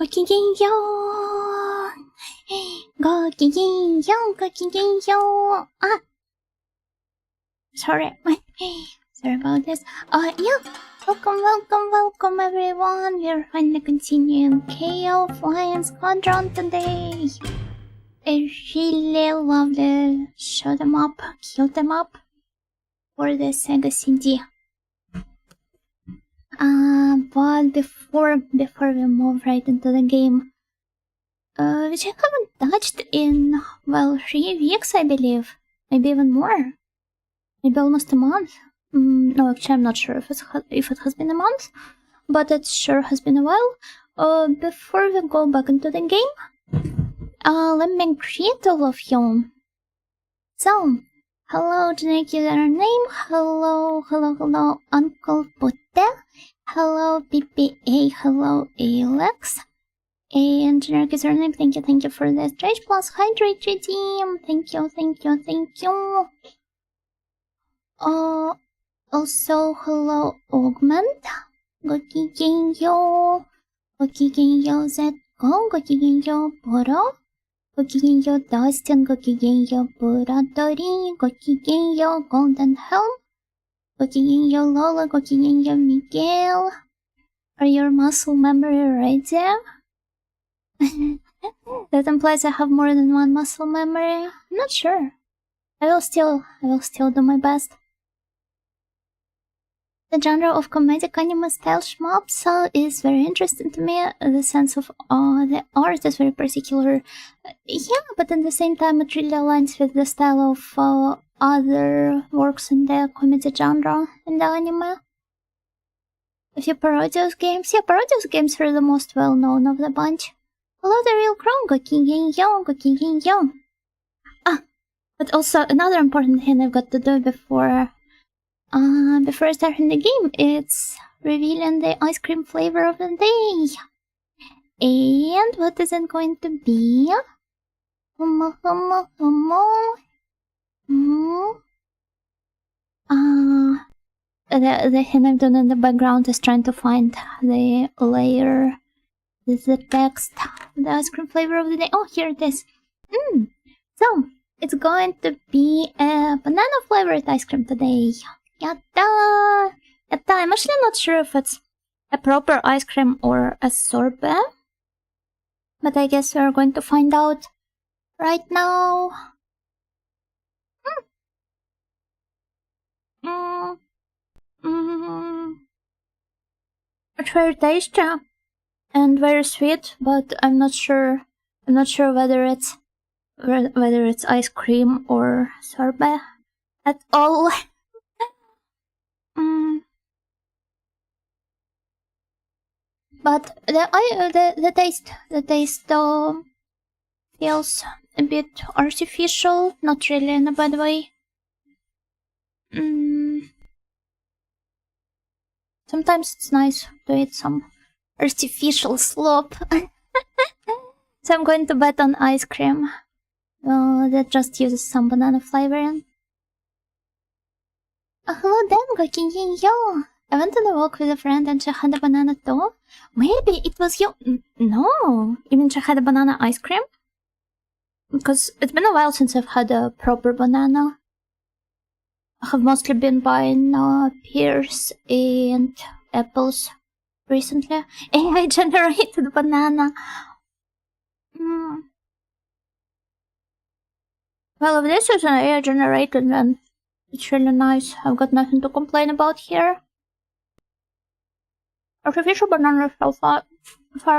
ごきげんよう。ごきげんよう、ごきげんよう。Sorry. Sorry about this. Yeah. Welcome everyone. We're finally continuing Keio Flying Squadron today. I really love the shoot 'em up, kill them up for the Sega CD. But before we move right into the game, which I haven't touched in, 3 weeks, I believe. Maybe even more. Maybe almost a month. No, actually, I'm not sure if it has been a month, but it sure has been a while. Before we go back into the game, let me greet all of you. So, hello, generic username. Hello, Uncle Putte. Hello, PPA. Hello, Alex. And generic username, thank you for the stretch plus hydrate redeem. Thank you. Also, hello, Augment. Gokigenyo. Gokigenyo Zetko. Gokigenyo Boro. Gokigenyo Dustin. Gokigenyo Buradori. Gokigenyo Golden Helm. Gokigenyo Lola. Gokigenyo Miguel. Are your muscle memory ready? That implies I have more than one muscle memory. I'm not sure. I will still do my best. The genre of comedic anime style shmup is very interesting to me. The sense of the art is very particular. Yeah, but at the same time it really aligns with the style of other works in the comedy genre in the anime. A few Parodius games. Yeah, Parodius games are the most well-known of the bunch. Hello, the real Chrome. Gokigenyo. But also another important thing I've got to do before starting the game, it's revealing the ice cream flavor of the day. And what is it going to be? The thing I've done in the background is trying to find the layer, the text, the ice cream flavor of the day. Oh, here it is. So, it's going to be a banana flavored ice cream today. Yatta! I'm actually not sure if it's a proper ice cream or a sorbet, but I guess we're going to find out right now. It's very tasty and very sweet, but I'm not sure whether it's ice cream or sorbet at all. But the taste feels a bit artificial, not really in a bad way. Sometimes it's nice to eat some artificial slop. So I'm going to bet on ice cream. That just uses some banana flavoring. Hello then, Gokigenyo. I went on a walk with a friend and she had a banana too. Maybe it was you. No, you mean she had a banana ice cream? Because it's been a while since I've had a proper banana. I have mostly been buying pears and apples recently. AI generated banana. Well, if this is an AI generated, then it's really nice. I've got nothing to complain about here. Artificial banana is so far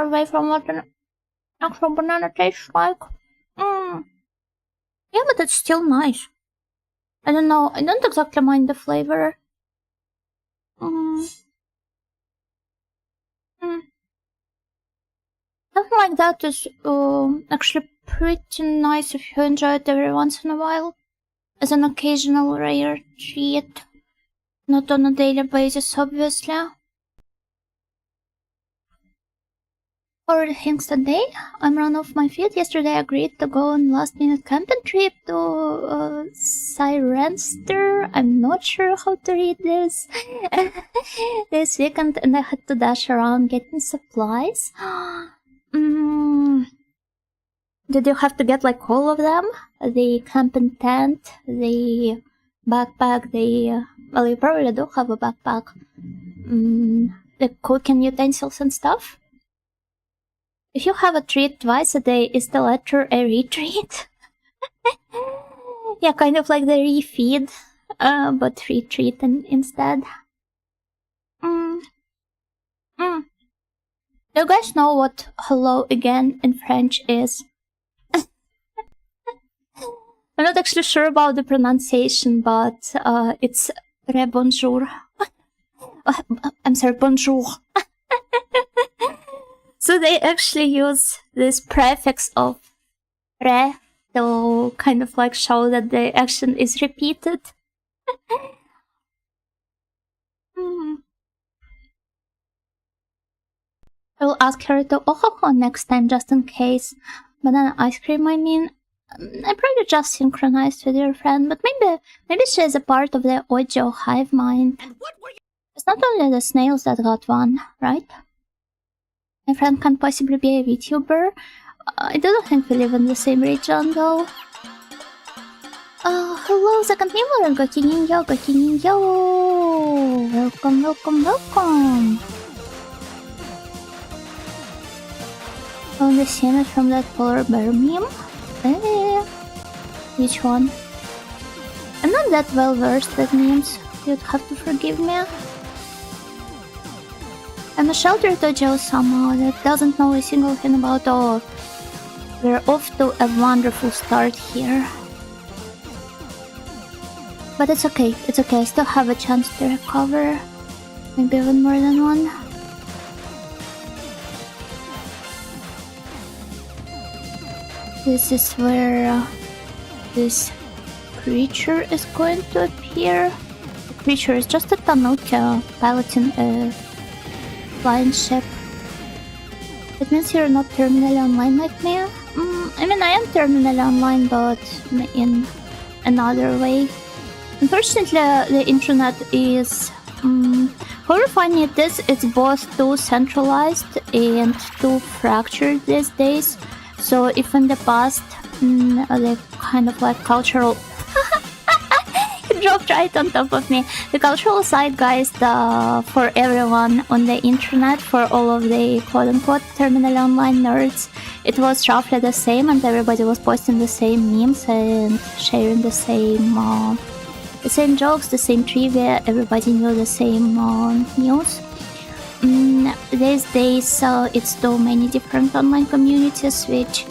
away from what an actual banana tastes like. Yeah, but it's still nice. I don't know, I don't exactly mind the flavor. Something like that is actually pretty nice if you enjoy it every once in a while. As an occasional rare treat. Not on a daily basis, obviously. For the things today, I'm run off my feet. Yesterday I agreed to go on last-minute camping trip to Sirenster. I'm not sure how to read this. This weekend, and I had to dash around getting supplies. Mm, did you have to get like all of them? The camping tent, the backpack, well, you probably do have a backpack. The cooking utensils and stuff? If you have a treat twice a day, is the latter a retreat? Yeah, kind of like the refeed, but retreat instead. Do you guys know what hello again in French is? I'm not actually sure about the pronunciation, but it's re bonjour. I'm sorry, bonjour. So they actually use this prefix of re to kind of like show that the action is repeated. I'll ask her to ohoho next time just in case. Banana ice cream, I mean. I probably just synchronized with your friend, but maybe she is a part of the audio hive mind. It's not only the snails that got one, right? My friend can't possibly be a VTuber. I don't think we live in the same region, though. Hello, second member, Goki Ninja. Welcome. Oh, the scene from that polar bear meme? Which one? I'm not that well versed with memes. You'd have to forgive me. I'm a sheltered dojo somehow that doesn't know a single thing about all. We're off to a wonderful start here. But it's okay, I still have a chance to recover. Maybe even more than one. This is where this creature is going to appear. The creature is just a tanuki piloting a flying ship. It means you're not terminally online like me. I mean, I am terminally online, but in another way. Unfortunately, the internet is... however funny it is, it's both too centralized and too fractured these days. So if in the past, the kind of like cultural... It dropped right on top of me. The cultural zeitgeist for everyone on the internet, for all of the quote-unquote terminal online nerds, it was roughly the same, and everybody was posting the same memes and sharing the same jokes, the same trivia, everybody knew the same news. These days, it's so many different online communities which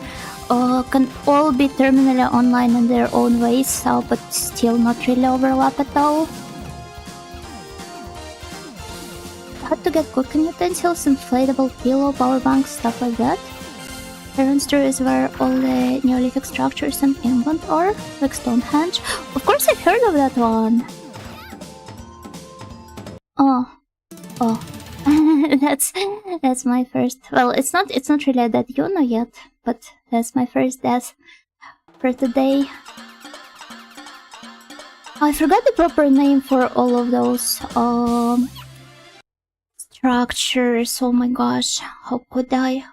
can all be terminally online in their own ways, but still not really overlap at all. I had to get cooking utensils, inflatable pillow, power banks, stuff like that. Terranster is where all the Neolithic structures in England are, like Stonehenge. Of course I've heard of that one! Oh. that's my first... Well, it's not really a dead Yuno yet, but that's my first death for today. I forgot the proper name for all of those structures. Oh my gosh, how could I?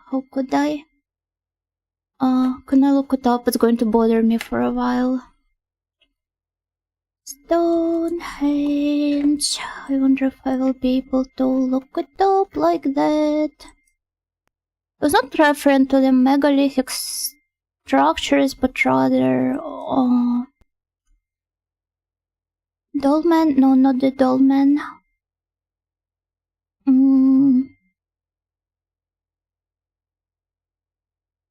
Can I look it up? It's going to bother me for a while. Stonehenge. I wonder if I will be able to look it up like that. It was not referring to the megalithic structures, but rather... Dolmen? No, not the dolmen.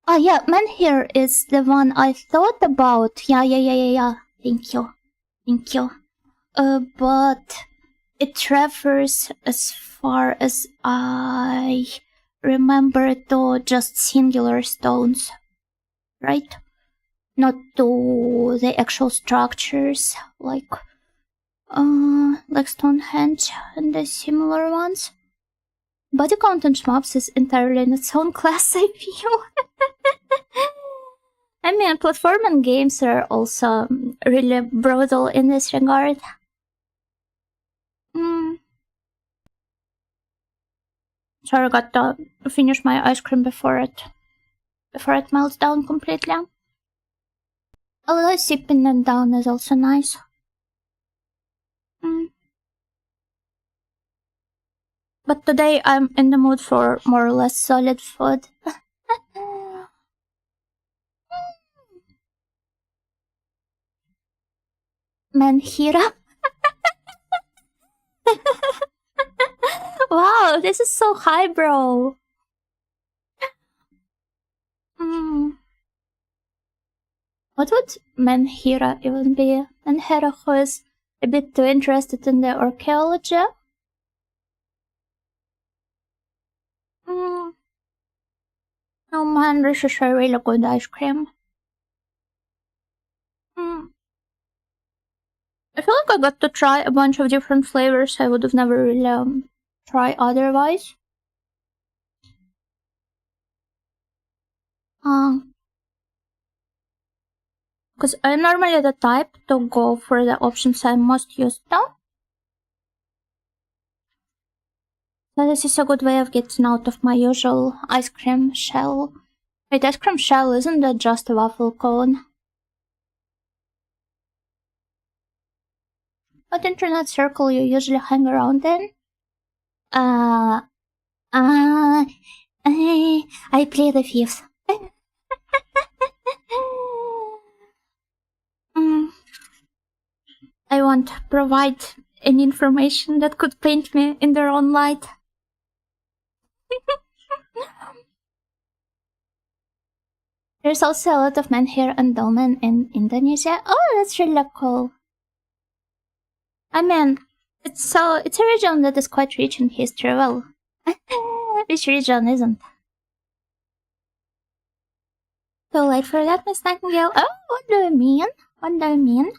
Ah, yeah, menhir is the one I thought about. Yeah. Thank you. But it refers, as far as I remember, to just singular stones, right? Not to the actual structures, like Stonehenge and the similar ones. Body count on shmups is entirely in its own class, I feel. I mean, platforming games are also really brutal in this regard. Sorry, I got to finish my ice cream before it melts down completely. Although sipping it down is also nice. But today I'm in the mood for more or less solid food. Manhira? Wow, this is so highbrow. What would Manhira even be? Manhira, who is a bit too interested in the archaeology? Oh man, this is a really good ice cream. I feel like I got to try a bunch of different flavors I would have never really tried otherwise. Because I'm normally the type to go for the options I'm most used to. So this is a good way of getting out of my usual ice cream shell. Wait, ice cream shell, isn't that just a waffle cone? What internet circle you usually hang around in? I play the Thieves. I won't provide any information that could paint me in the wrong light. There's also a lot of menhir and dolmen in Indonesia. Oh, that's really cool. I mean, it's a region that is quite rich in history. Well, which region isn't? Too late for that, Miss Nightingale. Oh, what do you mean? What do you mean?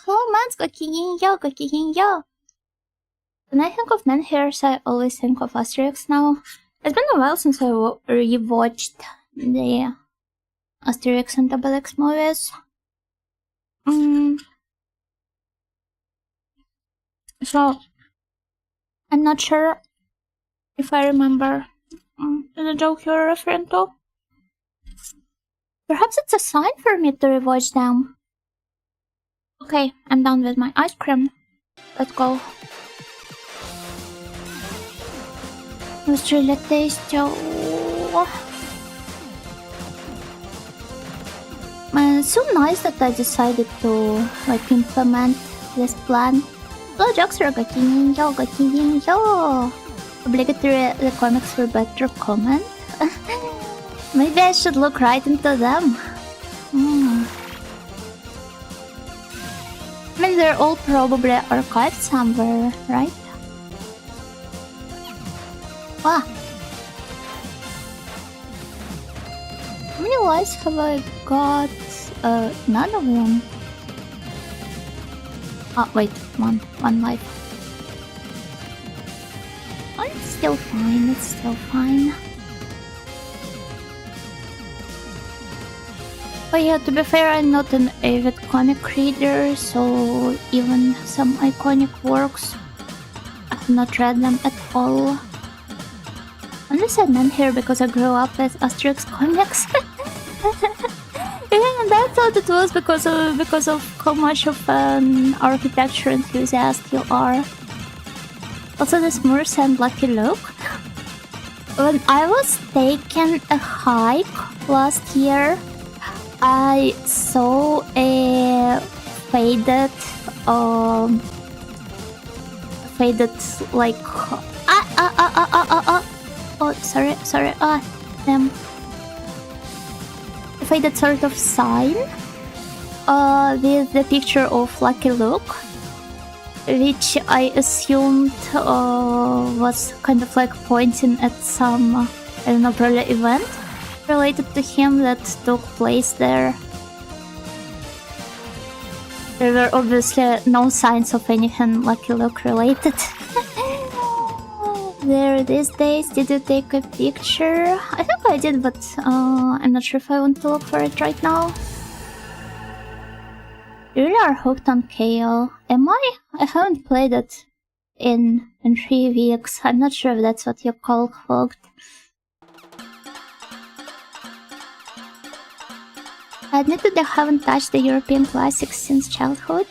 Hello, Mans. Gokiginyo. When I think of menhirs, I always think of Asterix now. It's been a while since I rewatched the Asterix and Obelix movies. So, I'm not sure if I remember the joke you're referring to. Perhaps it's a sign for me to rewatch them. Okay, I'm done with my ice cream. Let's go. It was really tasty. It's so nice that I decided to implement this plan. Hello, Joxer, Gokiginyo. Obligatory the comics for better comment. Maybe I should look right into them. I mean, they're all probably archived somewhere, right? Wow. How many lives have I got? None of them. Oh, wait, one life. Oh, it's still fine, But yeah, to be fair, I'm not an avid comic reader, so even some iconic works, I've not read them at all. Only said menhir because I grew up with Asterix comics. Yeah, and I thought it was because of how much of an architecture enthusiast you are. Also, the Smurfs and Lucky Luke. When I was taking a hike last year, I saw a faded like oh sorry damn, a faded sort of sign with the picture of Lucky Luke, which I assumed was kind of like pointing at some I don't know, probably event related to him that took place there. There were obviously no signs of anything Lucky Luke related. there these days? Did you take a picture? I think I did, but I'm not sure if I want to look for it right now. You really are hooked on Keio. Am I? I haven't played it in 3 weeks. I'm not sure if that's what you call hooked. I admit that I haven't touched the European classics since childhood.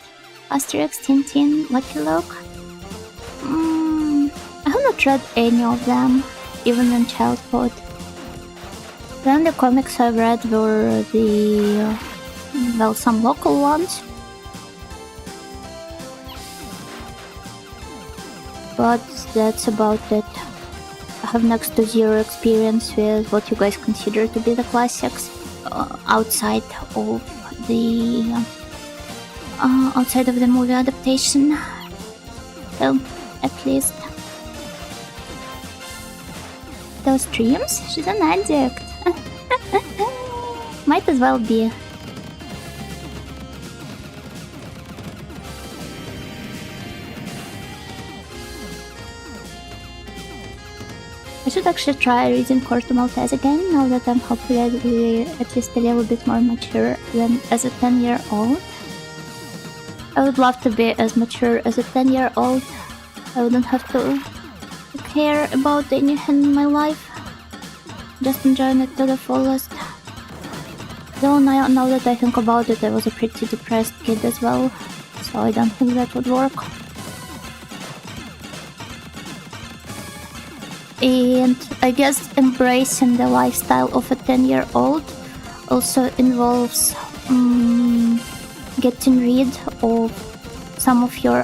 Asterix, Tintin, Lucky Luke. I have not read any of them, even in childhood. The only comics I've read were the... well, some local ones. But that's about it. I have next to zero experience with what you guys consider to be the classics outside of the movie adaptation. Well, at least. Those streams? She's an addict. Might as well be. I should actually try reading Corto Maltese again, now that I'm hopefully at least a little bit more mature than as a 10-year-old. I would love to be as mature as a 10-year-old. I wouldn't have to care about anything in my life. Just enjoying it to the fullest. Though now that I think about it, I was a pretty depressed kid as well, so I don't think that would work. And I guess embracing the lifestyle of a 10-year-old also involves getting rid of some of your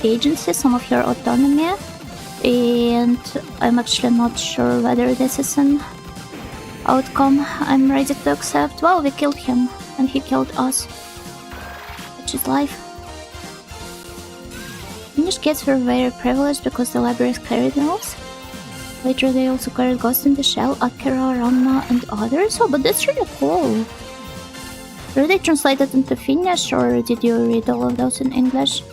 agency, some of your autonomy, and I'm actually not sure whether this is an outcome I'm ready to accept. Well, we killed him, and he killed us, which is life. Finnish kids were very privileged because the libraries carried elves. Later they also carried Ghost in the Shell, Akira, Ranma, and others. Oh, but that's really cool. Were they translated into Finnish, or did you read all of those in English?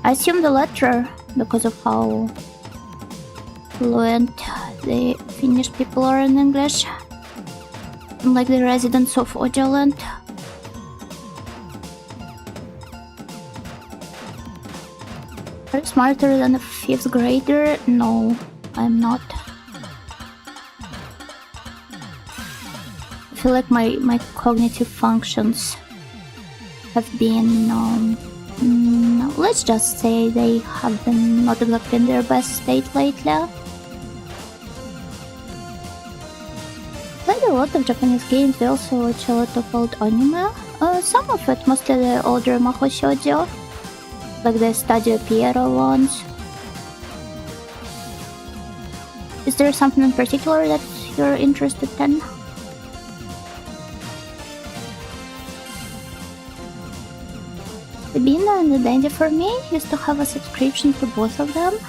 I assume the latter, because of how fluent the Finnish people are in English. Unlike the residents of Ojaland. Are you smarter than a 5th grader? No, I'm not. I feel like my cognitive functions have been, let's just say they have been not exactly in their best state lately. Played a lot of Japanese games, they also watch a lot of old anime. Some of it, mostly the older Mahou Shoujo, like the Stadio Piero ones. Is there something in particular that you're interested in? The Bina and the Dandy for me used to have a subscription to both of them.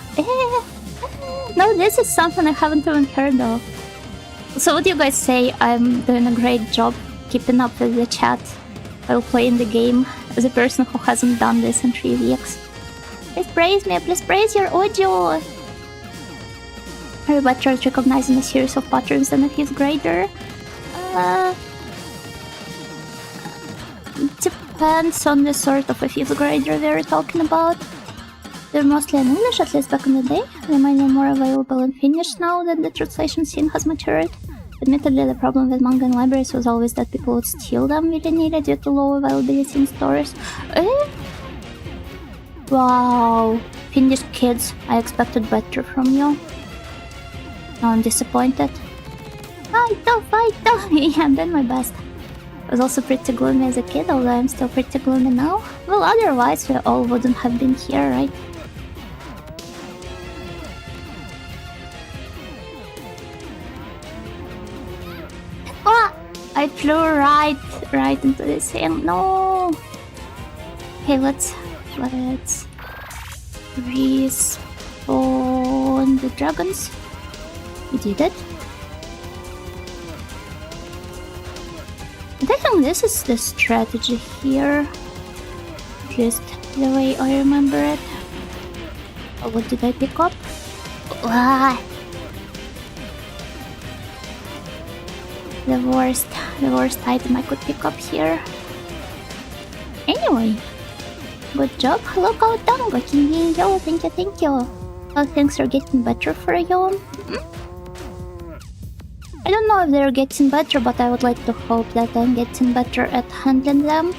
No, this is something I haven't even heard of. So what do you guys say? I'm doing a great job keeping up with the chat while playing the game as a person who hasn't done this in 3 weeks. Please praise me, please praise your audio! Are you better at recognizing a series of patterns than a 5th grader? Depends on the sort of a 5th grader we're talking about. They're mostly in English, at least back in the day. They might be more available in Finnish now that the translation scene has matured. Admittedly, the problem with manga and libraries was always that people would steal them willy-nilly due to low availability in stores. Wow, Finnish kids, I expected better from you. Now I'm disappointed. Fight! Yeah, I'm doing my best. I was also pretty gloomy as a kid, although I'm still pretty gloomy now. Well, otherwise we all wouldn't have been here, right? Ah! I flew right into this thing. No! Okay, let's respawn the dragons. We did it. And I think this is the strategy here. Just the way I remember it. Oh, what did I pick up? Ah. The worst item I could pick up here. Anyway, good job. Hello, Kaotango. Yo, thank you. How things are getting better for you? I don't know if they're getting better, but I would like to hope that I'm getting better at handling them.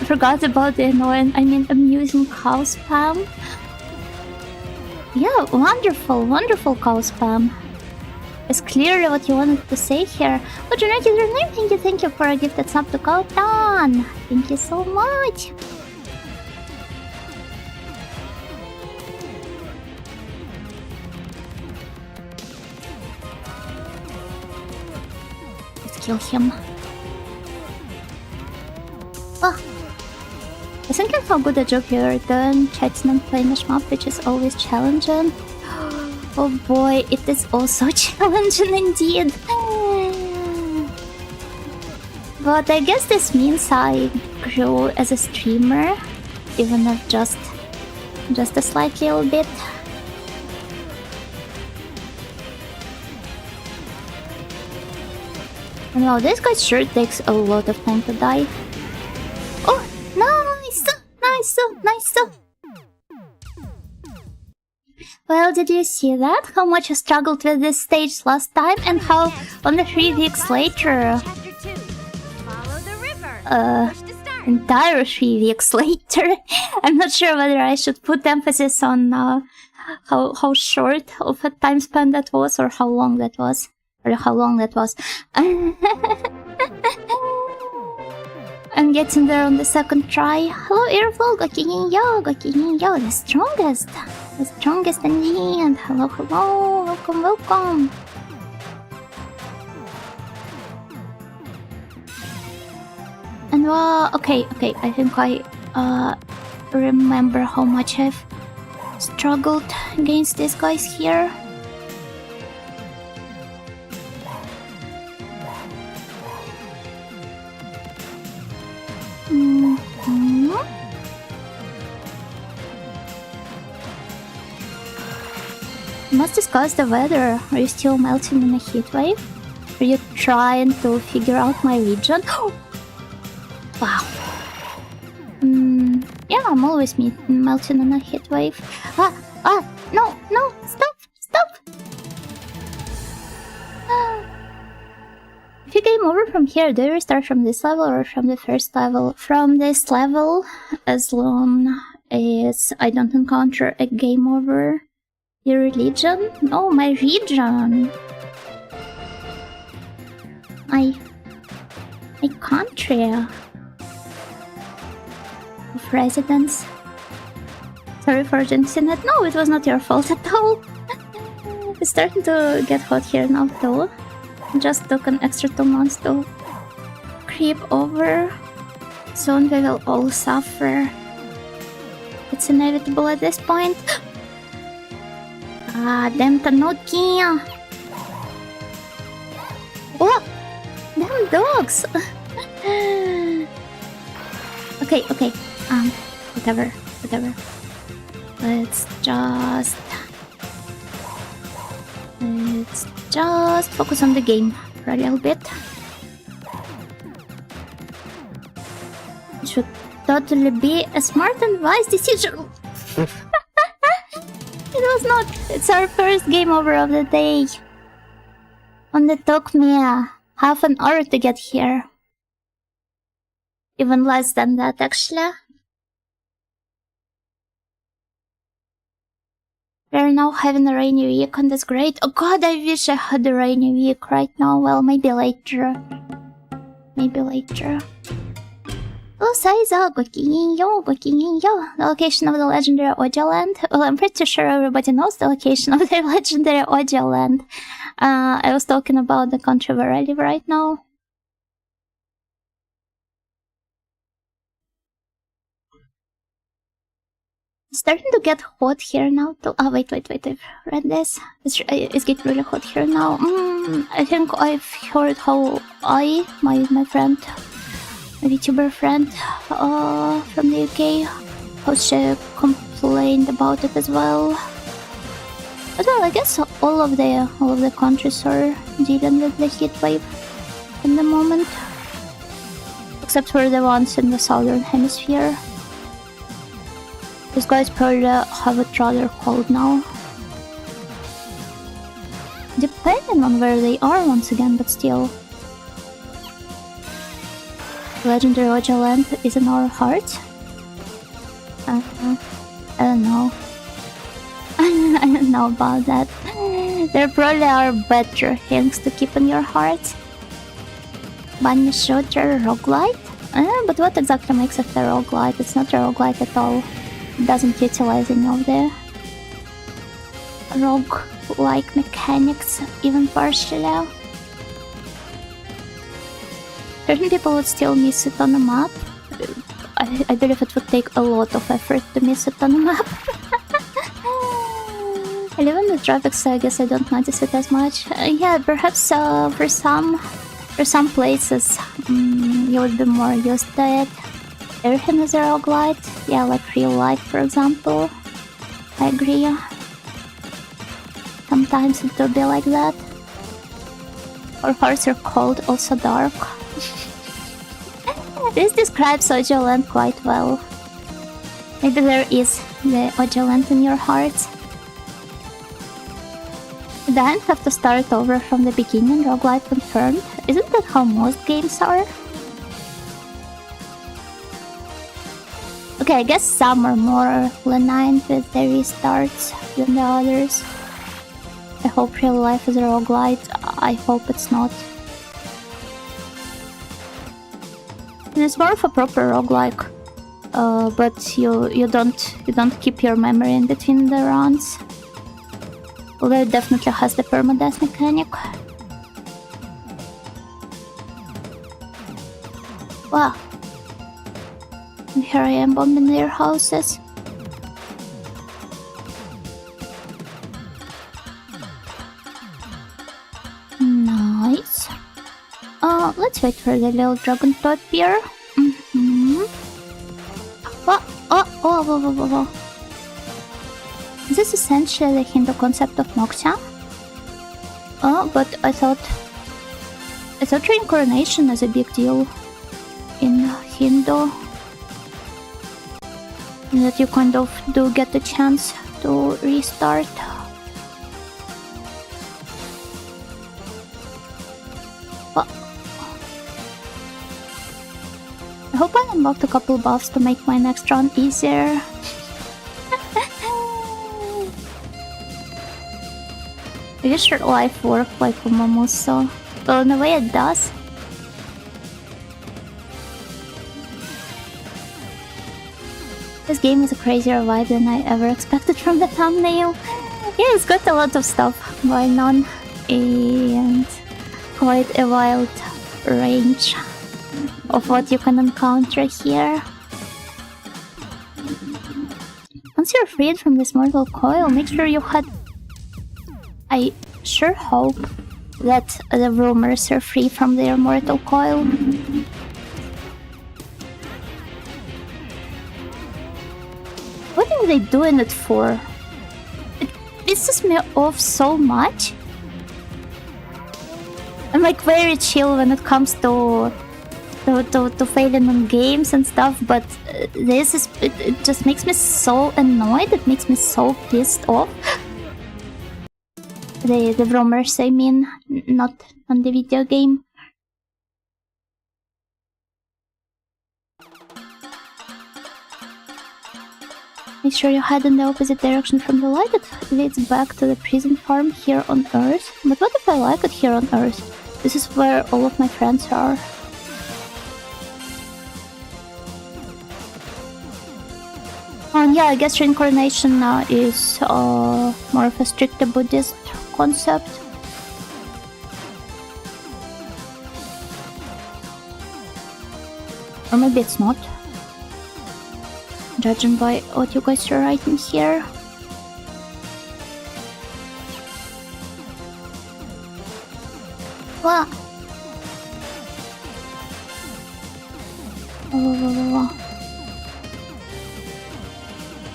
I forgot about the annoying, amusing cow spam. Yeah, wonderful cow spam. It's clearly what you wanted to say here. But your name, thank you for a gift that's up to Kautan. Thank you so much. Let's kill him. Ah. I think I how good a job you're doing chatting and playing a shmup, which is always challenging. Oh boy, it is also challenging indeed. But I guess this means I grew as a streamer, even if just a slight little bit. And wow, this guy sure takes a lot of time to die. Oh, nice! Well, did you see that? How much I struggled with this stage last time, and how only 3 weeks later... entire 3 weeks later. I'm not sure whether I should put emphasis on how short of a time span that was, or how long that was. I'm getting there on the second try. Hello, Airflow, Gokin yo, the strongest indeed. Hello, welcome. And okay, I think I remember how much I've struggled against these guys here. We must discuss the weather. Are you still melting in a heat wave? Are you trying to figure out my region? Wow. Yeah, I'm always melting in a heat wave. No, stop! If you game over from here, do you restart from this level or from the first level? From this level, as long as I don't encounter a game over. Your religion? No, my region. My country of residence. Sorry for jinxing it. No, it was not your fault at all. It's starting to get hot here now though. Just took an extra 2 months to creep over. Soon we will all suffer. It's inevitable at this point. Damn Tanuki! Oh! Damn dogs! Okay. Whatever. Let's just focus on the game for a little bit. It should totally be a smart and wise decision. It was not. It's our first game over of the day. Only took me half an hour to get here. Even less than that, actually. We're now having a rainy week, and that's great. Oh god, I wish I had a rainy week right now. Well, maybe later. Saiza, Gokin-yo. The location of the legendary audio land. Well, I'm pretty sure everybody knows the location of the legendary audio land. I was talking about the country where I live right now. It's starting to get hot here now. Wait. I've read this. It's getting really hot here now. I think I've heard how my friend, a VTuber friend from the UK, how she complained about it as well. But well, I guess all of the countries are dealing with the heat wave in the moment, except for the ones in the southern hemisphere. These guys probably have it rather cold now, depending on where they are once again, but still. Legendary Oja Land is in our hearts. I don't know. I don't know about that. There probably are better things to keep in your heart. Bunny Shooter Roguelite? But what exactly makes it a roguelite? It's not a roguelite at all. It doesn't utilize any of the rogue-like mechanics, even partially. Certain people would still miss it on the map. I believe it would take a lot of effort to miss it on the map. I live in the tropics, so I guess I don't notice it as much. Yeah, perhaps for some places you would be more used to it. Everything is a roguelite. Yeah, like real life, for example. I agree. Sometimes it will be like that. Our hearts are cold, also dark. This describes Oja Land quite well. Maybe there is the Oja Land in your hearts. Then have to start over from the beginning, roguelite confirmed. Isn't that how most games are? Okay, I guess some are more lenient with the restarts than the others. I hope real life is a roguelite. I hope it's not. And it's more of a proper roguelike, but you don't keep your memory in between the runs. Although it definitely has the permadeath mechanic. Wow. And here I am bombing their houses. Nice. Let's wait for the little dragon to appear. Whoa. Is this essentially the Hindu concept of moksha? Oh, but I thought reincarnation is a big deal in Hindu. That you kind of do get the chance to restart. Well, I hope I unlocked a couple buffs to make my next run easier. I guess your life work like a Momoso. Well, in a way it does. This game is a crazier vibe than I ever expected from the thumbnail. Yeah, it's got a lot of stuff going on and quite a wild range of what you can encounter here. Once you're freed from this mortal coil, make sure you had... I sure hope that the rumors are free from their mortal coil. What are they doing it for? It pisses me off so much. I'm like very chill when it comes to failing on games and stuff, but this is it just makes me so annoyed. It makes me so pissed off. The rumors, I mean, not on the video game. Make sure you head in the opposite direction from the light. It leads back to the prison farm here on Earth. But what if I like it here on Earth? This is where all of my friends are. And yeah, I guess reincarnation is more of a strict Buddhist concept. Or maybe it's not. Judging by what you guys are writing here. What?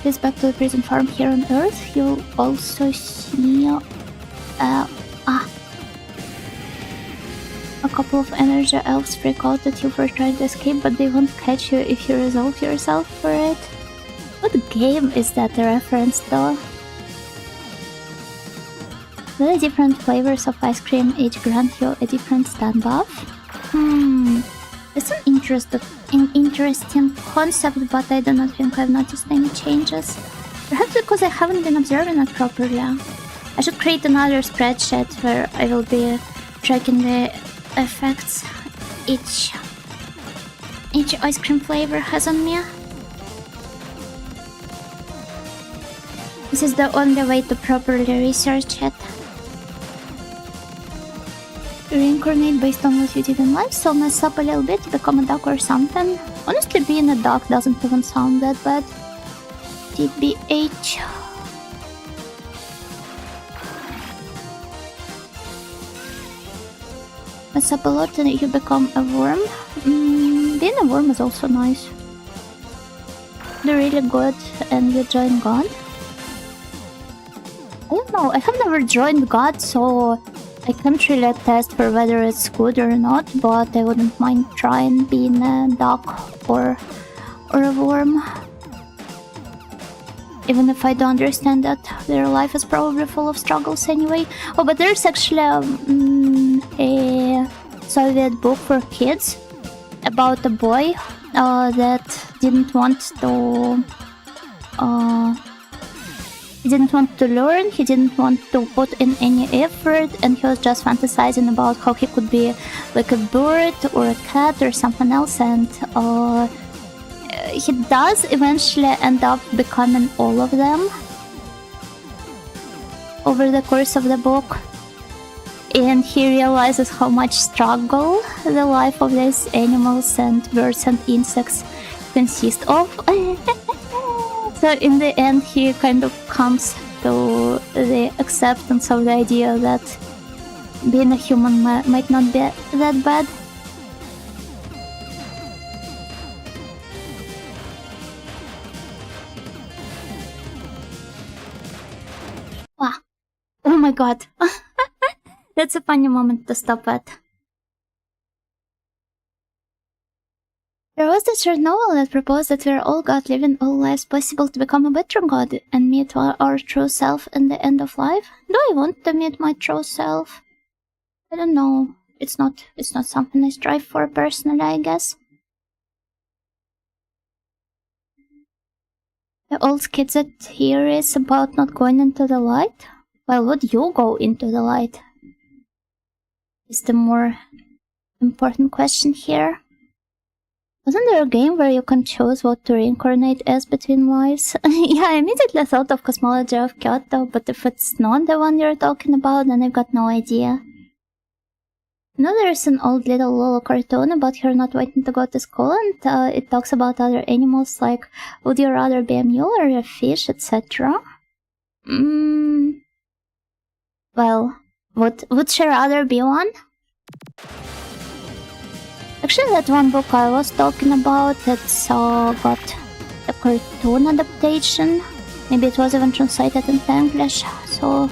takes back to the prison farm here on Earth. You'll also see a couple of energy elves freak out at you for trying to escape, but they won't catch you if you resolve yourself for it. What game is that a reference though? The different flavors of ice cream each grant you a different stat buff. It's an interesting concept, but I do not think I've noticed any changes. Perhaps because I haven't been observing it properly. I should create another spreadsheet where I will be tracking the effects each ice cream flavor has on me. This is the only way to properly research it. Reincarnate based on what you did in life, so mess up a little bit to become a duck or something. Honestly, being a duck doesn't even sound that bad. TBH. Mess up a lot and you become a worm. Being a worm is also nice. They're really good and you join God. I don't know, I have never joined God, so I can't really test for whether it's good or not, but I wouldn't mind trying being a duck or a worm. Even if I don't understand that their life is probably full of struggles anyway. Oh, but there's actually a Soviet book for kids about a boy that didn't want to learn, he didn't want to put in any effort, and he was just fantasizing about how he could be like a bird or a cat or something else, and he does eventually end up becoming all of them over the course of the book, and he realizes how much struggle the life of these animals and birds and insects consist of. So in the end he kind of comes to the acceptance of the idea that being a human might not be that bad. Wow. Oh my god. That's a funny moment to stop at. There was this short novel that proposed that we're all God, living all lives possible to become a better God and meet our true self in the end of life. Do I want to meet my true self? I don't know. It's not something I strive for personally, I guess. The old schizophrenic theory is about not going into the light. Well, would you go into the light? Is the more important question here. Wasn't there a game where you can choose what to reincarnate as between lives? Yeah, I immediately thought of Cosmology of Kyoto, but if it's not the one you're talking about, then I've got no idea. You know, there's an old little Lolo cartoon about her not wanting to go to school, and it talks about other animals like, would you rather be a mule or a fish, etc. Well, would she rather be one? Actually, that one book I was talking about, it's got a cartoon adaptation. Maybe it was even translated into English, so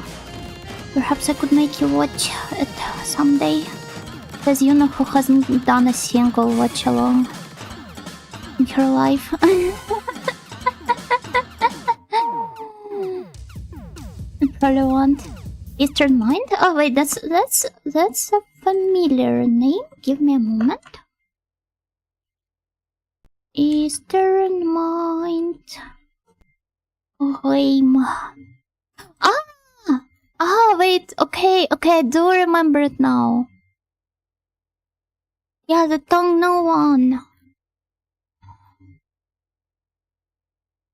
perhaps I could make you watch it someday. Because you know who hasn't done a single watch-along in her life. I probably want Eastern Mind? Oh wait, that's a familiar name. Give me a moment. Eastern Mind. Wait, okay, I do remember it now. Yeah, the Tongue No one.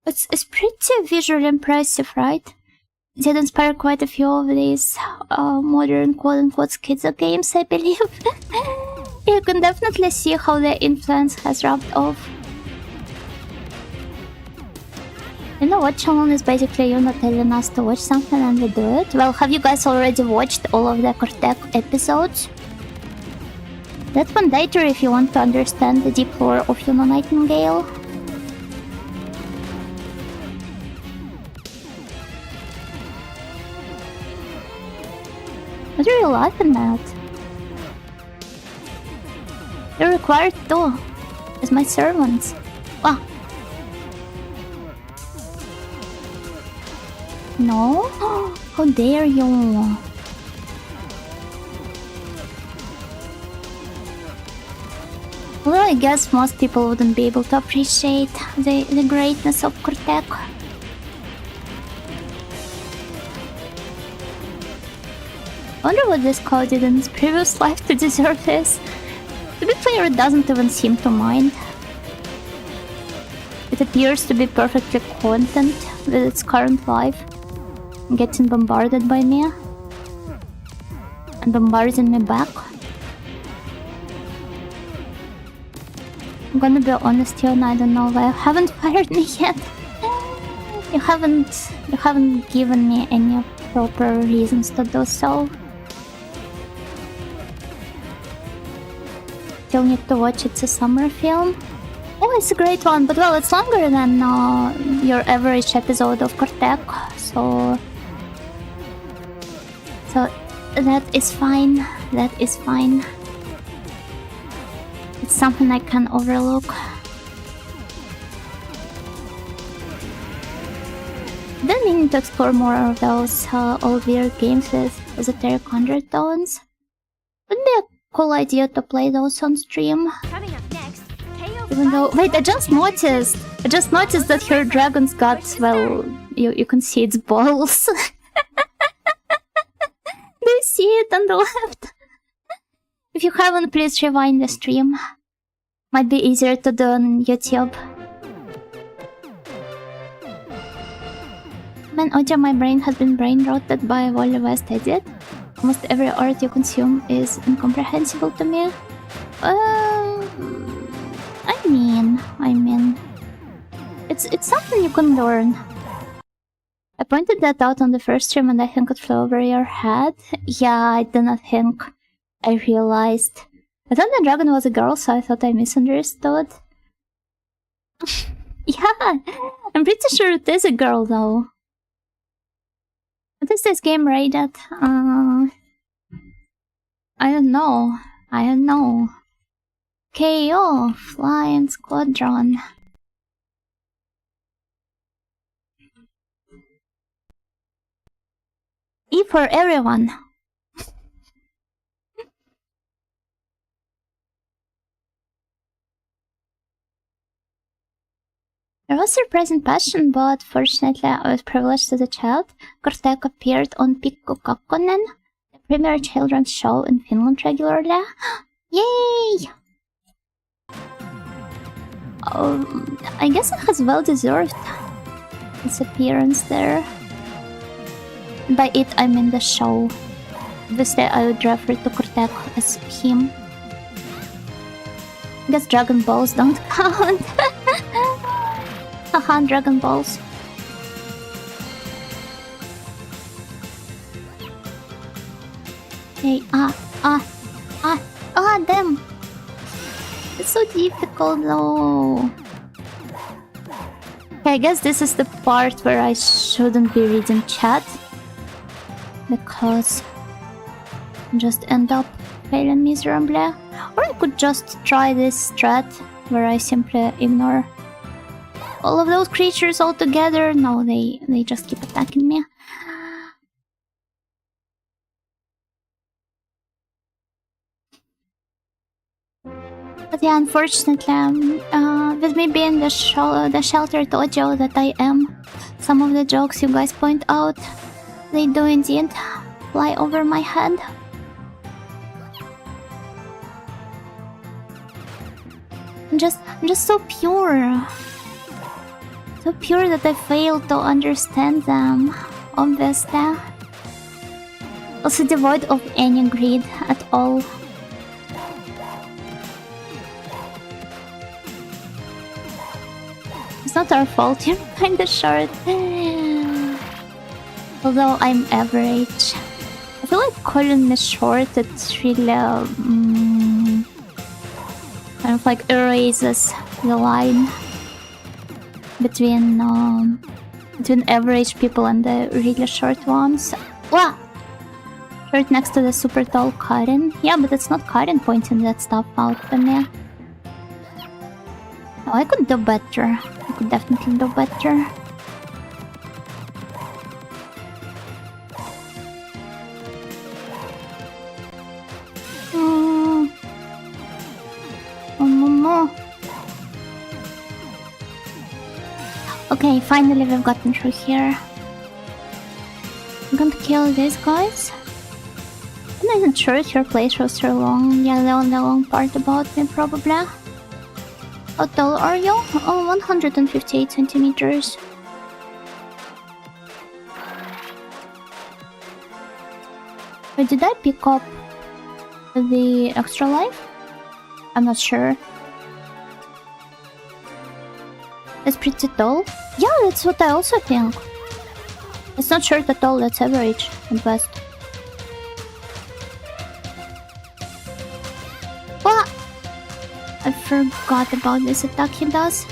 It's pretty visually impressive, right? It did inspire quite a few of these modern quote-unquote schizo games, I believe. You can definitely see how the influence has rubbed off. You know, watch-along is basically you not telling us to watch something and we do it. Well, have you guys already watched all of the Cortec episodes? That's mandatory if you want to understand the deep lore of Yuno Nightingale. What are you laughing at? You're required to, as my servants. Ah. No? How dare you? Although I guess most people wouldn't be able to appreciate the greatness of Cortec. I wonder what this cow did in his previous life to deserve this. To be clear, it doesn't even seem to mind. It appears to be perfectly content with its current life, getting bombarded by me, and bombarding me back. I'm gonna be honest here, and I don't know why you haven't fired me yet. You haven't given me any proper reasons to do so. Still need to watch It's a Summer Film. Oh, it's a great one, but well, it's longer than your average episode of Cortec, so that is fine. That is fine. It's something I can overlook. Then meaning to explore more of those old weird games with esoteric undertones. Would be a cool idea to play those on stream. Coming up next, Keio Even though, Flying wait, I just noticed that her dragon's got, well, you can see its balls. Do you see it on the left? If you haven't, please rewind the stream. Might be easier to do on YouTube. Man, Oja, my brain has been brain rotted by all the West I did. Almost every art you consume is incomprehensible to me. I mean, it's something you can learn. I pointed that out on the first stream and I think it flew over your head. Yeah, I do not think I realized. I thought the dragon was a girl, so I thought I misunderstood. Yeah, I'm pretty sure it is a girl though. What is this game rated? I don't know. Keio Flying Squadron. E for everyone. There was surprising passion, but fortunately I was privileged as a child. Cortec appeared on Pikku Kakkonen, the premier children's show in Finland regularly. Yay! I guess it has well deserved its appearance there. By it I mean the show. Obviously I would refer to Cortec as him. I guess Dragon Balls don't count. Haha, Dragon Balls. Okay, damn! It's so difficult though. Okay, I guess this is the part where I shouldn't be reading chat. Because I just end up failing miserably. Or I could just try this strat where I simply ignore all of those creatures altogether. No, they just keep attacking me. But yeah, unfortunately, with me being the sheltered Ojo that I am, some of the jokes you guys point out, they do indeed fly over my head. I'm just so pure. So pure that I fail to understand them, obviously. Also devoid of any greed at all. It's not our fault, you're kinda short. Although I'm average. I feel like calling me short, it's really kind of like erases the line between average people and the really short ones. Wah! Right next to the super tall Karin. Yeah, but it's not Karin pointing that stuff out to me. No, I could do better. I could definitely do better. Okay, finally we've gotten through here. I'm going to kill these guys. I'm not sure if your playthroughs are long. Yeah, the long part about me, probably. How tall are you? Oh, 158 centimeters. Wait, did I pick up the extra life? I'm not sure. It's pretty tall. Yeah, that's what I also think. It's not short at all, that's average at best. What? I forgot about this attack he does.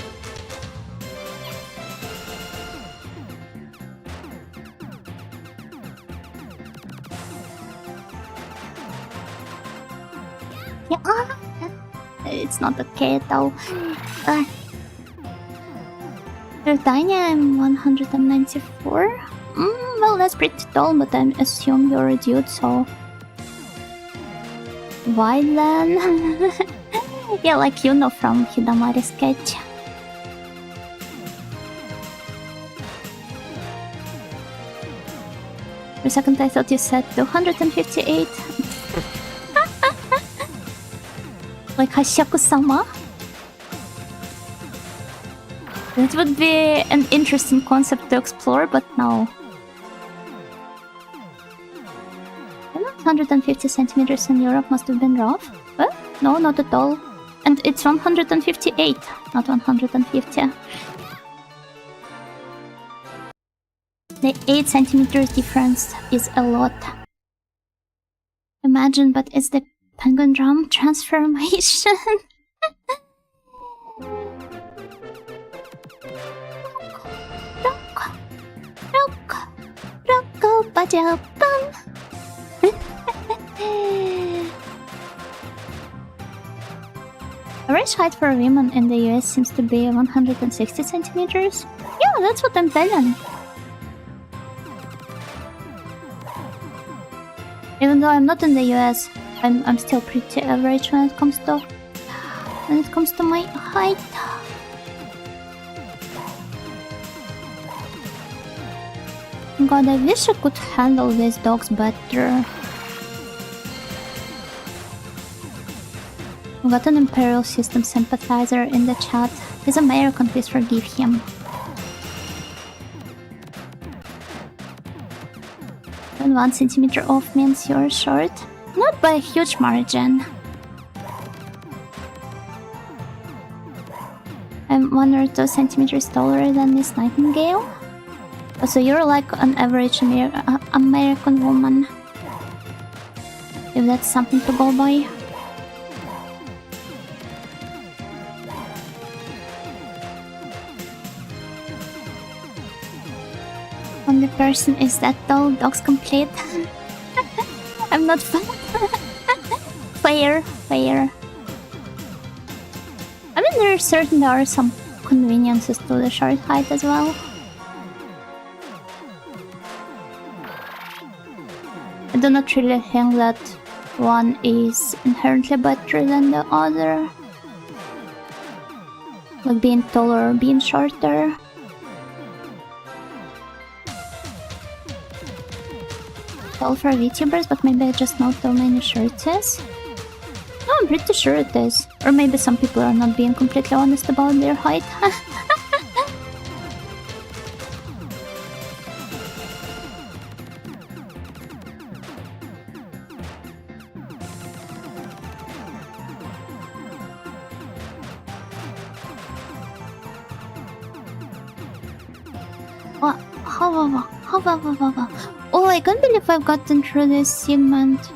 Yeah, it's not okay at all. You're tiny, I'm 194. Well, that's pretty tall, but I assume you're a dude, so... Why then? Yeah, like you know from Hidamari sketch. For a second I thought you said 258. Like Hashaku-sama? That would be an interesting concept to explore, but no. 150 centimeters in Europe must have been rough. No, not at all. And it's 158, not 150. The 8 centimeters difference is a lot. Imagine, but it's the penguin drum transformation. Rocko, bajao, bum. Average height for a woman in the US seems to be 160 centimeters. Yeah, that's what I'm telling. Even though I'm not in the US, I'm still pretty average when it comes to my height. God, I wish I could handle these dogs better. We got an Imperial System sympathizer in the chat. He's American, please forgive him. And 1 centimeter off means you're short. Not by a huge margin. I'm 1 or 2 centimeters taller than Miss Nightingale. So you're like an average American woman. If that's something to go by. Only person is that tall, dogs complete. I'm not fat. Fair. I mean, there are some conveniences to the short height as well. I do not really think that one is inherently better than the other. Like being taller or being shorter. Tall for VTubers, but maybe I just know too many shorties. No, I'm pretty sure it is. Or maybe some people are not being completely honest about their height. Oh, I can't believe I've gotten through this segment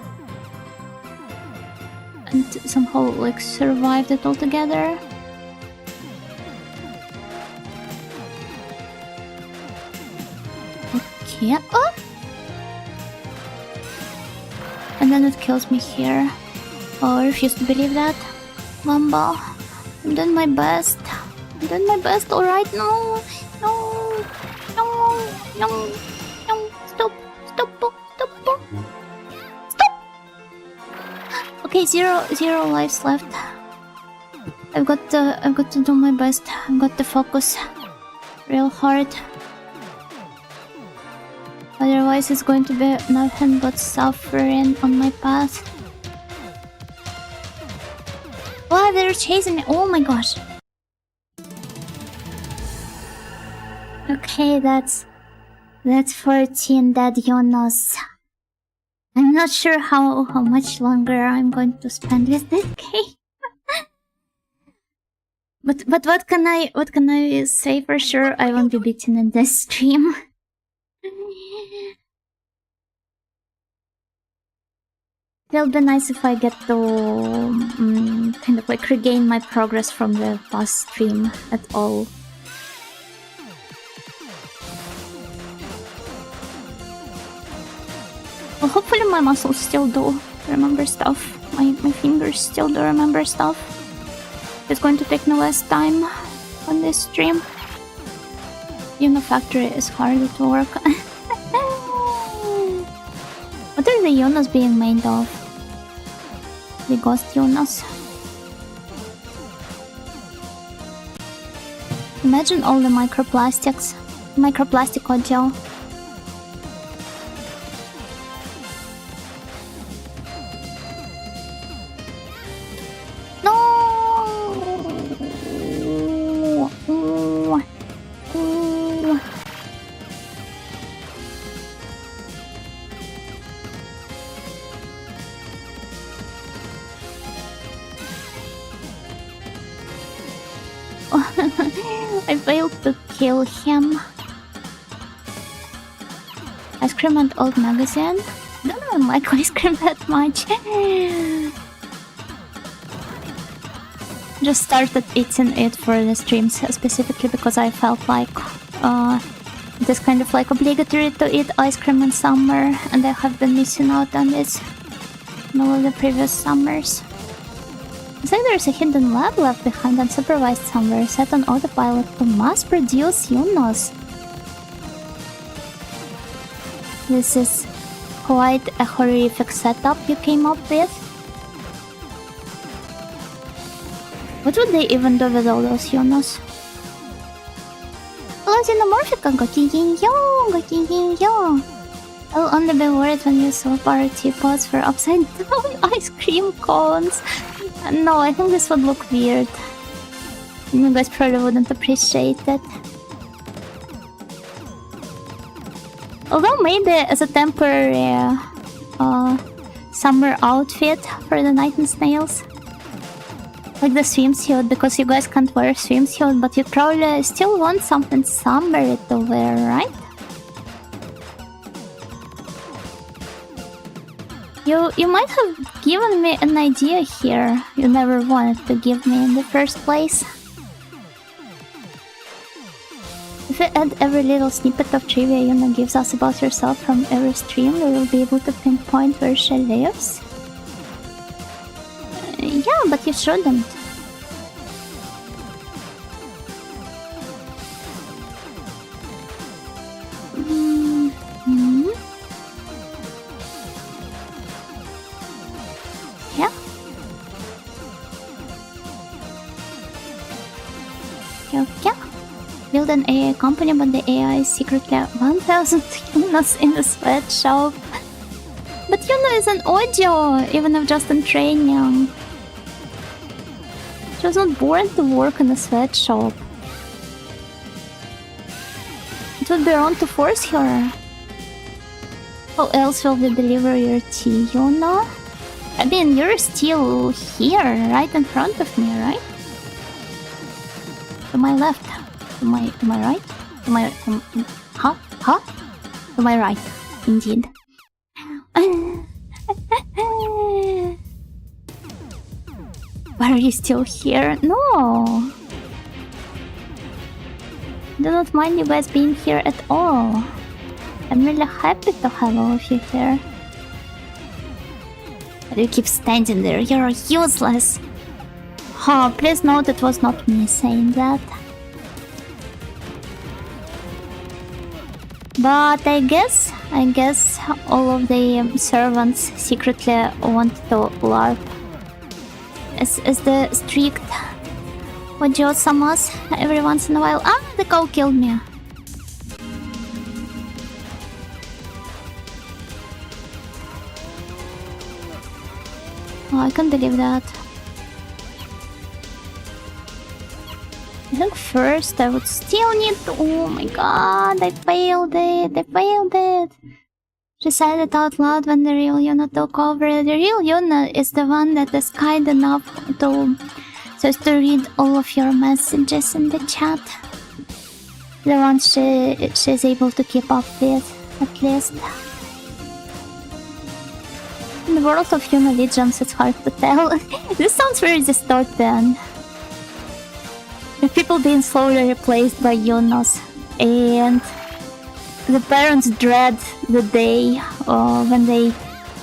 and somehow like survived it altogether. Okay. Oh! and then it kills me here. Oh, I refuse to believe that. Mamba, I'm doing my best. I'm doing my best, alright? No, no, no, no, no, stop, stop, stop, stop. Okay, zero lives left. I've got to do my best. I've got to focus real hard. Otherwise, it's going to be nothing but suffering on my path. Wow, they're chasing me! Oh my gosh! Okay, that's 14 dead Jonas. I'm not sure how much longer I'm going to spend with this game. But what can I say for sure? I won't be beaten in this stream. It'll be nice if I get to kind of like regain my progress from the past stream at all. Well, hopefully my muscles still do remember stuff. My fingers still do remember stuff. It's going to take me less time on this stream. Factory is harder to work. What are the Jonas being made of? The ghost Jonas. Imagine all the microplastics. Microplastic audio. I failed to kill him. Ice cream and old magazine. I don't even like ice cream that much. Just started eating it for the streams specifically because I felt like it is kind of like obligatory to eat ice cream in summer, and I have been missing out on this in all of the previous summers. It's like there's a hidden lab left behind unsupervised somewhere, set on autopilot to mass-produce Jonas. This is quite a horrific setup you came up with. What would they even do with all those Jonas? Hello, Xenomorphica! Goki-yin-yo! I'll only be worried when you swap our teapots for upside-down ice cream cones. No, I think this would look weird. You guys probably wouldn't appreciate it. Although maybe as a temporary summer outfit for the Night and Snails. Like the swimsuit, because you guys can't wear swimsuit, but you probably still want something summery to wear, right? You might have given me an idea here you never wanted to give me in the first place. If you add every little snippet of trivia Yuna gives us about herself from every stream, we will be able to pinpoint where she lives. Yeah, but you shouldn't. Yeah. Okay. Build an AI company, but the AI is secretly 1000 Yunas in a sweatshop. But Yuna is an audio, even if just in training. She was not born to work in a sweatshop. It would be wrong to force her. How else will we deliver your tea, Yuna? I mean, you're still here, right in front of me, right? To my left. To my right? To my... huh? To my right, indeed. Why are you still here? No! Do not mind you guys being here at all. I'm really happy to have all of you here. You keep standing there. You're useless. Oh, please note it was not me saying that. But I guess all of the servants secretly want to LARP. As the strict Wajo-samas every once in a while. Ah, the cow killed me. Oh, I can't believe that. I think first I would still need to... Oh my god, I failed it. She said it out loud when the real Yuna took over. The real Yuna is the one that is kind enough to... so as to read all of your messages in the chat. The ones she's able to keep up with, at least. In the world of Yuna Legends, it's hard to tell. This sounds very dystopian. With people being slowly replaced by Yunos, and the parents dread the day when they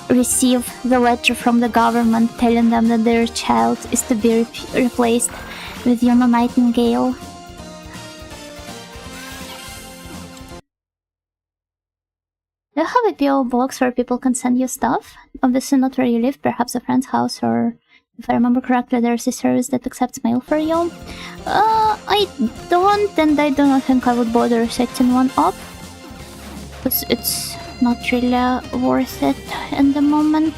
receive the letter from the government telling them that their child is to be replaced with Yuna Nightingale. Do you have a PO box where people can send you stuff? Obviously not where you live, perhaps a friend's house, or if I remember correctly, there's a service that accepts mail for you. I don't, and I do not think I would bother setting one up, because it's not really worth it in the moment.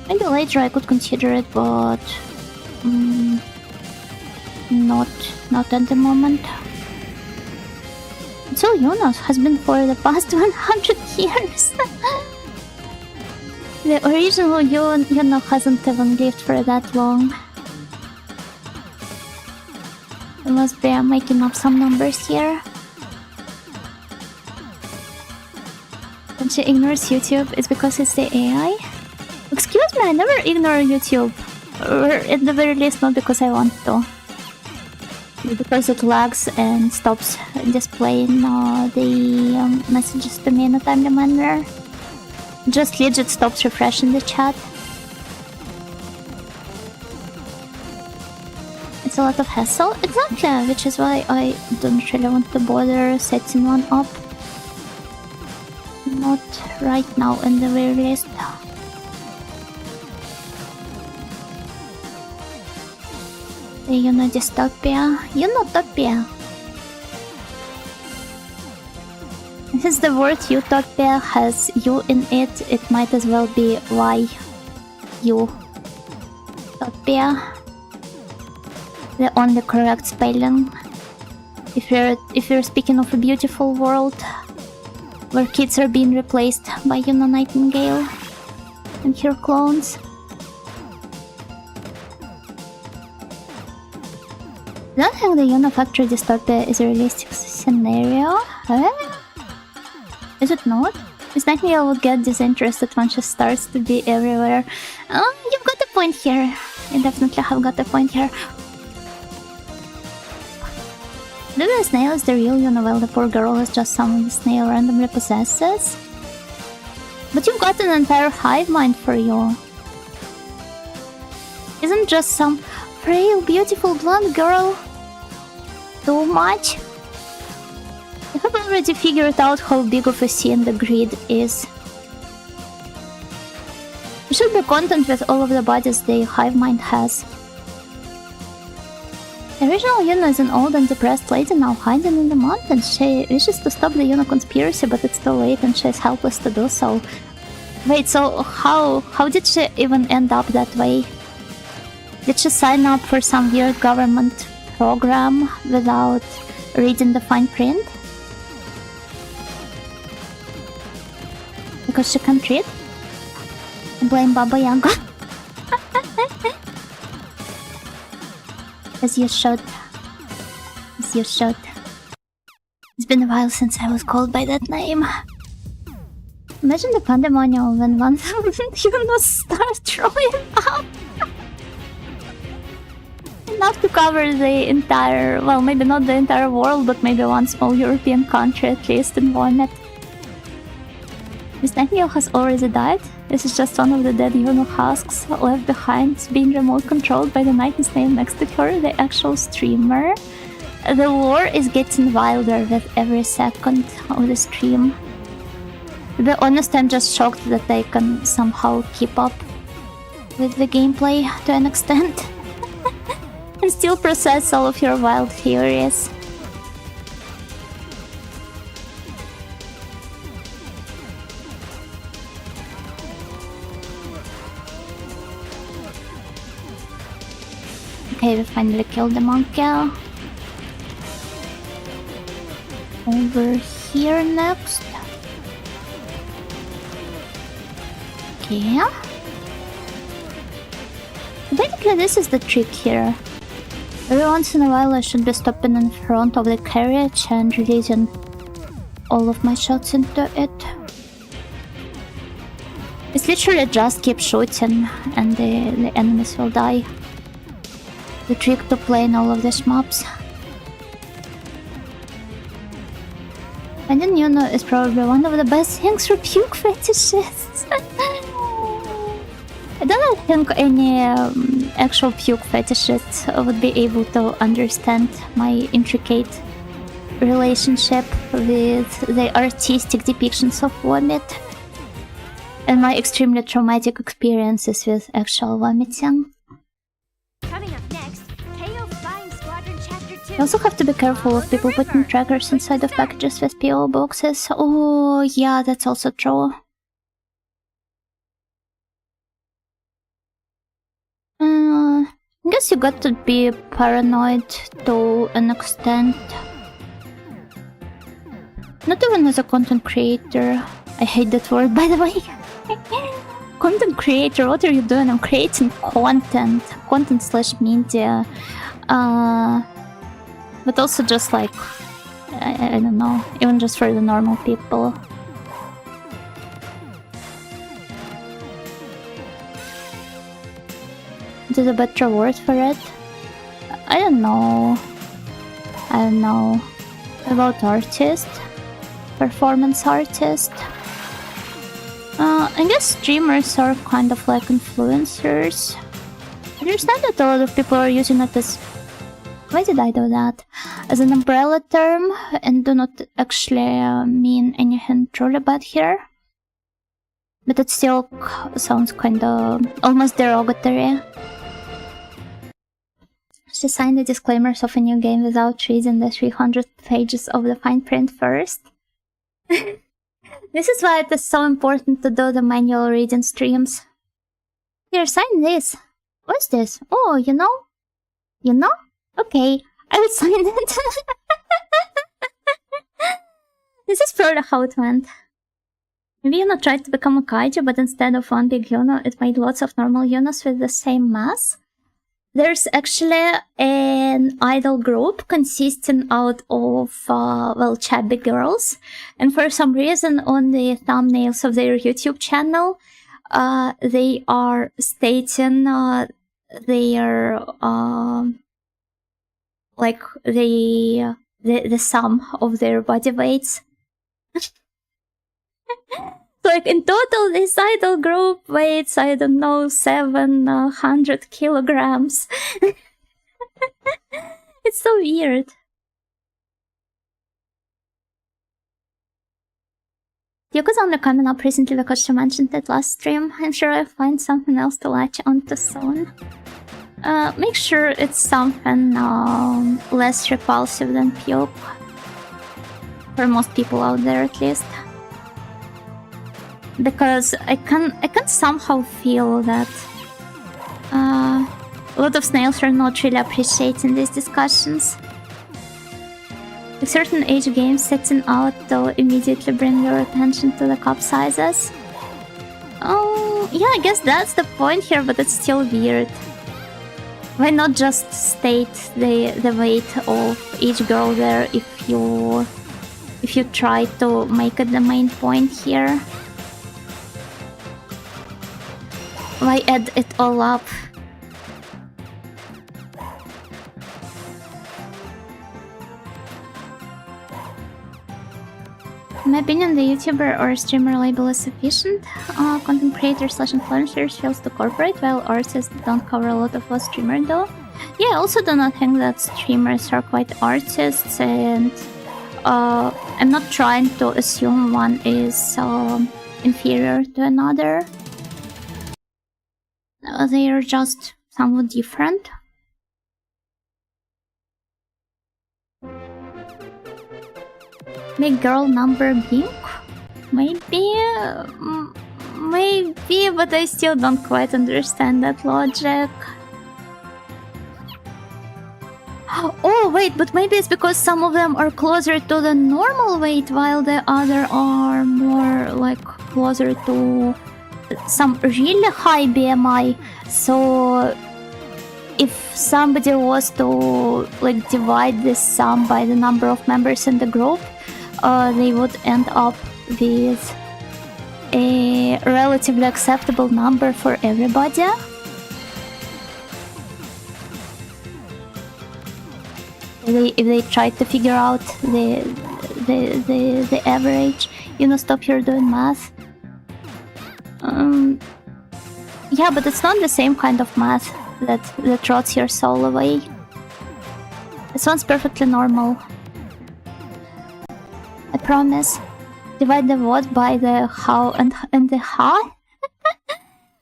Maybe later I could consider it, but not at the moment. So Yuna has been for the past 100 years. The original Yuna hasn't even lived for that long. I must be making up some numbers here. When she ignores YouTube, it's because it's the AI? Excuse me, I never ignore YouTube. Or at the very least, not because I want to. Because it lags and stops displaying the messages to me in a timely manner. Just legit stops refreshing the chat. It's a lot of hassle. Exactly, which is why I don't really want to bother setting one up. Not right now, in the very least. The Yuna dystopia. Unotopia. Since the word utopia has U in it, it might as well be Y. Utopia. The only correct spelling. If you're speaking of a beautiful world where kids are being replaced by Yuna Nightingale and her clones. I don't think the Yuna Factory dystopia is a realistic scenario. Is it not? Miss Nightingale would get disinterested when she starts to be everywhere. Oh, you've got a point here. You definitely have got a point here. Maybe the snail is the real Yuna while the poor girl is just someone the snail randomly possesses? But you've got an entire hive mind for you. Isn't just some frail, beautiful blonde girl too much? I have already figured out how big of a scene the grid is. You should be content with all of the bodies the hive mind has. The original Yuna is an old and depressed lady now hiding in the mountains. She wishes to stop the Yuna conspiracy, but it's too late and she is helpless to do so. Wait, so how did she even end up that way? Did she sign up for some weird government program without reading the fine print? Because she can't read? Blame Baba Yaga. As you should. As you should. It's been a while since I was called by that name. Imagine the pandemonium when 1,000 Yunos start throwing up. Enough to cover the entire, well, maybe not the entire world, but maybe one small European country at least in vomit. This Nightingale has already died. This is just one of the dead Yuno husks left behind, being remote controlled by the knight and snail next to her, the actual streamer. The lore is getting wilder with every second of the stream. To be honest, I'm just shocked that I can somehow keep up with the gameplay to an extent. And still process all of your wild theories. Okay, we finally killed the monkey. Over here next. Okay. Basically, this is the trick here. Every once in a while I should be stopping in front of the carriage and releasing all of my shots into it. It's literally just keep shooting and the enemies will die. The trick to playing all of these maps. Finding Yuno is probably one of the best things for puke fetishists. I don't think any actual puke fetishist would be able to understand my intricate relationship with the artistic depictions of vomit and my extremely traumatic experiences with actual vomiting. Coming up next, Keio Flying Squadron Chapter 2. You also have to be careful of people putting trackers inside of packages with PO boxes. Oh yeah, that's also true. I guess you got to be paranoid to an extent. Not even as a content creator. I hate that word, by the way. Content creator, what are you doing? I'm creating content. Content/media. But also just like, I don't know, even just for the normal people. Is a better word for it? I don't know. About artist? Performance artist? I guess streamers are kind of like influencers. I understand that a lot of people are using it as... Why did I do that? As an umbrella term and do not actually mean anything truly bad here. But it still sounds kinda almost derogatory. She signed the disclaimers of a new game without reading the 300 pages of the fine print first. This is why it is so important to do the manual reading streams. Here, sign this. What's this? Oh, you know? You know? Okay, I will sign it. This is probably how it went. Maybe Yuno tried to become a kaiju, but instead of one big Yuno, it made lots of normal Yunos with the same mass. There's actually an idol group consisting out of, well, chubby girls. And for some reason on the thumbnails of their YouTube channel, they are stating their, like, the sum of their body weights. Like, in total, this idol group weighs, I don't know, 700 kilograms. It's so weird. Yuko's only coming up recently because she mentioned it last stream. I'm sure I'll find something else to latch onto soon. Make sure it's something less repulsive than puke. For most people out there, at least. Because I can somehow feel that a lot of snails are not really appreciating these discussions. Like certain age games setting out to immediately bring your attention to the cup sizes. Oh, yeah, I guess that's the point here, but it's still weird. Why not just state the weight of each girl there if you try to make it the main point here? Why add it all up? my opinion, the YouTuber or streamer label is sufficient. Content creators slash influencers feels too corporate, while artists don't cover a lot of what streamer do. Yeah, I also do not think that streamers are quite artists, and I'm not trying to assume one is inferior to another. They are just somewhat different. Make girl number pink? Maybe, but I still don't quite understand that logic. Oh wait, but maybe it's because some of them are closer to the normal weight while the other are more like closer to some really high BMI. So if somebody was to like divide this sum by the number of members in the group, they would end up with a relatively acceptable number for everybody. If they try to figure out the average, you know, stop here doing math. Yeah, but it's not the same kind of math that rots your soul away. This one's perfectly normal. I promise. Divide the what by the how and the how?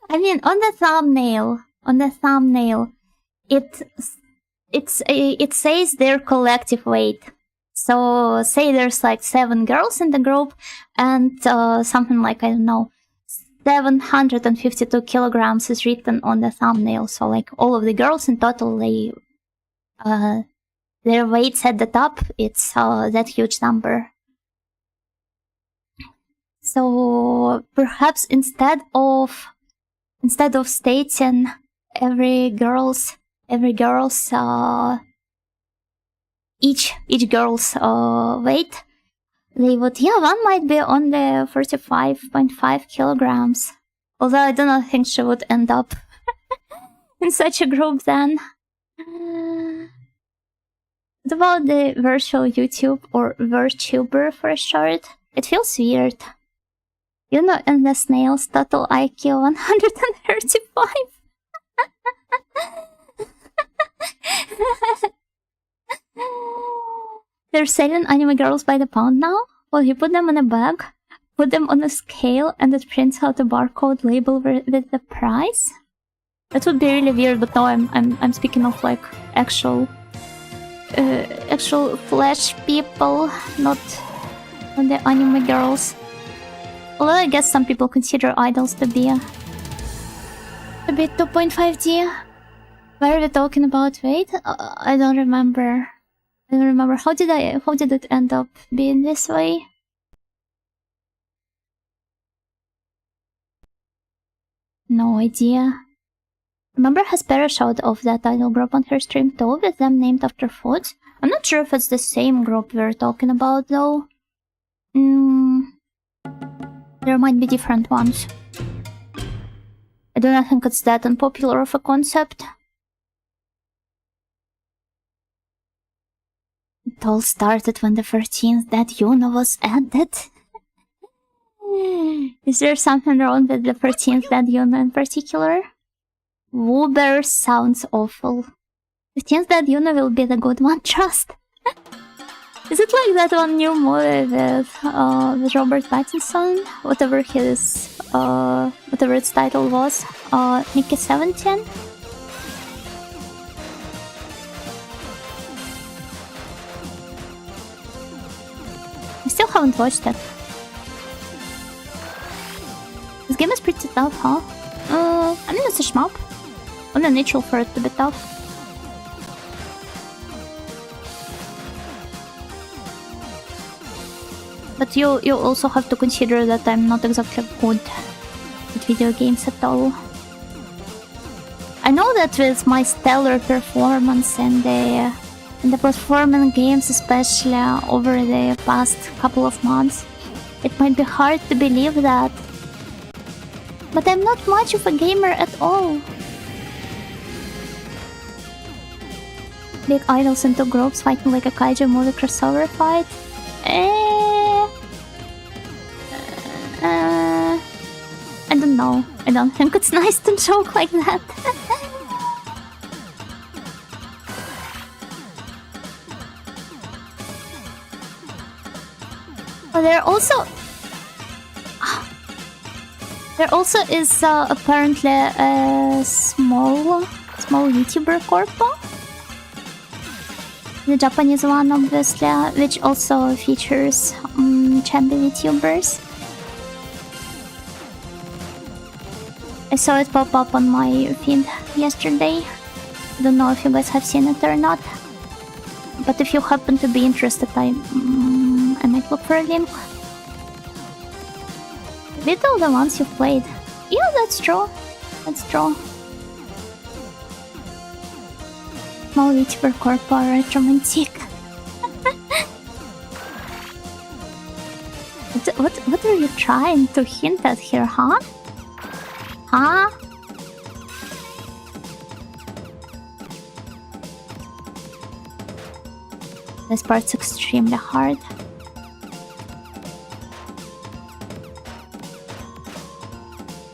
I mean, on the thumbnail, it says their collective weight. So say there's like 7 girls in the group, and something like, I don't know, 752 kilograms is written on the thumbnail. So like all of the girls in total, their weights at the top, it's that huge number. So perhaps instead of stating each girl's weight, they would, yeah, one might be on the 45.5 kilograms. Although I do not think she would end up in such a group then. What about the virtual YouTube or VirTuber for short? It feels weird. You know, in the snail's total IQ 135. They're selling anime girls by the pound now? Well, you put them in a bag, put them on a scale, and it prints out a barcode label with the price? That would be really weird, but no, I'm speaking of like actual flesh people, not the anime girls. Although I guess some people consider idols to be 2.5D. Why are we talking about weight? I don't remember. How did it end up being this way? No idea. Remember Hespera showed off that idol group on her stream too, with them named after foods? I'm not sure if it's the same group we're talking about though. There might be different ones. I do not think it's that unpopular of a concept. It all started when the 13th Dead Yuna was added. Is there something wrong with the 13th Dead Yuna in particular? Woober sounds awful. 15th Dead Yuna will be the good one, trust. Is it like that one new movie with Robert Pattinson? Whatever its title was. Mickey 17? I still haven't watched it. This game is pretty tough, huh? I mean, it's a shmup. Only natural for it to be tough. But you also have to consider that I'm not exactly good at video games at all. I know that with my stellar performance in the platforming games, especially over the past couple of months, it might be hard to believe that. But I'm not much of a gamer at all. Big idols into groups fighting like a kaiju movie crossover fight? I don't know. I don't think it's nice to joke like that. But there also is apparently a small YouTuber corp, the Japanese one obviously, which also features champion YouTubers. I saw it pop up on my feed yesterday. I don't know if you guys have seen it or not, but if you happen to be interested, I might look for a link. Beat all the ones you've played. Yeah, that's true. That's true. Small YouTuber corp are romantic. What are you trying to hint at here, huh? Huh? This part's extremely hard.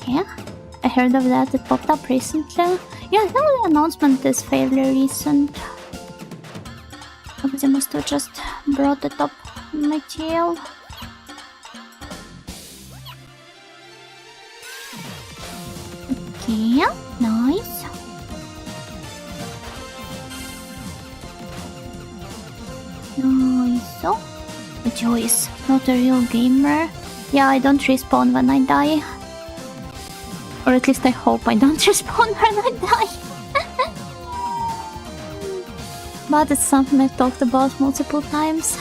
Yeah, I heard of that. It popped up recently. Yeah, I think the announcement is fairly recent. Somebody must have just brought it up in my tail. Okay, nice. Nice. Oh, Joyce, not a real gamer. Yeah, I don't respawn when I die. Or at least I hope I don't respawn when I die. But it's something I've talked about multiple times.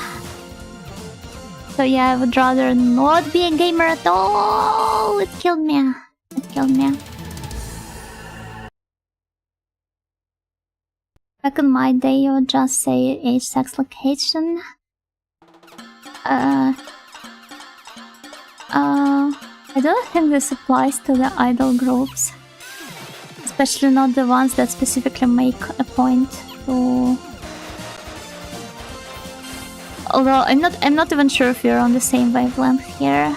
So yeah, I would rather not be a gamer at all. It killed me. It killed me. Back in my day, you would just say age, sex, location. I don't think this applies to the idol groups. Especially not the ones that specifically make a point to... Although I'm not even sure if you're on the same wavelength here.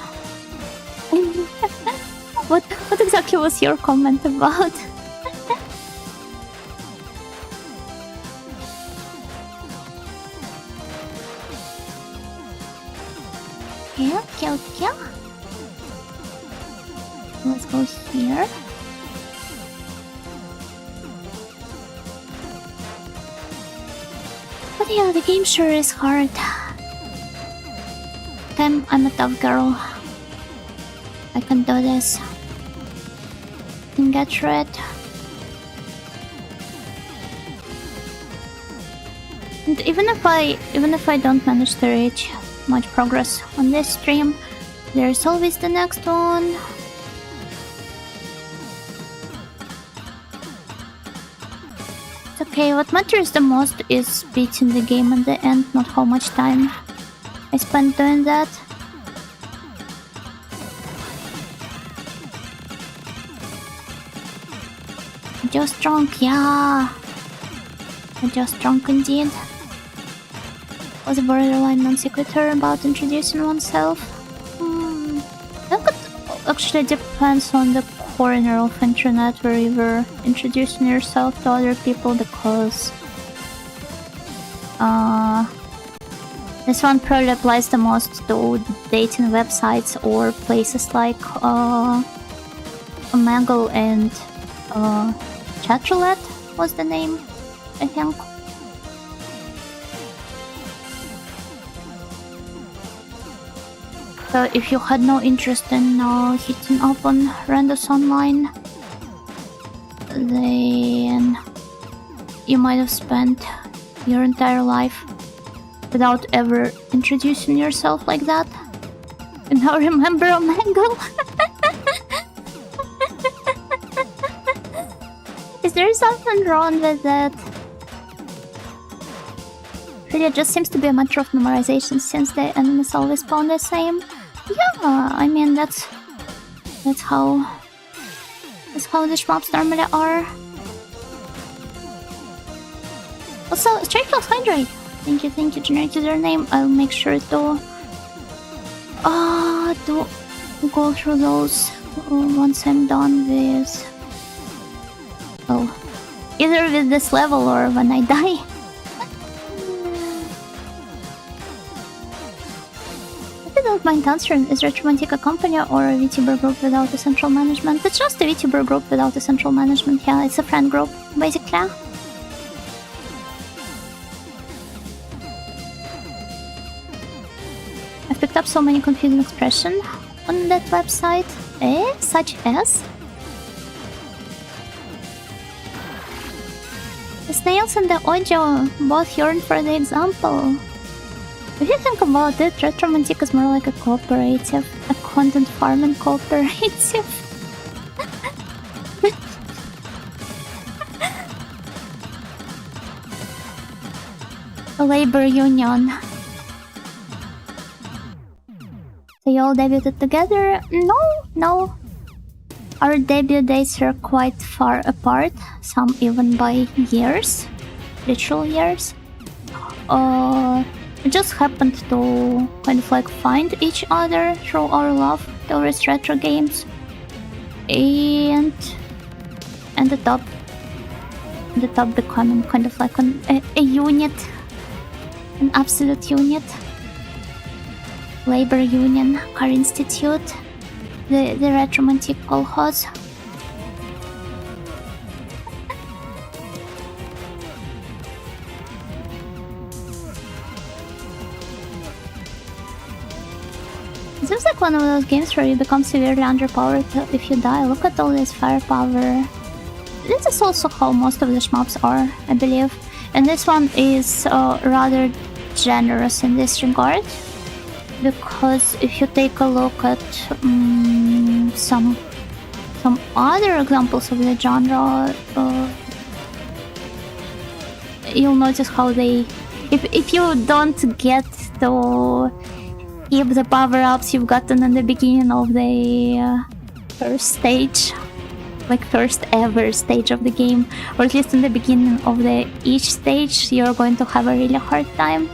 What exactly was your comment about? Okay. Let's go here. But yeah, the game sure is hard. I'm a tough girl. I can do this. I can get through it. And even if I don't manage to reach much progress on this stream, there's always the next one. It's okay, what matters the most is beating the game in the end, not how much time I spent doing that. Just drunk, yeah. Just drunk indeed. Was a borderline non-sequitur about introducing oneself. I think it actually depends on the corner of internet where you were introducing yourself to other people, because this one probably applies the most to dating websites or places like Omegle and Chatroulette was the name, I think. So if you had no interest in hitting up on randos online, then you might have spent your entire life without ever introducing yourself like that. And now remember Omegle? Is there something wrong with that? Really, it just seems to be a matter of memorization since the enemies always spawn the same. Yeah, I mean that's how the shmups normally are. Also, Straight Plus Hydrate. Thank you, generated your name. I'll make sure to go through those once I'm done with... Oh, either with this level or when I die. If you don't mind answering, is Retromantic a company or a VTuber group without a central management? It's just a VTuber group without a central management, yeah, it's a friend group, basically. I've picked up so many confusing expressions on that website, such as... The snails and the audio both yearn for the example. If you think about it, Retromantic is more like a cooperative, a content farming cooperative. A labor union. They all debuted together? No. Our debut dates are quite far apart, some even by years, literal years. We just happened to kind of like find each other through our love towards retro games, and ended up becoming kind of like a unit, an absolute unit. Labor union, car institute, the Retromantic colhoz. It seems like one of those games where you become severely underpowered if you die. Look at all this firepower. This is also how most of the shmups are, I believe. And this one is rather generous in this regard. Because if you take a look at some other examples of the genre, you'll notice how they... If you don't get to keep the power-ups you've gotten in the beginning of the first stage, like first ever stage of the game, or at least in the beginning of each stage, you're going to have a really hard time.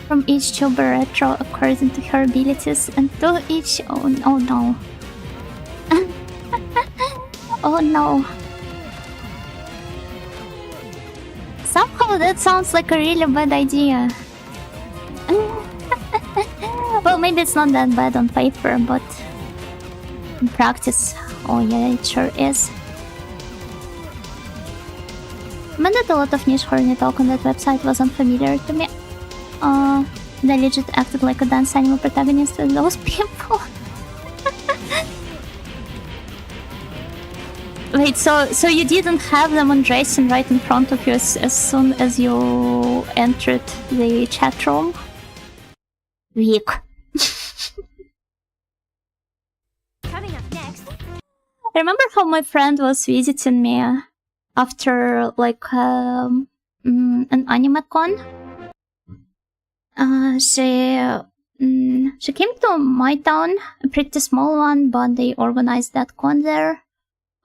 From each tuber retro according to her abilities, and to each... Oh no. Oh no. Somehow that sounds like a really bad idea. Well, maybe it's not that bad on paper, but in practice, oh yeah, it sure is. But that a lot of niche horny talk on that website was unfamiliar to me. They legit acted like a dance anime protagonist with those people. Wait, so you didn't have them on dressing right in front of you as soon as you entered the chat room? Weak. Coming up next. I remember how my friend was visiting me after like an anime con. She came to my town, a pretty small one, but they organized that con there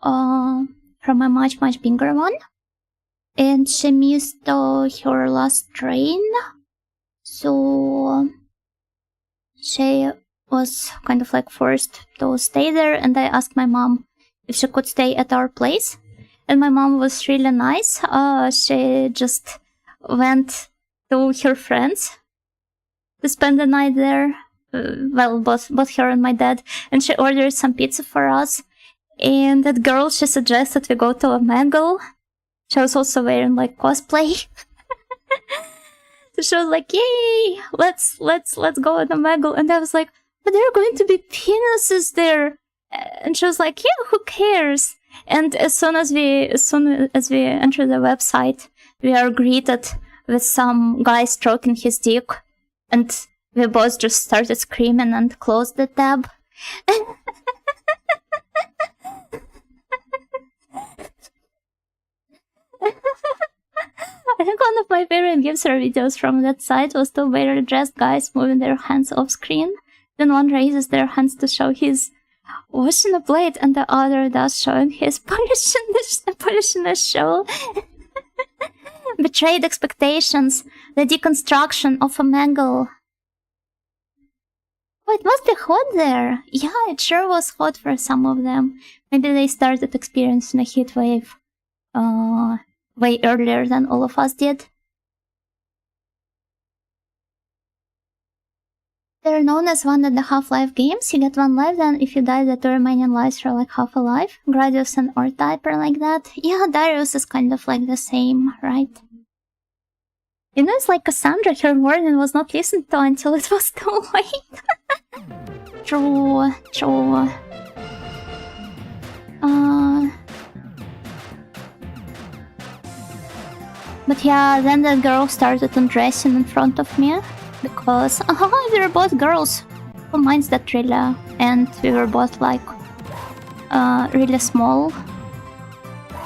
from a much bigger one. And she missed her last train, so she was kind of like forced to stay there, and I asked my mom if she could stay at our place. And my mom was really nice. She just went to her friends to spend the night there. Well, both her and my dad. And she ordered some pizza for us. And that girl, she suggested we go to a mango. She was also wearing like cosplay. So she was like, "Yay, let's go to a mango." And I was like, "But there are going to be penises there." And she was like, "Yeah, who cares?" And as soon as we enter the website, we are greeted with some guy stroking his dick. And we both just started screaming and closed the tab. I think one of my favorite GIFs or videos from that site was two better dressed guys moving their hands off screen. Then one raises their hands to show his washing a plate, and the other does showing his polishing the show. Betrayed expectations, the deconstruction of a mangle. it must be hot there. Yeah, it sure was hot for some of them. Maybe they started experiencing a heat wave way earlier than all of us did. They're known as 1.5 life games. You get 1 life, then if you die, the 2 remaining lives are like half a life. Gradius and R-Type are like that. Yeah, Darius is kind of like the same, right? You know, it's like Cassandra, her warning was not listened to until it was too late. True. But yeah, then that girl started undressing in front of me. Because we were both girls. Who minds that really? And we were both like really small.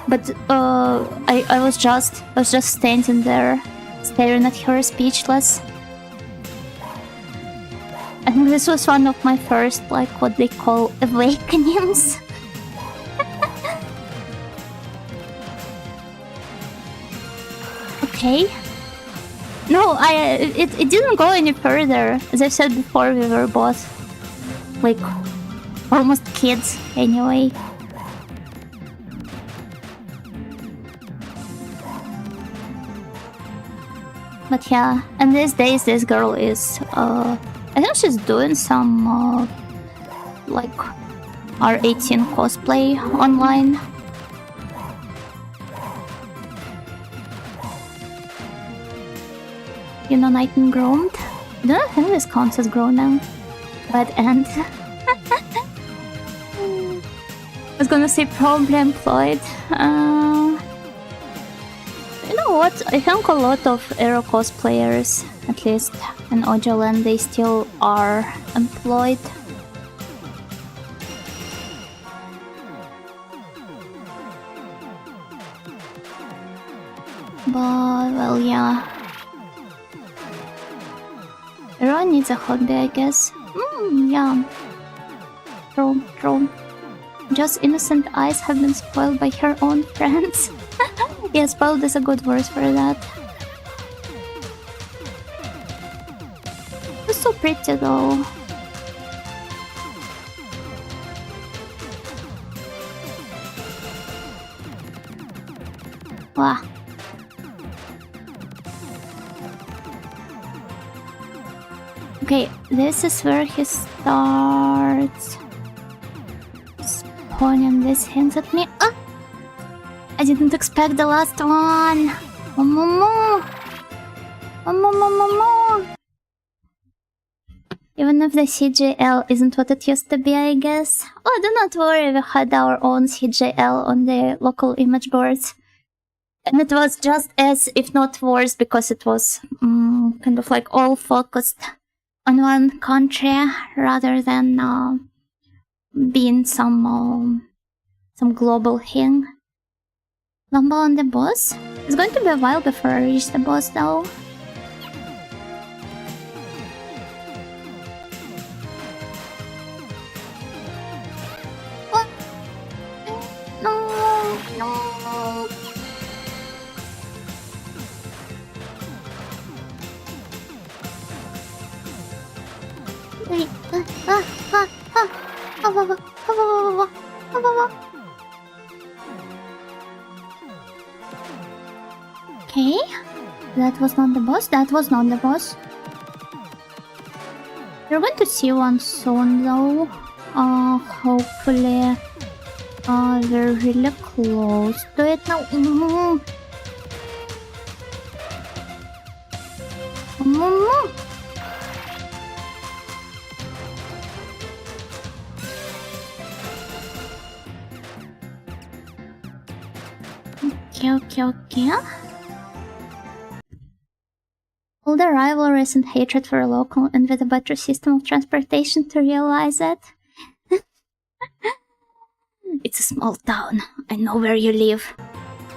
But I was just standing there, staring at her, speechless. I think this was one of my first, like, what they call awakenings. Okay. No, it didn't go any further. As I said before, we were both, like, almost kids anyway. But yeah, and these days this girl is, I think she's doing some, like, R18 cosplay online. You know, Night and Groomed? I don't think this counts as grown now. Bad end. I was gonna say probably employed. You know what? I think a lot of Aero cosplayers, at least in Ojoland, they still are employed. But, well, yeah. Everyone needs a hobby, I guess. Yeah. True. Just innocent eyes have been spoiled by her own friends. Yeah, spoiled is a good word for that. It's so pretty though. Wow. Okay, this is where he starts spawning these hints at me. Ah! I didn't expect the last one! Even if the CJL isn't what it used to be, I guess. Oh, do not worry, we had our own CJL on the local image boards. And it was just as, if not worse, because it was kind of like all focused on one country rather than being some global thing. Lumbo on the boss? It's going to be a while before I reach the boss though. What? No. Wait, Okay, that was not the boss. You're going to see one soon though. Hopefully we're really close to it now. Okay. All the rivalries and hatred for a local and with a better system of transportation to realize it. It's a small town. I know where you live.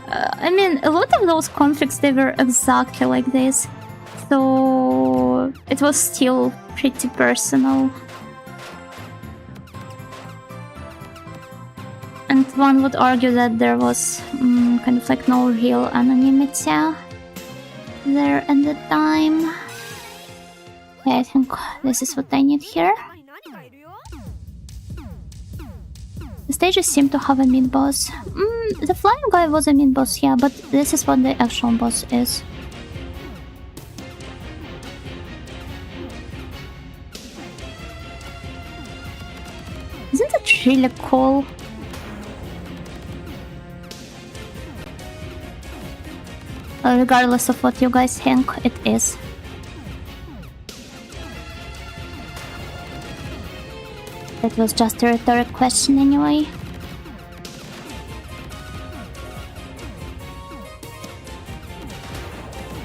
I mean, a lot of those conflicts, they were exactly like this. So it was still pretty personal. And one would argue that there was kind of like no real anonymity there at the time. Okay, I think this is what I need here. The stages seem to have a mid-boss. The flying guy was a mid-boss, yeah, but this is what the actual boss is. Isn't it really cool? Regardless of what you guys think, it is. That was just a rhetoric question anyway.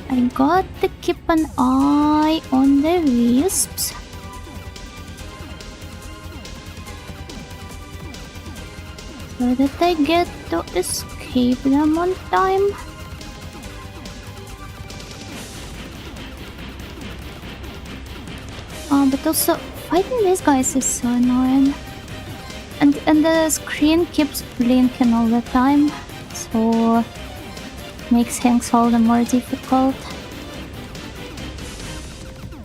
I got to keep an eye on the wisps. So that I get to escape them on time. But also, fighting these guys is so annoying. And the screen keeps blinking all the time, so makes things all the more difficult.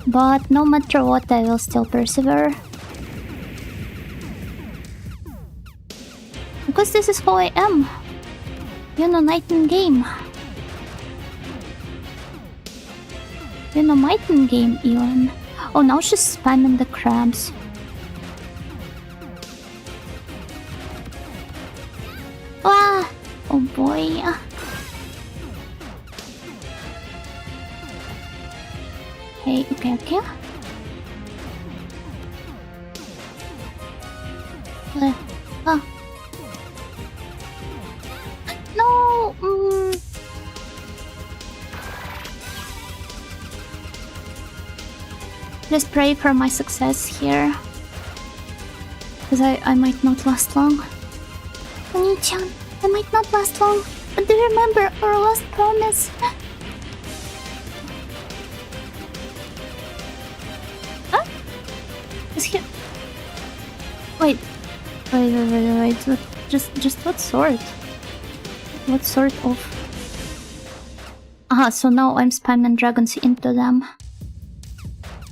But no matter what, I will still persevere. Because this is who I am. You know, night in game. You know, might in game even. Oh, now she's spamming the crabs. Ah! Oh boy. Okay. Ah. No! Let's pray for my success here. Because I might not last long. Oni-chan, I might not last long. But do you remember our last promise? Huh? Is he... Wait. Just what sort? What sort of... Aha, so now I'm spamming dragons into them.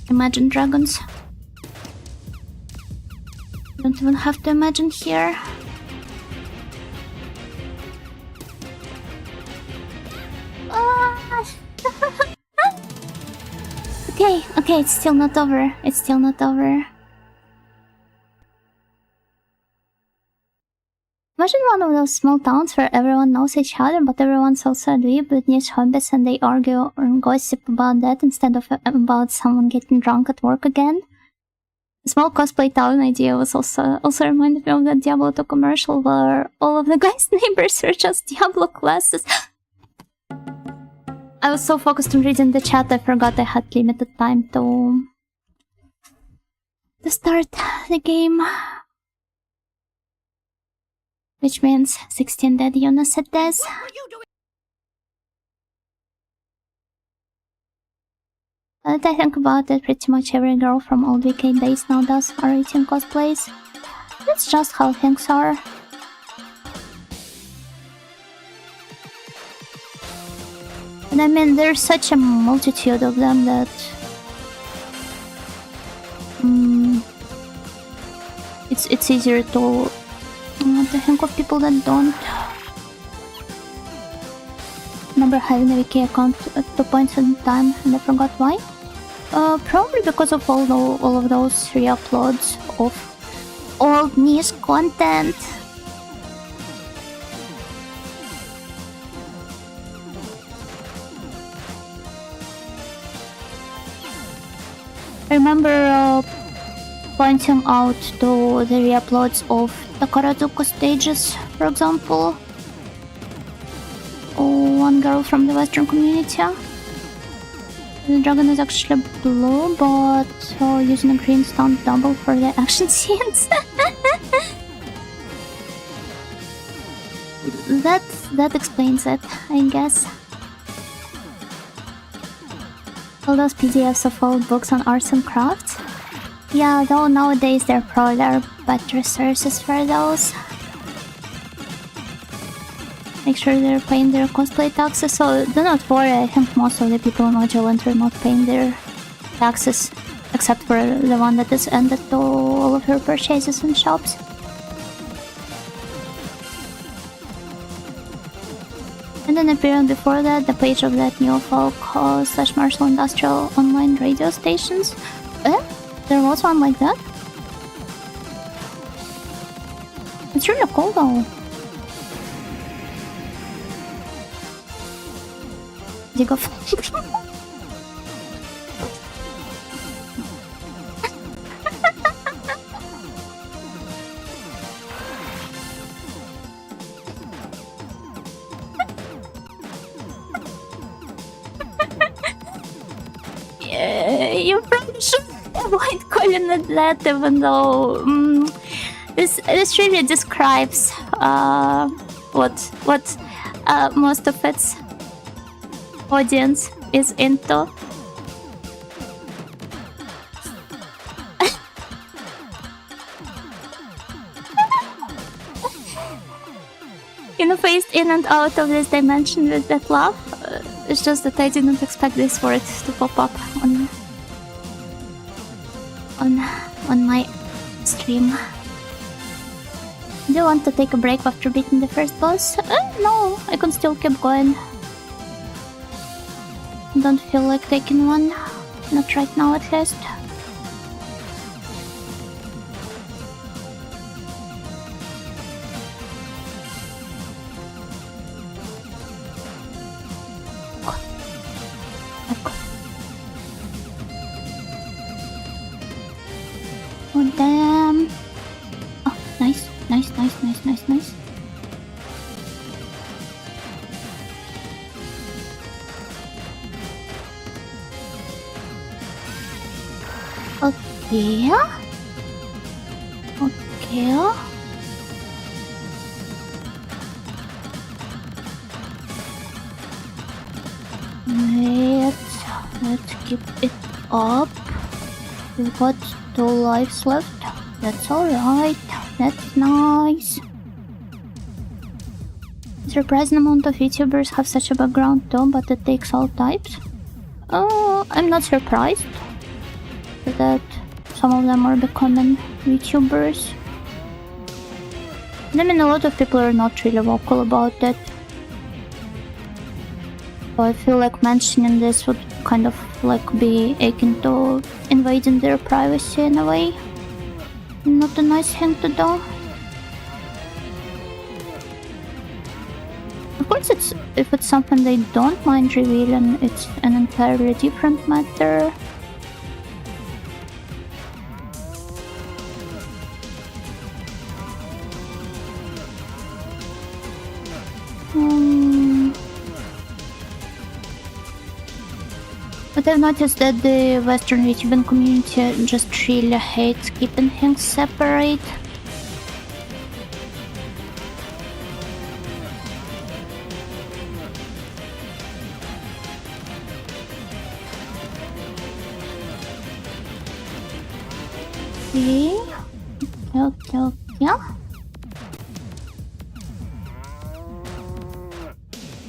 Imagine dragons. Don't even have to imagine here. Okay, it's still not over. It's still not over. Imagine one of those small towns where everyone knows each other, but everyone's also a dweeb with niche hobbies and they argue and gossip about that instead of about someone getting drunk at work again. The small cosplay town idea was also reminded me of that Diablo 2 commercial where all of the guys' neighbors were just Diablo classes. I was so focused on reading the chat I forgot I had limited time to start the game. Which means 16 dead units it is. Now that I think about it, pretty much every girl from old VK days now does R18 cosplays. That's just how things are. And I mean, there's such a multitude of them that... It's easier to think of people that don't remember having a wiki account at 2 points in time, and I forgot why. Probably because of all of those re-uploads of old niche content. I remember pointing out to the re-uploads of Takarazuka stages, for example. One girl from the Western community. The dragon is actually blue, but using a green stunt double for the action scenes. That explains it, I guess. All those PDFs of old books on arts and crafts. Yeah, though nowadays there probably are better sources for those. Make sure they're paying their cosplay taxes, so do not worry, I think most of the people in Mojo were not paying their taxes except for the one that is ended to all of her purchases in shops. And then appearing before that, the page of that new folk / Marshall Industrial online radio stations. There was one like that? It's really cool though. Dig off. You probably should avoid calling it that, even though this really describes what most of its audience is into. Phased in and out of this dimension with that laugh. It's just that I didn't expect this word to pop up on my stream. Do you want to take a break after beating the first boss? No, I can still keep going. Don't feel like taking one. Not right now, at least. Oh, damn. Oh, nice. Okay. Let's keep it up. We've got 2 lives left. That's alright. That's nice. A surprising amount of YouTubers have such a background too, but it takes all types. I'm not surprised that some of them are becoming YouTubers. I mean, a lot of people are not really vocal about it. So I feel like mentioning this would kind of like be akin to invading their privacy in a way. Not a nice thing to do. Of course, if it's something they don't mind revealing, it's an entirely different matter. But I've noticed that the Western YouTubing community just really hates keeping things separate. Okay.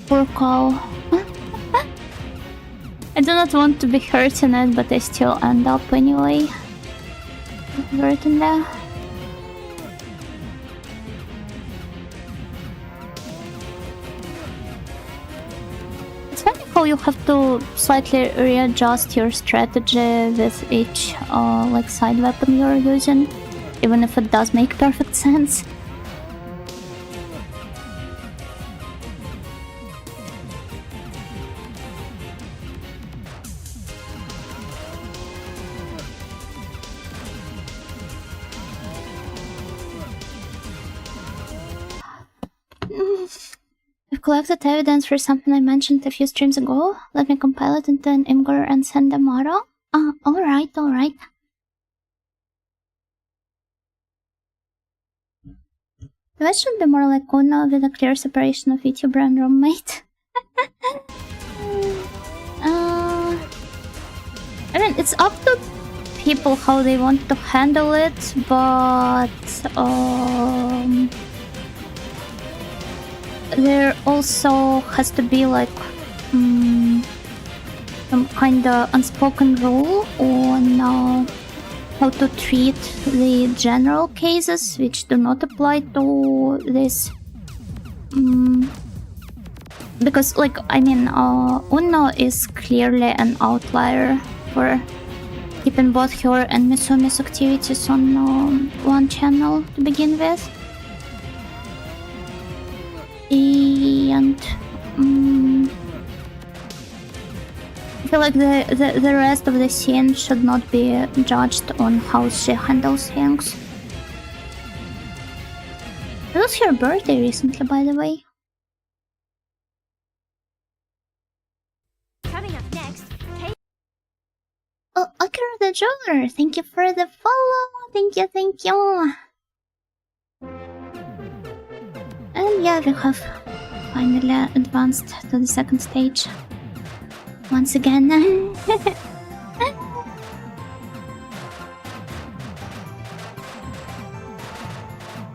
Poor cow. I do not want to be hurting it, but I still end up anyway. Hurting there. It's funny how you have to slightly readjust your strategy with each like side weapon you're using, even if it does make perfect sense. I've collected evidence for something I mentioned a few streams ago. Let me compile it into an Imgur and send a model. Alright. That should be more like Uno with a clear separation of YouTuber and roommate. I mean, it's up to people how they want to handle it, but there also has to be like some kinda unspoken rule on how to treat the general cases which do not apply to this. Because, like, I mean, Uno is clearly an outlier for keeping both her and Misumi's activities on one channel to begin with. And I feel like the rest of the scene should not be judged on how she handles things. It was her birthday recently, by the way. Coming up next, Oh, Akira the Jeweler, thank you for the follow. Thank you. And yeah, we have finally advanced to the second stage. Once again.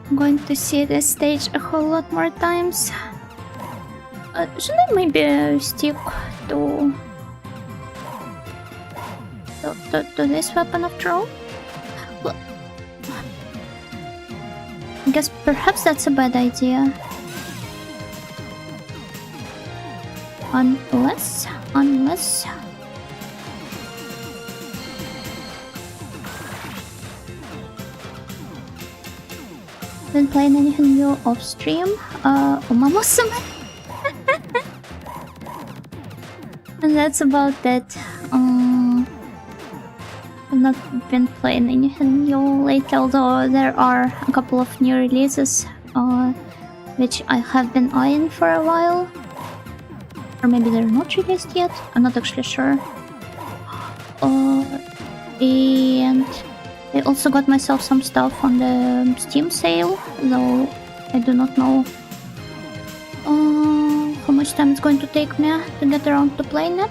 I'm going to see this stage a whole lot more times. Should I maybe stick to this weapon after all? Well, I guess perhaps that's a bad idea. Unless... Been playing anything new off stream? Umamusume? And that's about it. I've not been playing anything new lately, although there are a couple of new releases which I have been eyeing for a while. Or maybe they're not released yet, I'm not actually sure. And I also got myself some stuff on the Steam sale, though I do not know how much time it's going to take me to get around to playing it.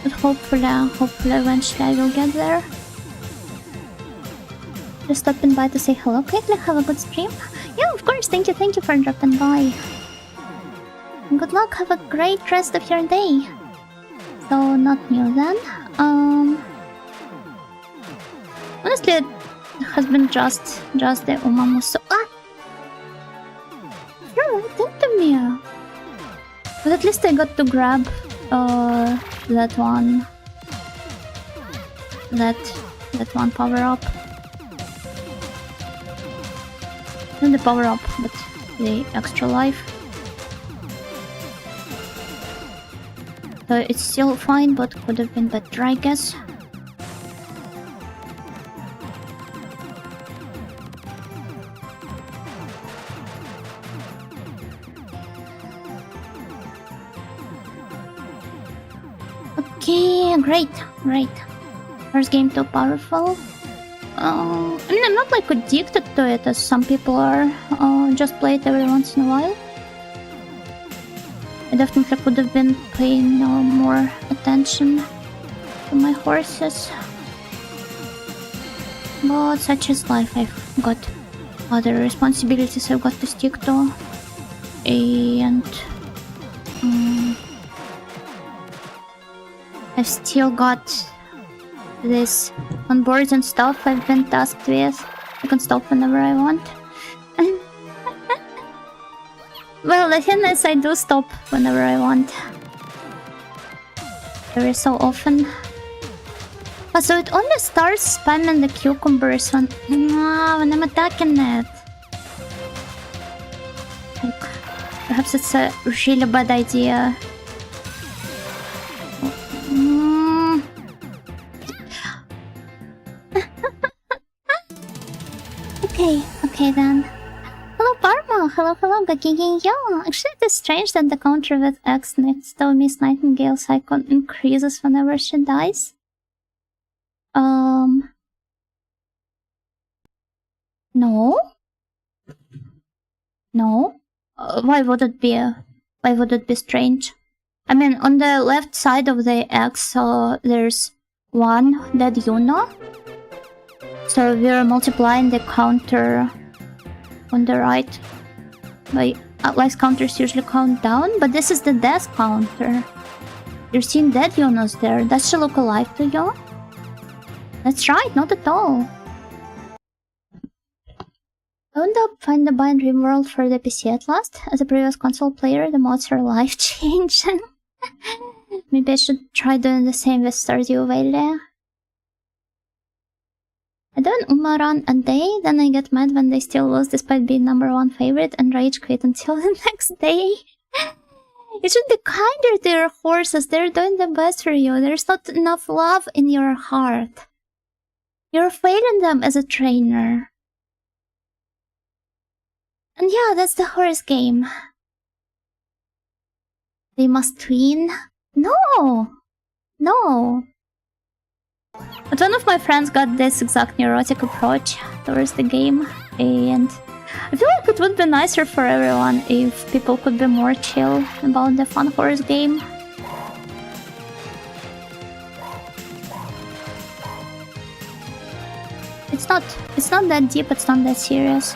But hopefully eventually I will get there. Just stopping by to say hello, Caitlin, have a good stream. Yeah, of course, thank you for dropping by. And good luck, have a great rest of your day. So, not new then. Honestly, it has been just the Umamusu. Ah! You're right into me. But at least I got to grab that one power up. Not the power up, but the extra life. So it's still fine, but could have been better, I guess. Okay, great. First game too powerful. I mean, I'm not like addicted to it as some people are. Just play it every once in a while. I definitely could have been paying more attention to my horses. But such is life. I've got other responsibilities I've got to stick to. And I've still got this on boards and stuff I've been tasked with. I can stop whenever I want. Well, the thing is, I do stop whenever I want. Very so often. So it only starts spamming the cucumbers when I'm attacking it. Like, perhaps it's a really bad idea. Okay then. Hello Parma, hello Gagigeyo. Actually, it is strange that the counter with X next to Miss Nightingale's icon increases whenever she dies. No? Why would it be strange? I mean, on the left side of the X, there's one dead Yuna. So we're multiplying the counter on the right. By life counters usually count down, but this is the death counter. You're seeing dead Yunus there. Does she look alive to you? That's right, not at all. I wound up find the binary world for the PC at last. As a previous console player, the mods are life-changing. Maybe I should try doing the same with Stardew Valley. I do an Uma run a day, then I get mad when they still lose despite being #1 favorite and rage quit until the next day. You should be kinder to your horses, they're doing the best for you. There's not enough love in your heart. You're failing them as a trainer. And yeah, that's the horse game. They must win? No! No! But one of my friends got this exact neurotic approach towards the game, and I feel like it would be nicer for everyone if people could be more chill about the fun horse game. It's not that deep, it's not that serious.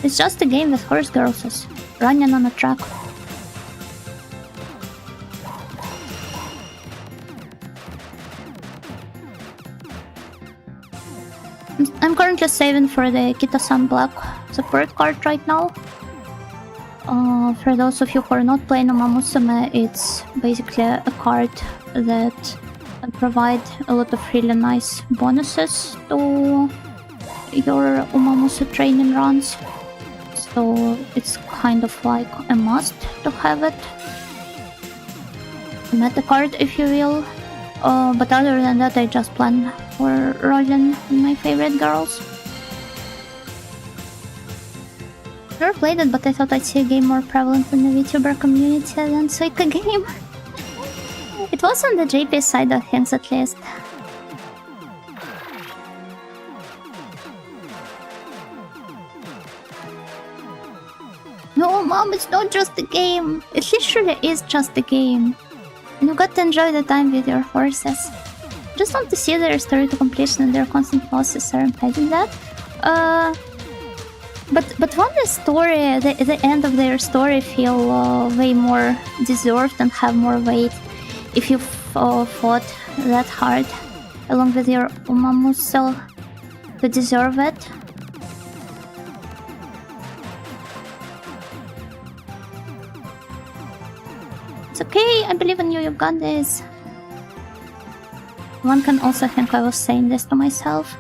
It's just a game with horse girls running on a track. I'm currently saving for the Kita-san Black support card right now. For those of you who are not playing Umamusume, it's basically a card that provide a lot of really nice bonuses to your Umamusu training runs. So it's kind of like a must to have it. A meta card, if you will. But other than that, I just plan for rolling my favorite girls. Never played it, but I thought I'd see a game more prevalent in the VTuber community than Suika game. It was on the JP side of things, at least. No, Mom, it's not just a game. It literally is just a game. And you got to enjoy the time with your horses. Just want to see their story to completion and their constant losses are impeding that. But won't the story, the end of their story feel way more deserved and have more weight if you fought that hard along with your Umamusu to deserve it? It's okay, I believe in you, you've got this. One can also think I was saying this to myself.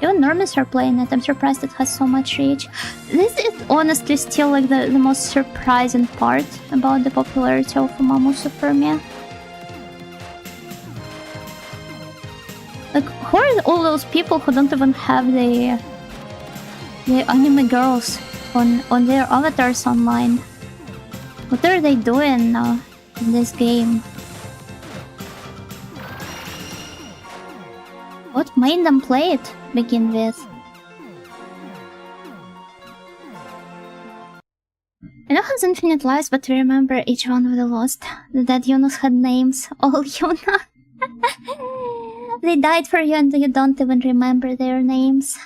Even normies are playing it, I'm surprised it has so much reach. This is honestly still like the most surprising part about the popularity of Umamusu for me. Like, who are all those people who don't even have the anime girls on their avatars online? What are they doing now in this game? What made them play it to begin with? I know it has infinite lives, but we remember each one of the lost. The dead Yunus had names. All Yuna. They died for you and you don't even remember their names.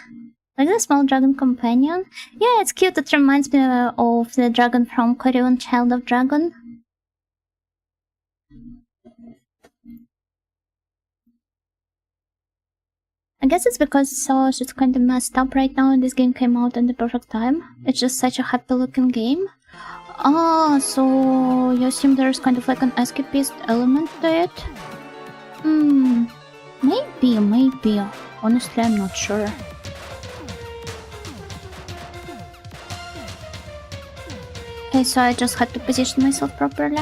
Like the small dragon companion. Yeah, it's cute. It reminds me of the dragon from Korean Child of Dragon. I guess it's because it's kind of messed up right now and this game came out in the perfect time. It's just such a happy looking game. Ah, so you assume there's kind of like an escapist element to it? Maybe. Honestly, I'm not sure. Okay, so I just had to position myself properly.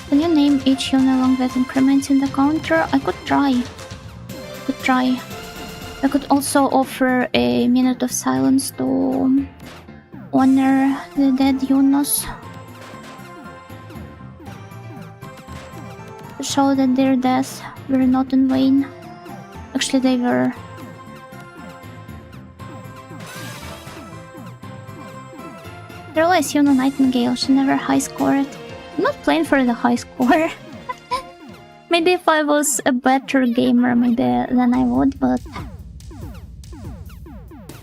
Can you name each unit along with increments in the counter? I could try. I could also offer a minute of silence to honor the dead Yunus. To show that their deaths were not in vain. Actually, they were. I realize Yuna Nightingale, she never high scored. I'm not playing for the high score. Maybe if I was a better gamer, maybe then I would, but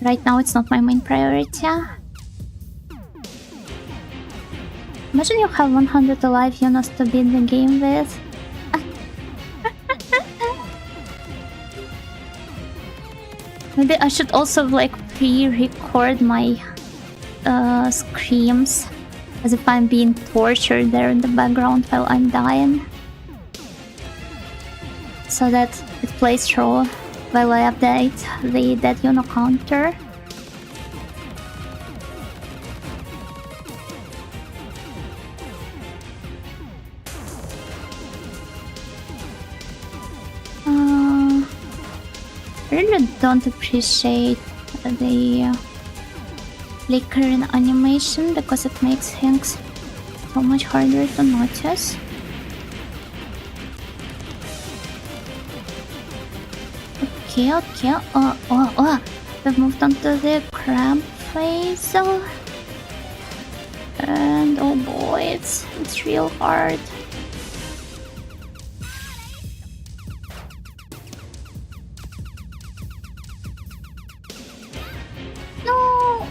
right now it's not my main priority. Imagine you have 100 alive Jonas to beat the game with. Maybe I should also like pre-record my screams as if I'm being tortured there in the background while I'm dying, so that it plays through while I update the dead Yuno counter. I really don't appreciate the flickering animation because it makes things so much harder to notice. Okay. We've moved on to the crab phase. And oh boy, it's real hard. No!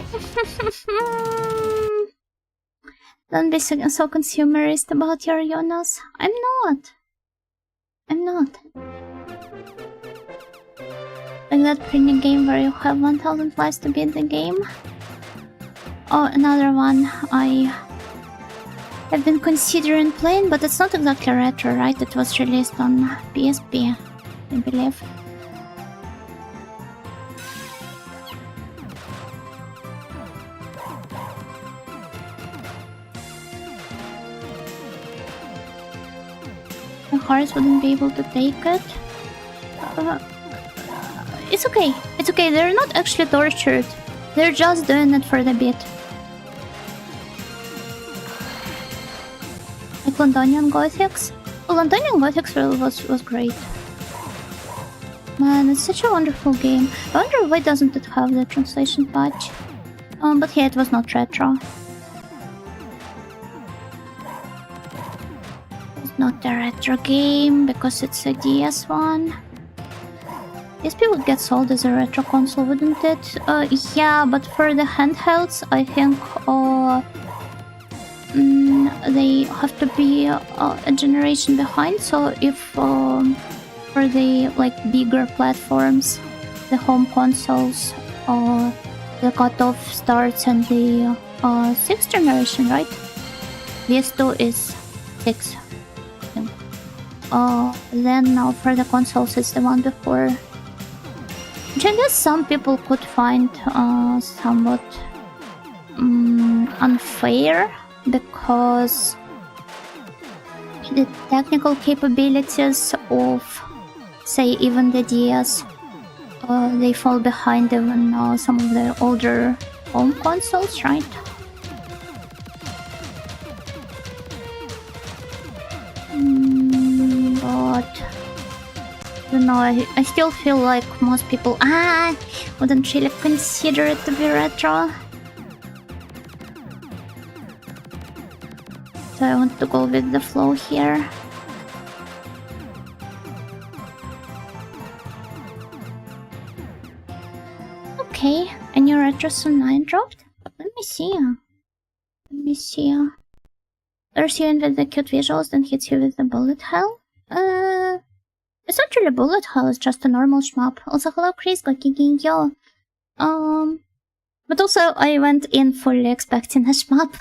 Don't be so consumerist about your Jonas. I'm not. Like that pretty game where you have 1000 lives to beat the game. Oh, another one I have been considering playing, but it's not exactly retro, right? It was released on PSP, I believe. My heart wouldn't be able to take it. It's okay. It's okay. They're not actually tortured. They're just doing it for the beat. Like Londonian Gothics. Well, Londonian Gothics was great. Man, it's such a wonderful game. I wonder why doesn't it have the translation patch. But yeah, it was not retro. It's not a retro game because it's a DS one. PSP would get sold as a retro console, wouldn't it? Yeah, but for the handhelds, I think they have to be a generation behind. So if for the like bigger platforms, the home consoles, the cutoff starts in the 6th generation, right? PS2 is 6. Then now for the consoles, it's the one before. Which I guess some people could find somewhat unfair, because the technical capabilities of, say, even the DS, they fall behind even some of the older home consoles, right? But I don't know, I still feel like most people wouldn't really consider it to be retro. So I want to go with the flow here. Okay, a new Retro Sun 9 dropped. Let me see. Lures you in with the cute visuals, then hits you with the bullet hell. It's not really bullet hell, it's just a normal shmup. Also, hello Chris, got kicking yo. But also I went in fully expecting a shmup.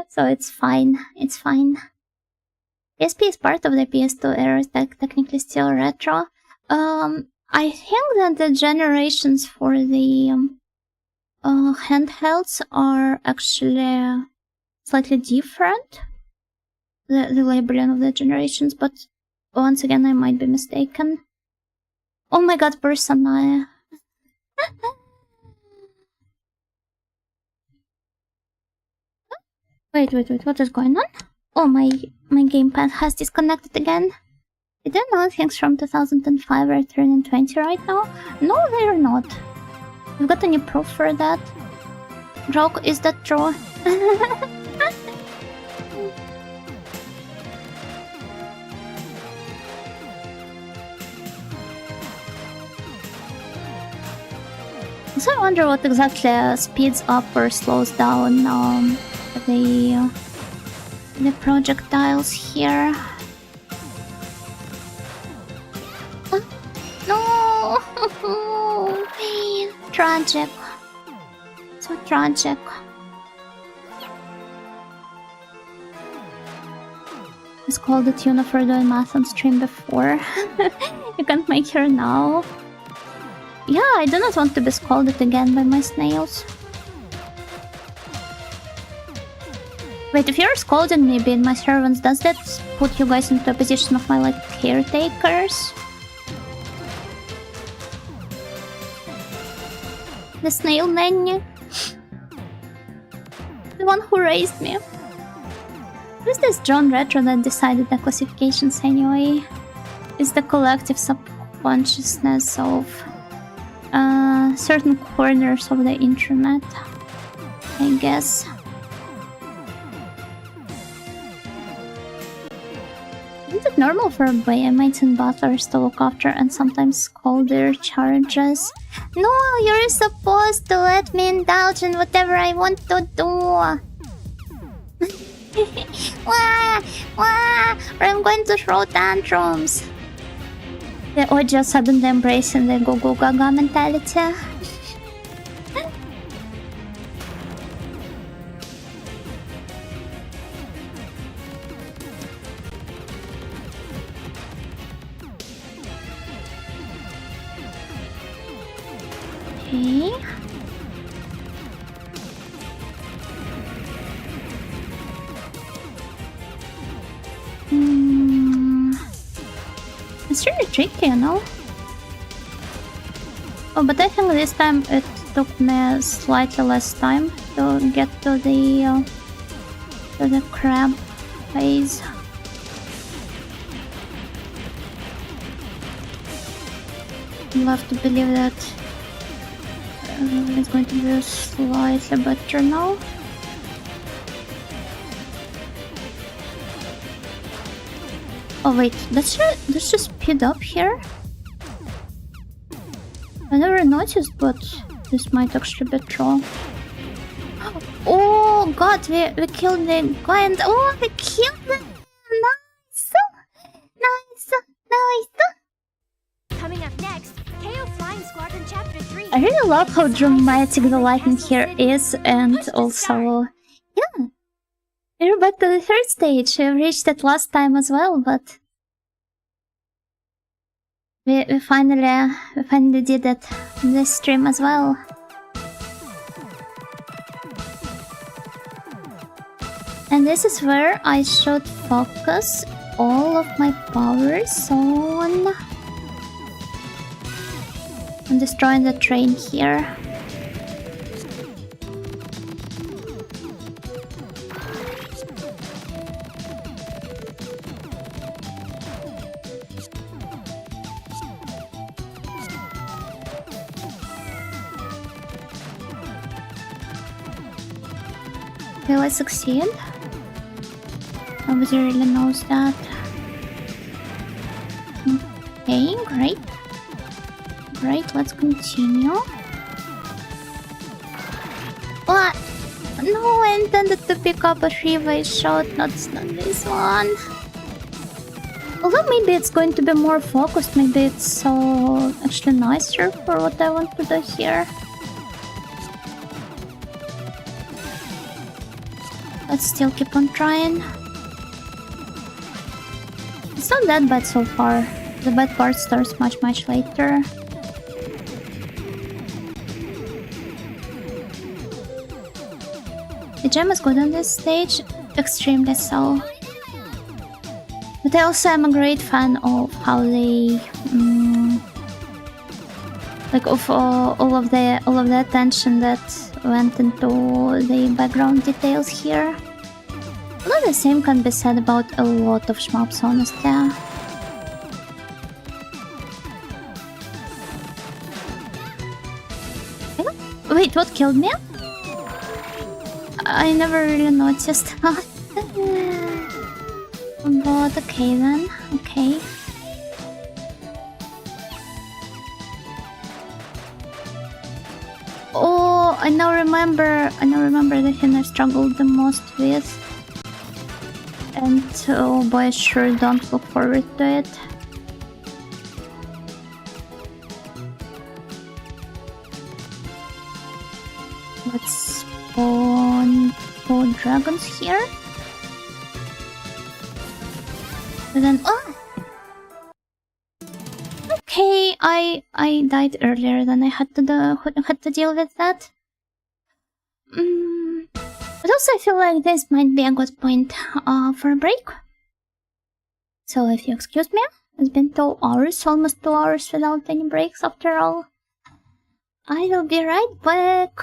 So it's fine. PSP is part of the PS2 era, technically still retro. I think that the generations for the handhelds are actually slightly different. The labeling of the generations, but once again I might be mistaken. Oh my god, Persona. Wait, what is going on? Oh, my gamepad has disconnected again. I don't know, things from 2005 are turning 20 right now. No, they're not. You've got any proof for that? Joke, is that true? So I wonder what exactly speeds up or slows down the the projectiles here. No! Tragic. So tragic. It's called the tuna for doing math on stream before. You can't make her now. Yeah, I do not want to be scolded again by my snails. Wait, if you're scolding me being my servants, does that put you guys into a position of my, like, caretakers? The snail nanny? The one who raised me. Who's this John Retro that decided the classifications anyway? It's the collective subconsciousness of certain corners of the internet, I guess. Isn't it normal for baymates and butlers to look after and sometimes scold their charges? No, you're supposed to let me indulge in whatever I want to do. Wah, wah, or I'm going to throw tantrums. The audio suddenly embracing the go-go gaga mentality. Okay. It's really tricky, you know? Oh, but I think this time it took me slightly less time to get to the crab phase. I'll have to believe that it's going to be slightly better now. Oh wait, let's just speed up here. I never noticed, but this might actually be true. Oh god, we killed the guy and oh, we killed him! Nice! Nice! Nice! Coming up next, Keio Flying Squadron Chapter 3. I really love how dramatic the lighting here is, and also, yeah, we're back to the third stage. We reached it last time as well, but we finally did it in this stream as well. And this is where I should focus all of my powers on destroying the train here. Will I succeed? Nobody really knows that. Okay, great. Great, let's continue. What? No, I intended to pick up a 3-way shot, not this one. Although maybe it's going to be more focused, maybe it's actually nicer for what I want to do here. Let's still keep on trying. It's not that bad so far. The bad part starts much later. The gem is good on this stage, extremely so. But I also am a great fan of how they, like of all of the attention that went into the background details here. Although the same can be said about a lot of shmups, honestly. Wait, what killed me? I never really noticed. But okay then, okay. Oh, I now remember the thing I struggled the most with. And oh boy, I sure don't look forward to it. Let's spawn 2 dragons here. And then okay, I died earlier than I had to deal with that. But also I feel like this might be a good point for a break. So if you excuse me, it's been 2 hours, almost 2 hours without any breaks after all. I will be right back.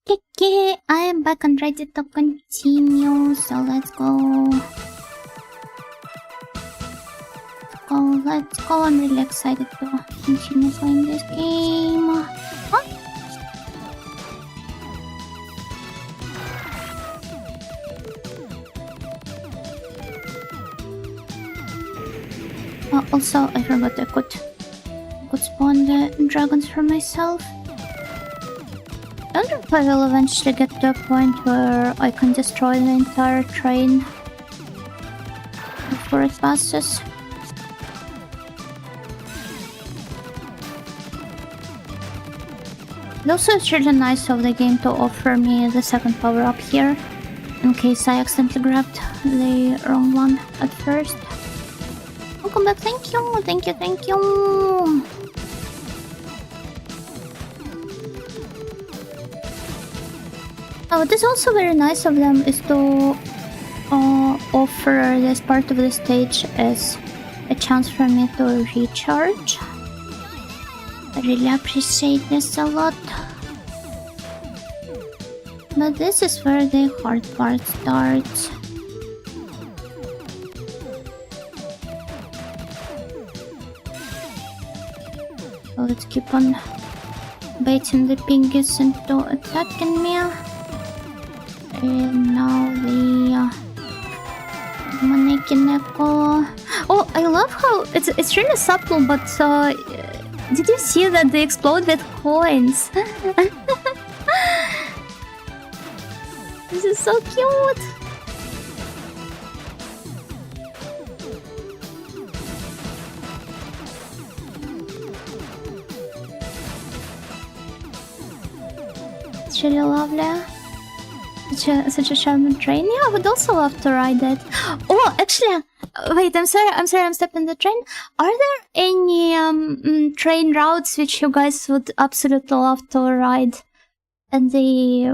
Okay, I am back and ready to continue, so let's go. Let's go. I'm really excited to continue playing this game. Huh? Also, I forgot I could spawn the dragons for myself. I wonder if I will eventually get to a point where I can destroy the entire train before it passes. And also, it's really nice of the game to offer me the second power up here, in case I accidentally grabbed the wrong one at first. Welcome back, thank you! What is also very nice of them is to offer this part of the stage as a chance for me to recharge. I really appreciate this a lot. But this is where the hard part starts. So let's keep on baiting the piggies into attacking me. now the Maneki Neko. Oh, I love how it's really subtle, but did you see that they explode with coins? This is so cute. It's really lovely. Such a charming train. Yeah, I would also love to ride it. Oh, actually, wait, I'm sorry, I'm stepping the train. Are there any train routes which you guys would absolutely love to ride at the,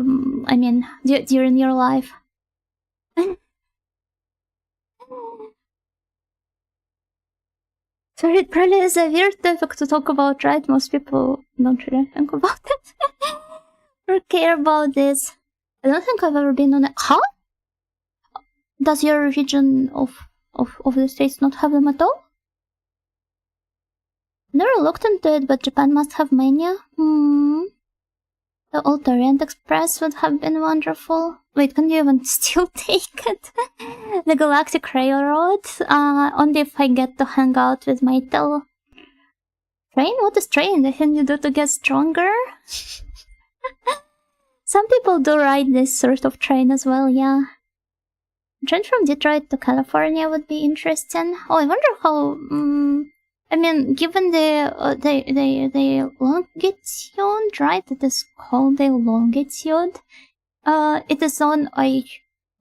I mean, during your life? Sorry, it probably is a weird topic to talk about, right? Most people don't really think about it or care about this. I don't think I've ever been on a... Huh? Does your region of the States not have them at all? Never looked into it, but Japan must have many. The Old Orient Express would have been wonderful. Wait, can you even still take it? The Galactic Railroad? Only if I get to hang out with my tail. Train? What is train? The thing you do to get stronger? Some people do ride this sort of train as well, yeah. Train from Detroit to California would be interesting. Oh, I wonder how... I mean, given the longitude, right? It is called the longitude. It is on... I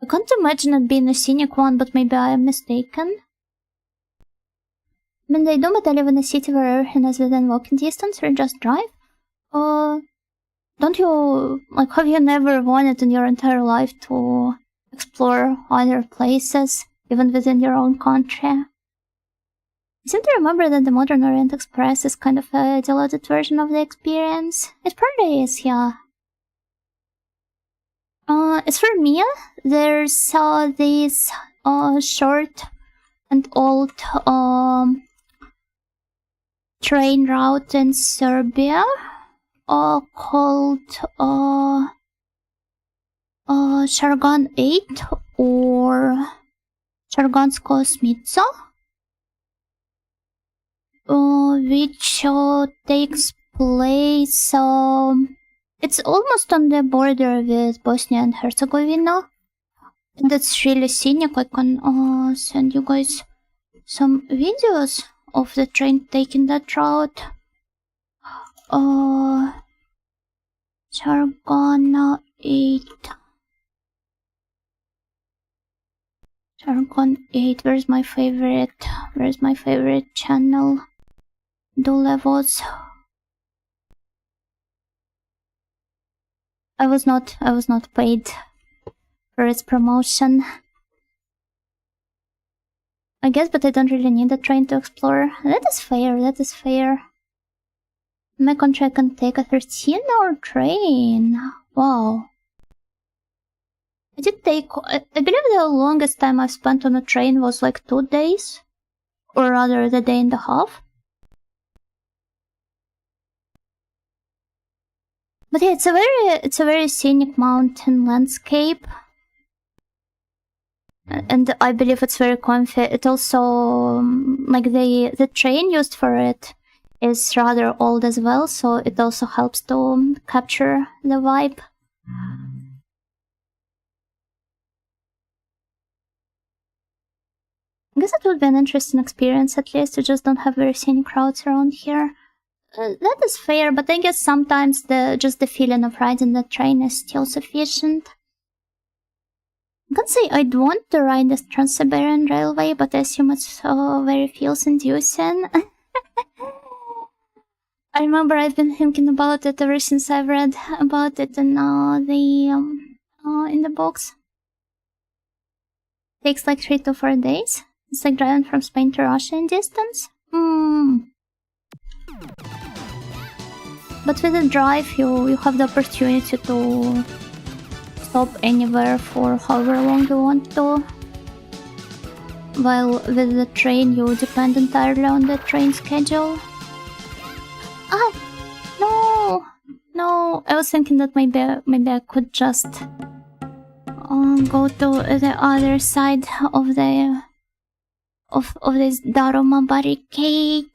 can't imagine it being a scenic one, but maybe I am mistaken. I mean, they do, but I live in a city where everything is within walking distance, or just drive. Don't you, like, have you never wanted in your entire life to explore other places, even within your own country? I seem to remember that the Modern Orient Express is kind of a diluted version of the experience. It probably is, yeah. As for me, there's this short and old train route in Serbia. Called Shargan 8 or Shargansko Smitsa, which takes place, it's almost on the border with Bosnia and Herzegovina, and it's really scenic. I can send you guys some videos of the train taking that route. Shargon 8. Shargon 8, where's my favorite channel? Do levels. I was not paid for its promotion. I guess, but I don't really need a train to explore. That is fair. My country can take a 13-hour train. Wow. I believe the longest time I've spent on a train was like 2 days. Or rather, the day and a half. But yeah, it's a very scenic mountain landscape. And I believe it's very comfy. It also, like the train used for it is rather old as well, so it also helps to capture the vibe. I guess it would be an interesting experience, at least. You just don't have very scenic routes around here. That is fair, but I guess sometimes just the feeling of riding the train is still sufficient. I can't say I'd want to ride this Trans-Siberian Railway, but I assume it's very feels-inducing. I remember I've been thinking about it ever since I've read about it in the books. Takes like 3 to 4 days. It's like driving from Spain to Russia in distance. But with a drive, you have the opportunity to stop anywhere for however long you want to. While with the train, you depend entirely on the train schedule. No, I was thinking that maybe I could just go to the other side of the of this Daruma barricade.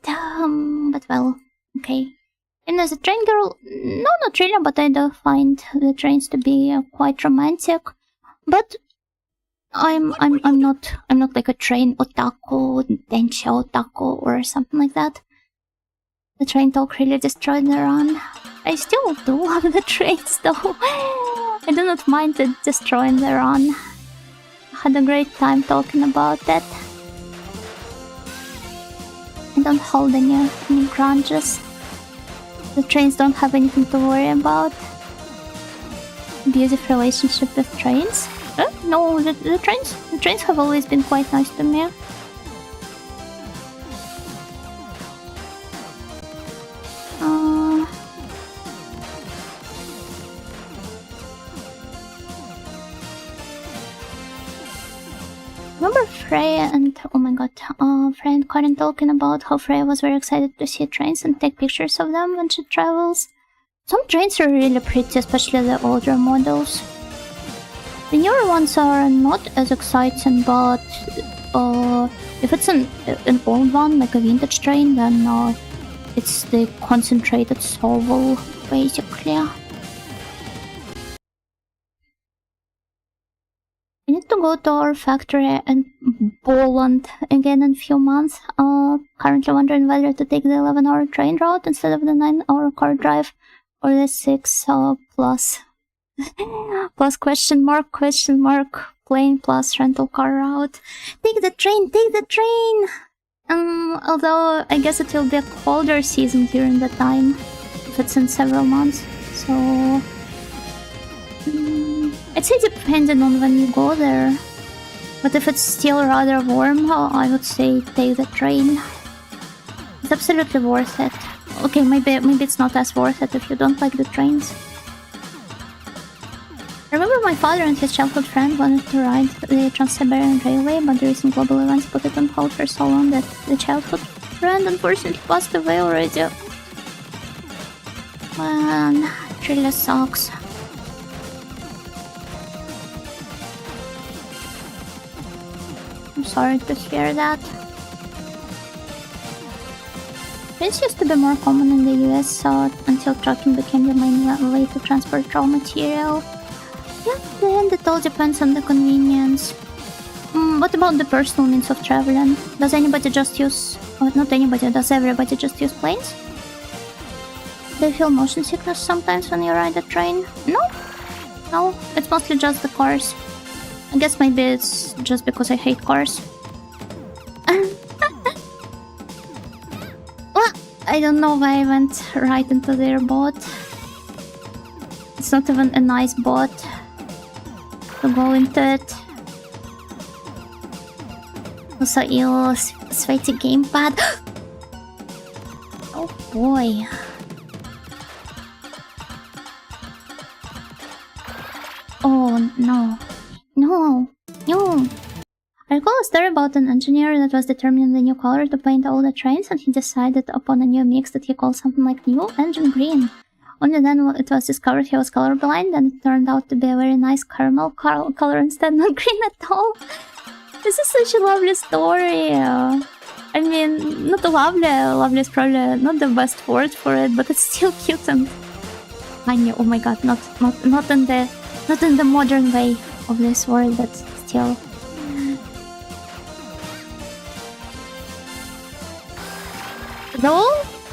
But well, okay. And as a train girl, no, not really, but I do find the trains to be quite romantic. But I'm not like a train otaku, densha otaku, or something like that. The train talk really destroyed the run. I still do love the trains though. I do not mind it destroying the run. I had a great time talking about it. I don't hold any grudges. The trains don't have anything to worry about. Abusive relationship with trains? No, the trains have always been quite nice to me. Remember Freya and Freya and Karin talking about how Freya was very excited to see trains and take pictures of them when she travels. Some trains are really pretty, especially the older models. The newer ones are not as exciting, but if it's an old one, like a vintage train, then it's the concentrated soul, basically. I need to go to our factory in Poland again in a few months. Currently wondering whether to take the 11-hour train route instead of the 9-hour car drive, or the 6 plus question mark plane plus rental car route. Take the train! Although I guess it will be a colder season during the time, if it's in several months, so I'd say depending on when you go there. But if it's still rather warm, I would say take the train. It's absolutely worth it. Okay, maybe it's not as worth it if you don't like the trains. I remember my father and his childhood friend wanted to ride the Trans-Siberian Railway, but the recent global events put it on hold for so long that the childhood friend unfortunately passed away already. Man, it really sucks. I'm sorry to hear that. Trains used to be more common in the US until trucking became the main way to transport raw material. Yeah, then it all depends on the convenience. What about the personal means of traveling? Does anybody just use... not anybody, does everybody just use planes? Do you feel motion sickness sometimes when you ride a train? No, it's mostly just the cars. I guess maybe it's just because I hate cars. Well, I don't know why I went right into their boat. It's not even a nice boat to go into it. Also, ew, sweaty gamepad. Oh boy. Oh no. No. I recall a story about an engineer that was determining the new color to paint all the trains, and he decided upon a new mix that he called something like New Engine Green. Only then it was discovered he was colorblind, and it turned out to be a very nice caramel color instead, not green at all. This is such a lovely story. I mean, not lovely. Lovely is probably not the best word for it, but it's still cute and funny. Oh my god, not in the modern way of this word, but still.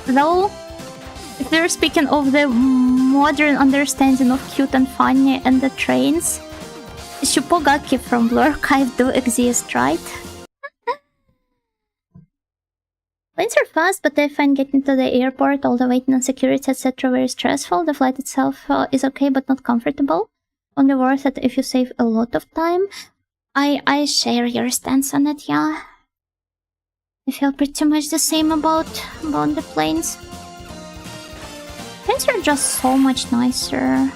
Though, if we're speaking of the modern understanding of cute and funny and the trains, Shupogaki from Blue Archive do exist, right? Planes are fast, but I find getting to the airport, all the waiting and security, etc. very stressful. The flight itself is okay, but not comfortable. Only worth it if you save a lot of time. I share your stance on it, yeah. I feel pretty much the same about the planes. Planes are just so much nicer.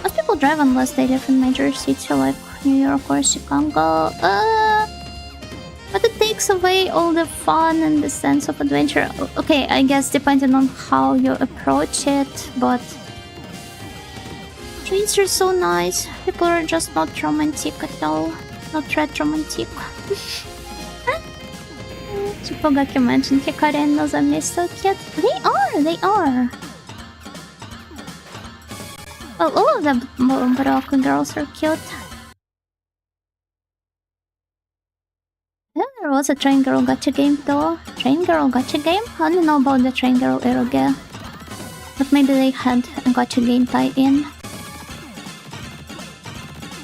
Most people drive unless they live in major cities like New York or Chicago. But it takes away all the fun and the sense of adventure. Okay, I guess depending on how you approach it, but Streets are so nice. People are just not romantic at all. Not that romantic. Chipogaki mentioned Hikari and Nozami is so cute. They are. Well, all of the Baroque girls are cute. Yeah, there was a Train Girl Gacha game though. Train Girl Gacha game? I don't know about the Train Girl Eroge. But maybe they had a gacha game tie-in.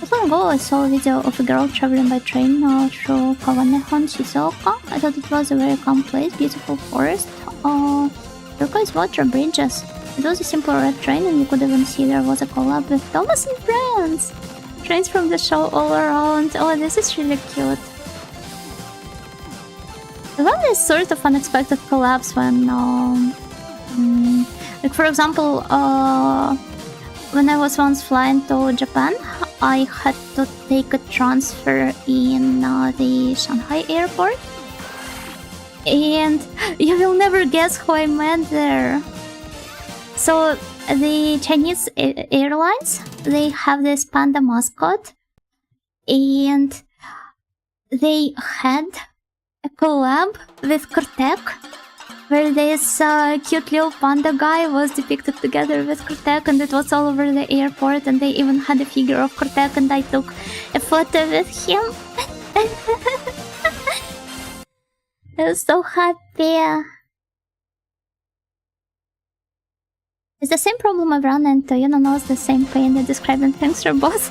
Not long ago I saw a video of a girl traveling by train through Kawanehon, Shizuoka. I thought it was a very calm place, beautiful forest, turquoise water, bridges. It was a simple red train and you could even see there was a collab with Thomas and Friends! Trains from the show all around. Oh, this is really cute. I love this sort of unexpected collabs when like for example, when I was once flying to Japan, I had to take a transfer in the Shanghai airport. And you will never guess who I met there. So the Chinese airlines, they have this panda mascot. And they had a collab with Cortec, where this cute little panda guy was depicted together with Cortec, and it was all over the airport, and they even had a figure of Cortec, and I took a photo with him. I was so happy. It's the same problem I've run into, you know, it's the same pain that describing things are both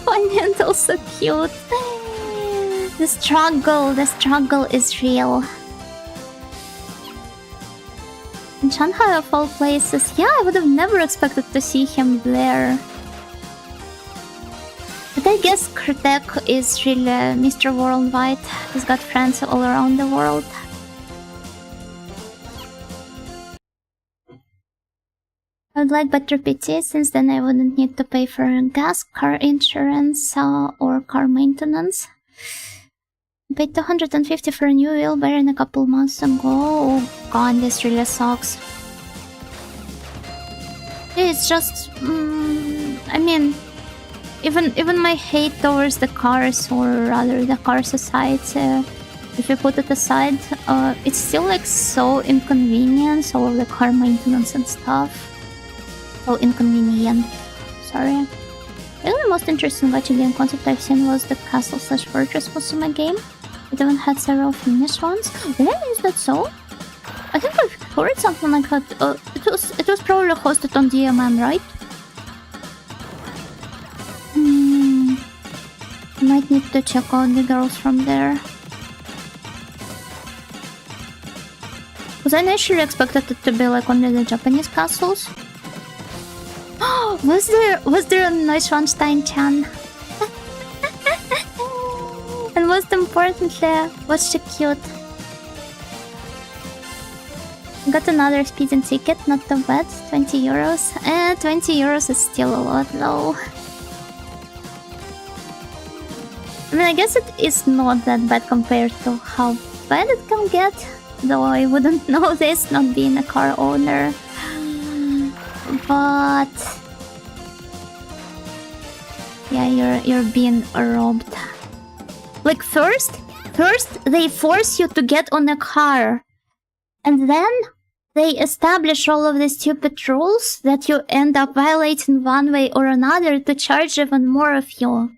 funny and also cute. The struggle is real. In Shanghai of all places, yeah, I would have never expected to see him there. But I guess Kurtek is really Mr. Worldwide. He's got friends all around the world. I would like better PT, since then I wouldn't need to pay for gas, car insurance, or car maintenance. I paid 250 for a new wheelbarrow a couple months ago. Oh god, this really sucks. It's just... I mean... Even my hate towards the cars, or rather the car society, if you put it aside, it's still like so inconvenient, all of the car maintenance and stuff. So inconvenient. Sorry. I think the most interesting gacha game concept I've seen was the Castle/Fortress Musume game. It even had several finished ones. Yeah, is that so? I think I've heard something like that. It was probably hosted on DMM, right? I might need to check out the girls from there. Was I initially expected it to be like only the Japanese castles? Was there a Neuschwanstein-chan? And most importantly, was she cute? Got another speeding ticket, not too bad, 20 euros. 20 euros is still a lot though. I mean, I guess it is not that bad compared to how bad it can get. Though I wouldn't know this, not being a car owner. But... yeah, you're being robbed. Like first they force you to get on a car. And then they establish all of these stupid rules that you end up violating one way or another to charge even more of you.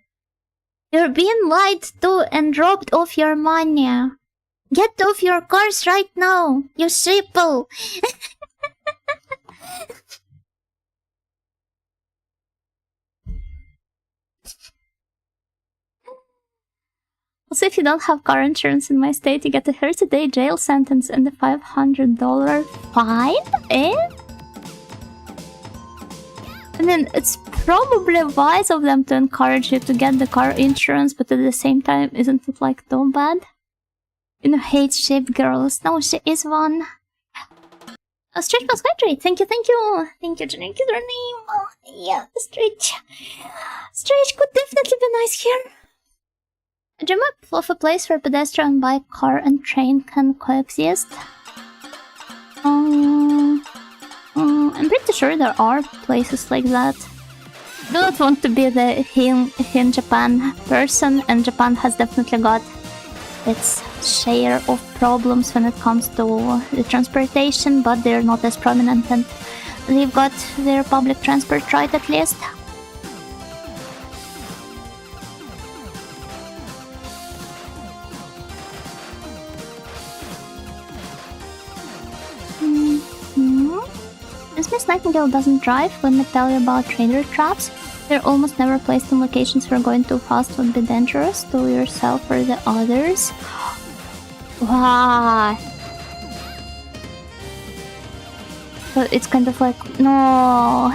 You're being lied to and robbed of your money. Get off your cars right now, you sheeple! Also, if you don't have car insurance in my state, you get a 30-day jail sentence and a $500 fine? Eh? I mean, it's probably wise of them to encourage you to get the car insurance, but at the same time, isn't it like too bad? You know, hate-shaped girls. No, she is one. Stretch was hydrate. Thank you. Thank you, Jenny. Your name. Oh, yeah, Stretch. Stretch could definitely be nice here. I dream up of a place where pedestrian, bike, car, and train can coexist. I'm pretty sure there are places like that. do not want to be the in Japan person, and Japan has definitely got its share of problems when it comes to the transportation, but they're not as prominent, and they've got their public transport right at least. Since Miss Nightingale doesn't drive, let me tell you about trainer traps. They're almost never placed in locations where going too fast would be dangerous to yourself or the others. Wow. So it's kind of like, no.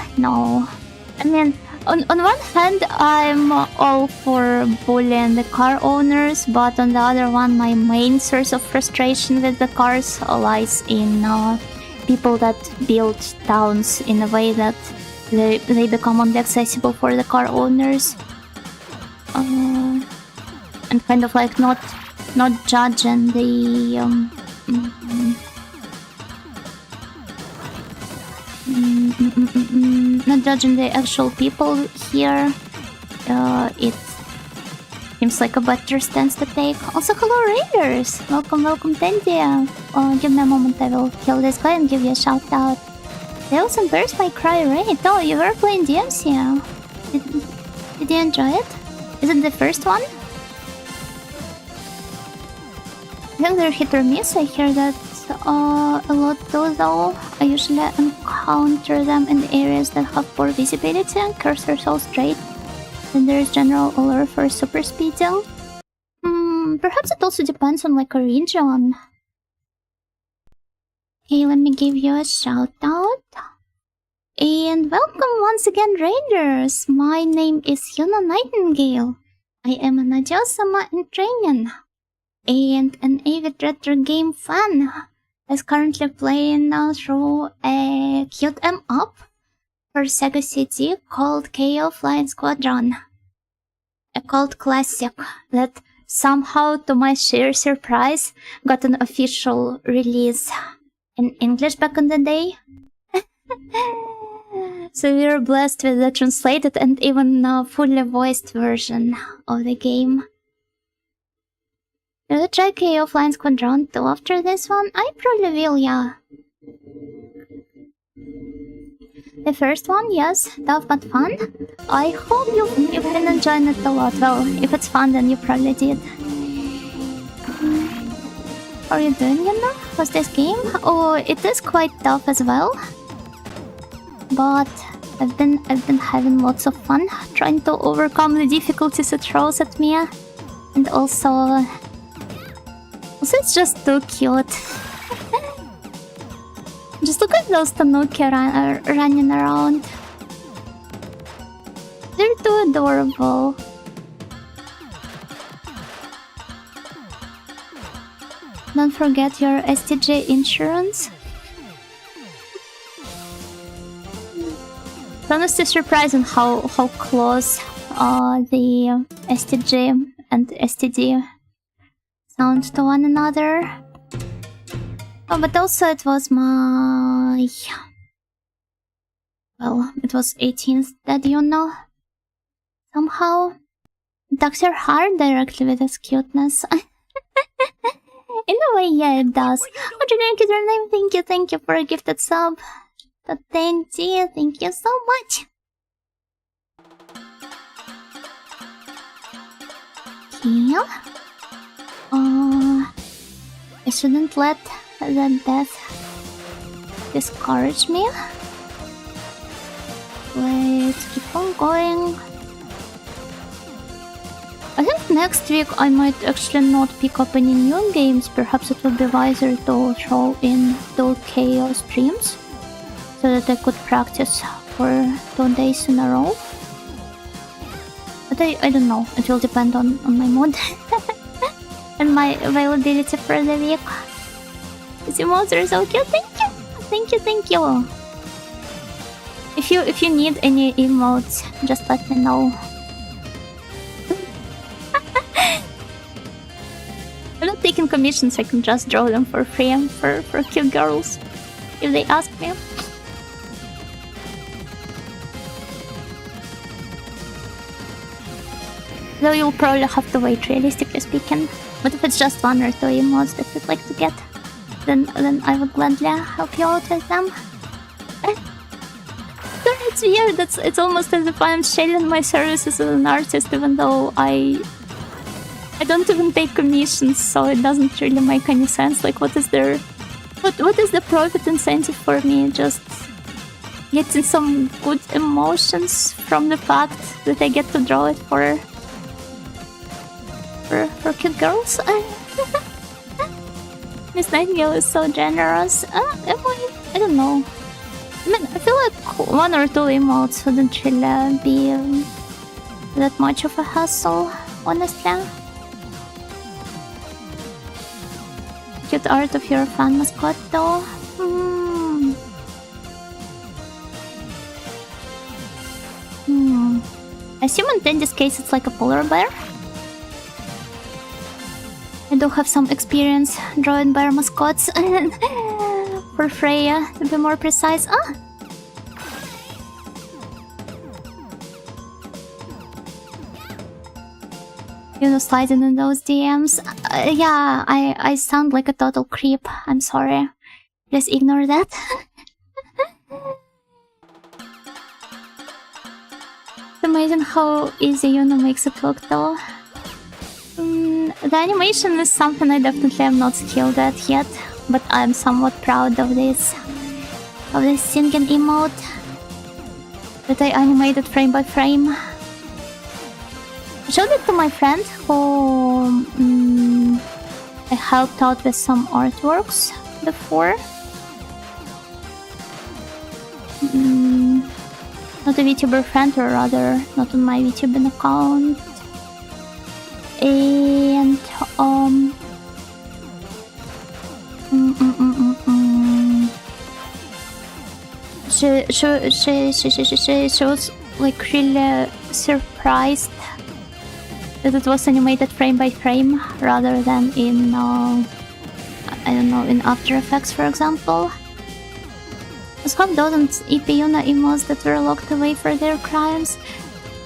I mean, on one hand, I'm all for bullying the car owners, but on the other one, my main source of frustration with the cars lies in people that build towns in a way that they become only accessible for the car owners, and kind of like not judging the not judging the actual people here. It seems like a better stance to take. Also, hello Raiders! Welcome, Tendia. Give me a moment, I will kill this guy and give you a shout out. Tails and Bears by Cry Raid. Oh, you were playing DMC. Did you enjoy it? Is it the first one? I think they're hit or miss. I hear that a lot too, though. I usually encounter them in areas that have poor visibility and cursors all straight. Then there's general allure for super speeding. Perhaps it also depends on like a region. Okay, let me give you a shout out. And welcome once again, Raiders! My name is Yuna Nightingale. I am an Adio-sama in training and an avid retro game fan. I'm currently playing through a cute M-up for Sega CD called Keio Flying Squadron. A cult classic that somehow, to my sheer surprise, got an official release in English back in the day. So we were blessed with the translated and even fully voiced version of the game. Will you try Keio Flying Squadron 2 after this one? I probably will, yeah. The first one, yes, tough but fun. I hope you've been enjoying it a lot. Well, if it's fun, then you probably did. How are you doing, Yuna? How's this game? Oh, it is quite tough as well. But I've been having lots of fun trying to overcome the difficulties it throws at me. And also it's just too cute. Just look at those Tanuki running around. They're too adorable. Don't forget your STJ insurance. It's honestly surprising how close the STJ and STD sound to one another. Oh, but also it was my... Well, it was 18th that you know. Somehow. It attacks your heart directly with its cuteness. In a way, yeah, it does. What you gonna get your name? Thank you for a gifted sub. Thank you so much. Okay. I shouldn't let the death discourage me. Let's keep on going. I think next week I might actually not pick up any new games. Perhaps it would be wiser to throw in 2 KO streams so that I could practice for 2 days in a row. But I don't know, it will depend on my mood and my availability for the week. These emotes are so cute, thank you! If you need any emotes, just let me know. I'm not taking commissions, I can just draw them for free for cute girls if they ask me. Though you'll probably have to wait, realistically speaking. But if it's just 1 or 2 emotes that you'd like to get, then I would gladly help you out with them. It's weird. It's almost as if I'm selling my services as an artist, even though I don't even take commissions, so it doesn't really make any sense. Like, what is there? What is the profit incentive for me? Just getting some good emotions from the fact that I get to draw it for cute girls. Miss Nightingale is so generous. I don't know. I mean, I feel like 1 or 2 emotes wouldn't really be that much of a hassle, honestly. Cute art of your fan mascot, though. I assume in Tendy's case it's like a polar bear. I do have some experience drawing bear mascots. For Freya, to be more precise. You know, sliding in those DMs. Yeah, I sound like a total creep. I'm sorry. Please ignore that. It's amazing how easy Yuna makes it look, though. The animation is something I definitely am not skilled at yet, but I'm somewhat proud of this singing emote that I animated frame by frame. I showed it to my friend who I helped out with some artworks before. Not a VTuber friend, or rather not on my VTubing account. And she was like really surprised that it was animated frame by frame rather than in I don't know, in After Effects, for example. Let's hope those EP Yuna emotes that were locked away for their crimes.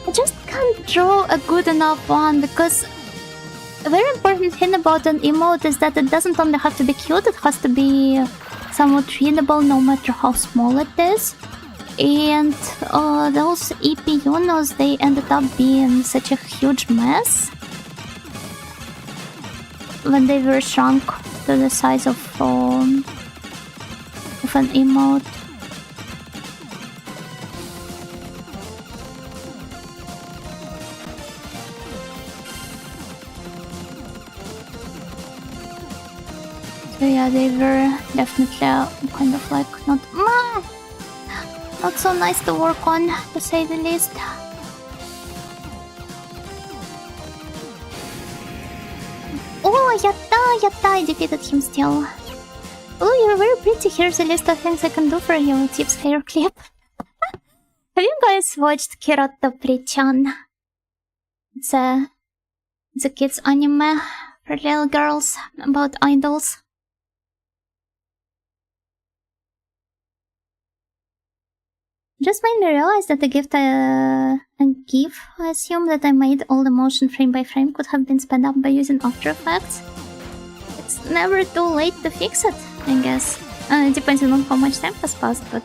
I just can't draw a good enough one, because a very important thing about an emote is that it doesn't only have to be cute, it has to be somewhat readable no matter how small it is. And those EP Yunos, they ended up being such a huge mess when they were shrunk to the size of an emote. So yeah, they were definitely kind of like not so nice to work on, to say the least. Oh, yatta, I defeated him still. Oh, you're very pretty. Here's a list of things I can do for you. Tips hair clip. Have you guys watched Kiroto Pri-chan? It's a kids anime for little girls about idols. Just made me realize that the gift I assume that I made all the motion frame by frame could have been sped up by using After Effects. It's never too late to fix it, I guess. Depending on how much time has passed, but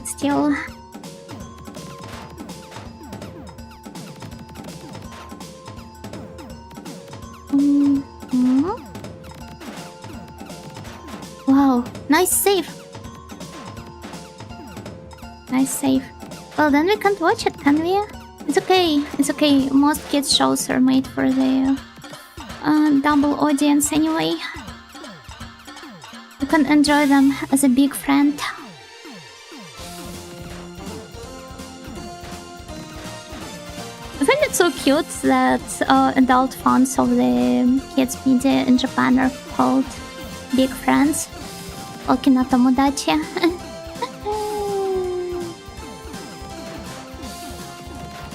still. Wow, nice save. Nice save. Well, then we can't watch it, can we? It's okay. Most kids' shows are made for the double audience anyway. You can enjoy them as a big friend. I find it so cute that adult fans of the kids media in Japan are called big friends. Okina tomodachi.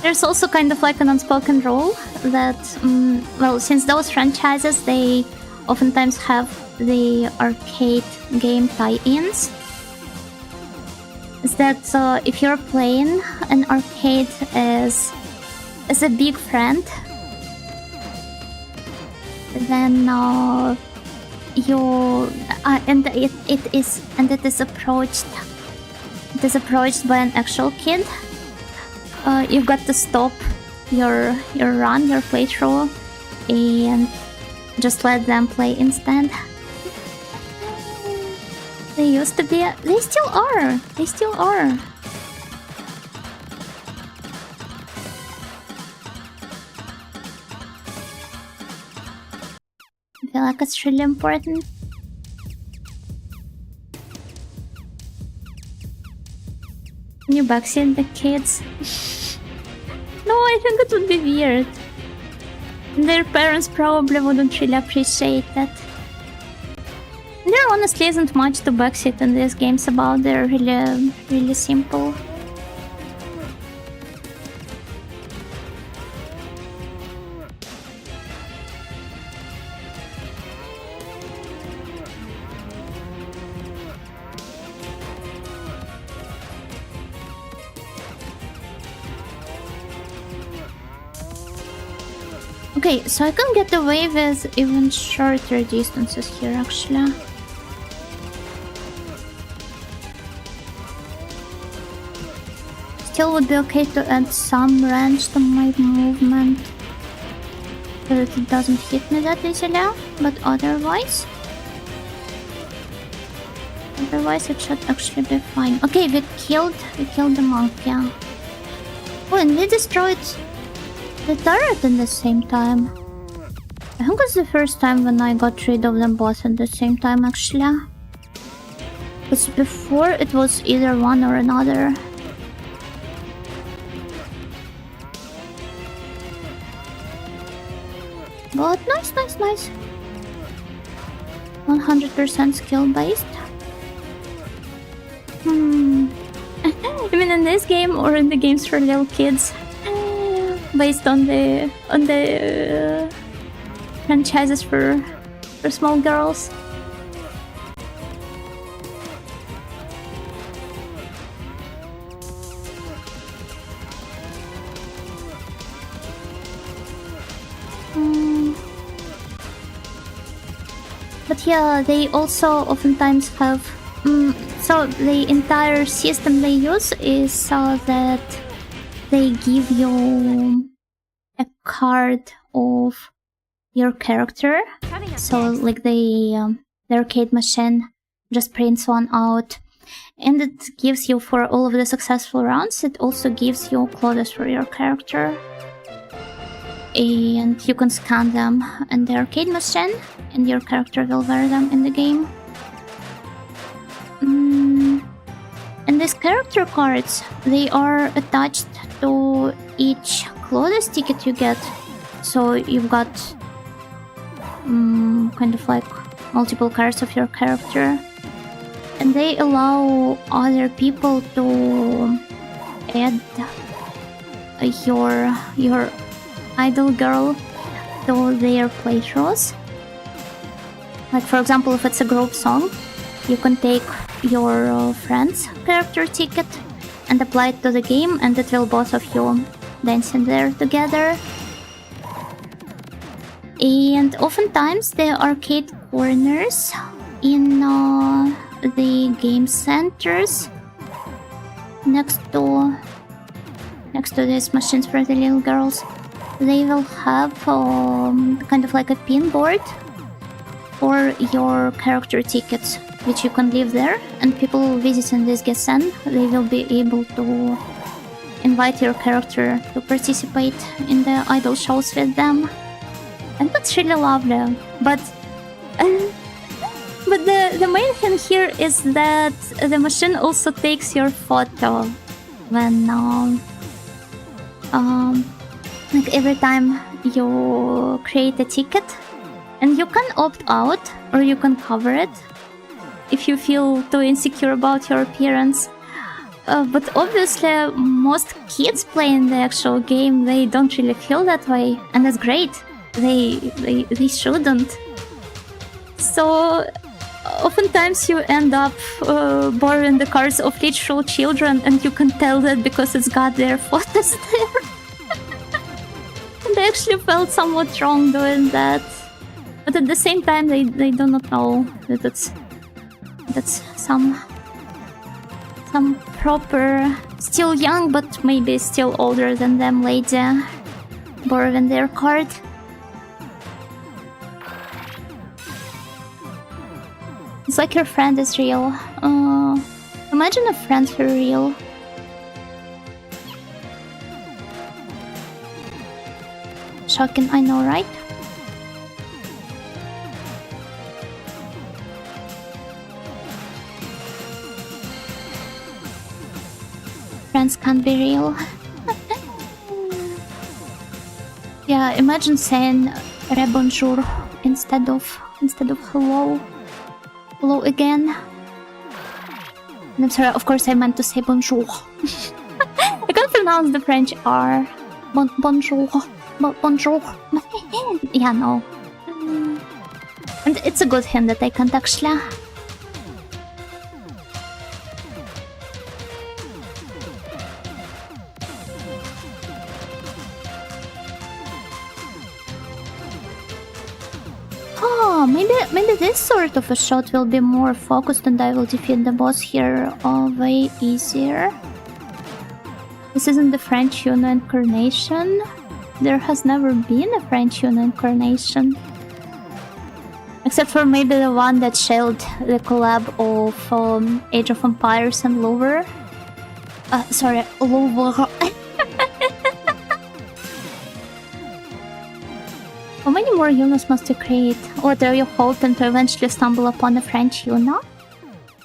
There's also kind of like an unspoken rule that, well, since those franchises, they oftentimes have the arcade game tie-ins, is that if you're playing an arcade as as a big friend, then you and it is approached. It is approached by an actual kid. You've got to stop your run, your playthrough, and just let them play instead. They used to be. They still are. They still are. I feel like it's really important. Can you backseat the kids? No, I think it would be weird. Their parents probably wouldn't really appreciate that. There honestly isn't much to backseat in these games about. They're really simple. Okay, so I can get away with even shorter distances here, actually. Still would be okay to add some range to my movement so that it doesn't hit me that easily, but otherwise it should actually be fine. Okay, we killed the monkey. Oh, and we destroyed the turret at the same time. I think it's the first time when I got rid of them both at the same time, actually. Because before it was either one or another. But nice. 100% skill based. I mean, in this game or in the games for little kids, based on the franchises for small girls. But yeah, they also oftentimes have. So the entire system they use is so that they give you a card of your character. So like the arcade machine just prints one out, and it gives you, for all of the successful rounds, it also gives you clothes for your character. And you can scan them in the arcade machine, and your character will wear them in the game. And these character cards, they are attached to each clothes ticket you get. So you've got kind of like multiple cards of your character, and they allow other people to add your idol girl to their playthroughs. Like, for example, if it's a group song, you can take your friend's character ticket and apply it to the game, and it will both of you dancing there together. And oftentimes the arcade corners in the game centers next to these machines for the little girls, they will have kind of like a pin board for your character tickets, which you can leave there, and people visiting this GSN, they will be able to invite your character to participate in the idol shows with them. And that's really lovely. But the main thing here is that the machine also takes your photo when like every time you create a ticket, and you can opt out or you can cover it if you feel too insecure about your appearance. But obviously most kids playing the actual game, they don't really feel that way, and that's great. They shouldn't. So oftentimes you end up borrowing the cards of literal children, and you can tell that because it's got their photos there. I actually felt somewhat wrong doing that. But at the same time, they do not know that that's some proper, still young but maybe still older than them lady borrowing their card. It's like your friend is real. Imagine a friend for real. Shocking, I know, right? Friends can't be real. Yeah, imagine saying "rebonjour" instead of hello. Hello again. And I'm sorry, of course I meant to say bonjour. I can't pronounce the French R. Bonjour. Bonjour. Yeah, no. And it's a good hint that I can't actually. Oh, maybe this sort of a shot will be more focused and I will defeat the boss here way easier. This isn't the French Uno incarnation. There has never been a French Uno incarnation. Except for maybe the one that shelled the collab of Age of Empires and Lover. Sorry, Lover. How many more Unos must you create? Or are you hoping to eventually stumble upon a French Uno?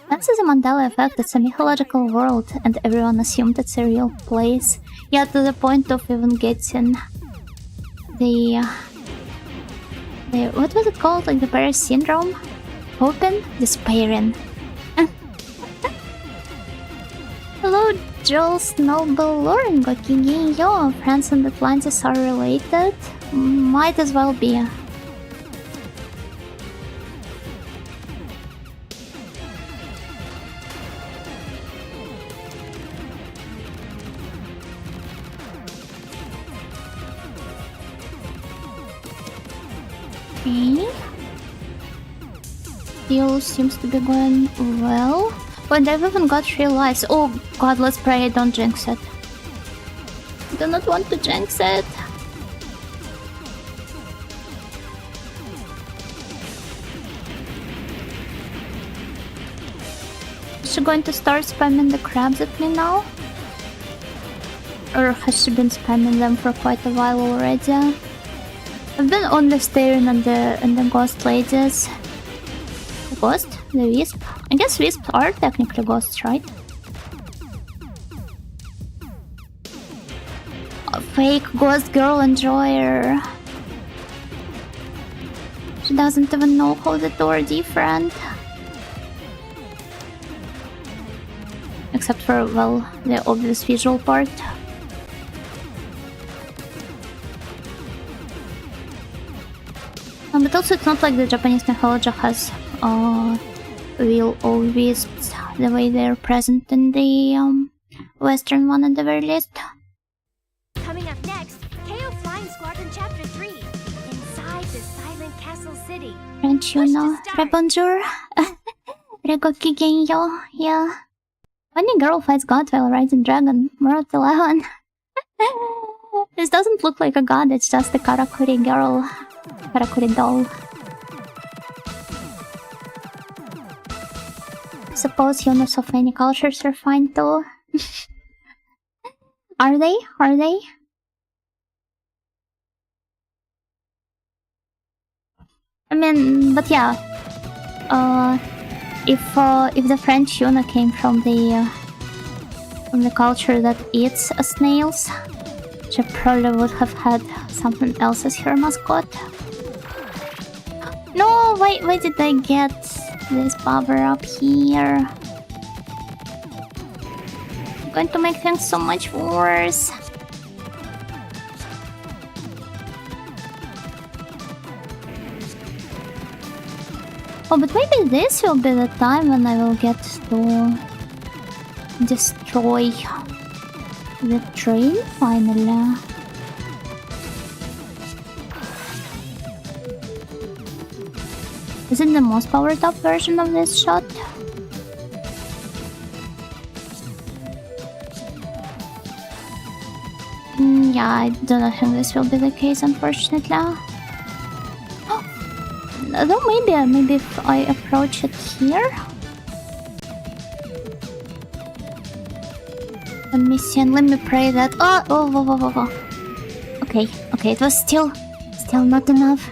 That's the Mandela effect, it's a mythological world and everyone assumed it's a real place. Yeah, to the point of even getting the what was it called? Like the Paris syndrome? Hoping? Despairing. Hello, Jules, Noble, Lauren, Gokigi, yo, France and Atlantis are related? Might as well be. Okay. Deal seems to be going well. But I've even got 3 lives. Oh god, let's pray I don't jinx it. I do not want to jinx it. Is she going to start spamming the crabs at me now? Or has she been spamming them for quite a while already? I've been only staring at the ghost ladies. The ghost? The wisp? I guess wisps are technically ghosts, right? A fake ghost girl enjoyer. She doesn't even know how the two are different. Except for, well, the obvious visual part. But also it's not like the Japanese mythology has real old wisps the way they're present in the Western one at the very least. Coming up next, Keio Flying Squadron Chapter 3. Inside the Silent Castle City. French Uno. Rebonjour. Regokigenyo. Yeah. Funny girl fights god while riding dragon. World 11. This doesn't look like a god, it's just a Karakuri girl. Karakuri doll. Suppose Unos of many cultures are fine too. Are they? Are they? I mean, but yeah. If the French Uno came from the culture that eats snails, she probably would have had something else as her mascot. No, why did I get this power up here? I'm going to make things so much worse. Oh, but maybe this will be the time when I will get to destroy the train finally. Is it the most powered up version of this shot? Yeah, I do not think this will be the case, unfortunately. Though maybe if I approach it here. Let me see and let me pray that. Okay, it was still not enough.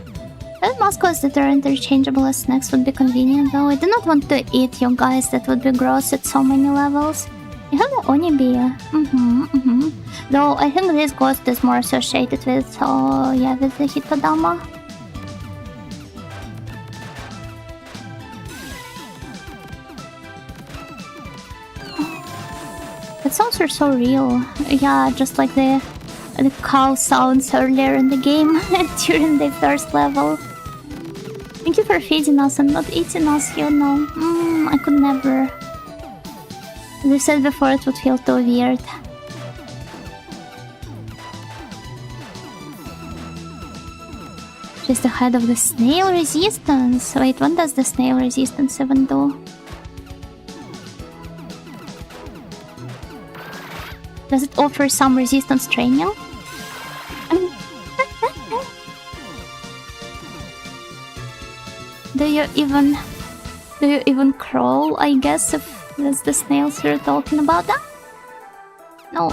But Moscows that are interchangeable as snacks would be convenient, though I do not want to eat you guys. That would be gross at so many levels. You have the Onibi. Though I think this ghost is more associated with, with the Hitodama. The sounds are so real. Yeah, just like the cow sounds earlier in the game during the first level. Thank you for feeding us and not eating us, you know. I could never. As I said before, it would feel too weird. Just ahead of the snail resistance. Wait, what does the snail resistance even do? Does it offer some resistance training? Do you even crawl, I guess, if that's the snails you're talking about? No,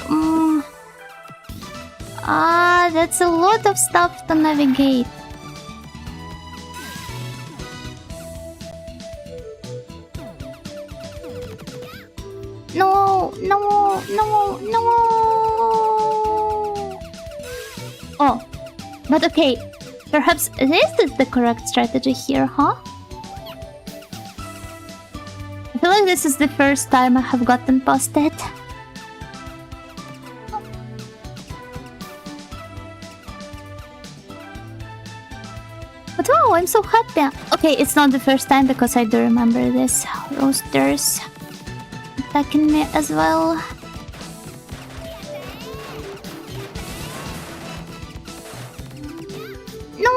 that's a lot of stuff to navigate. No. Oh, but okay. Perhaps this is the correct strategy here, huh? I feel like this is the first time I have gotten past it. But wow, I'm so happy. Okay, it's not the first time because I do remember this roasters attacking me as well. No!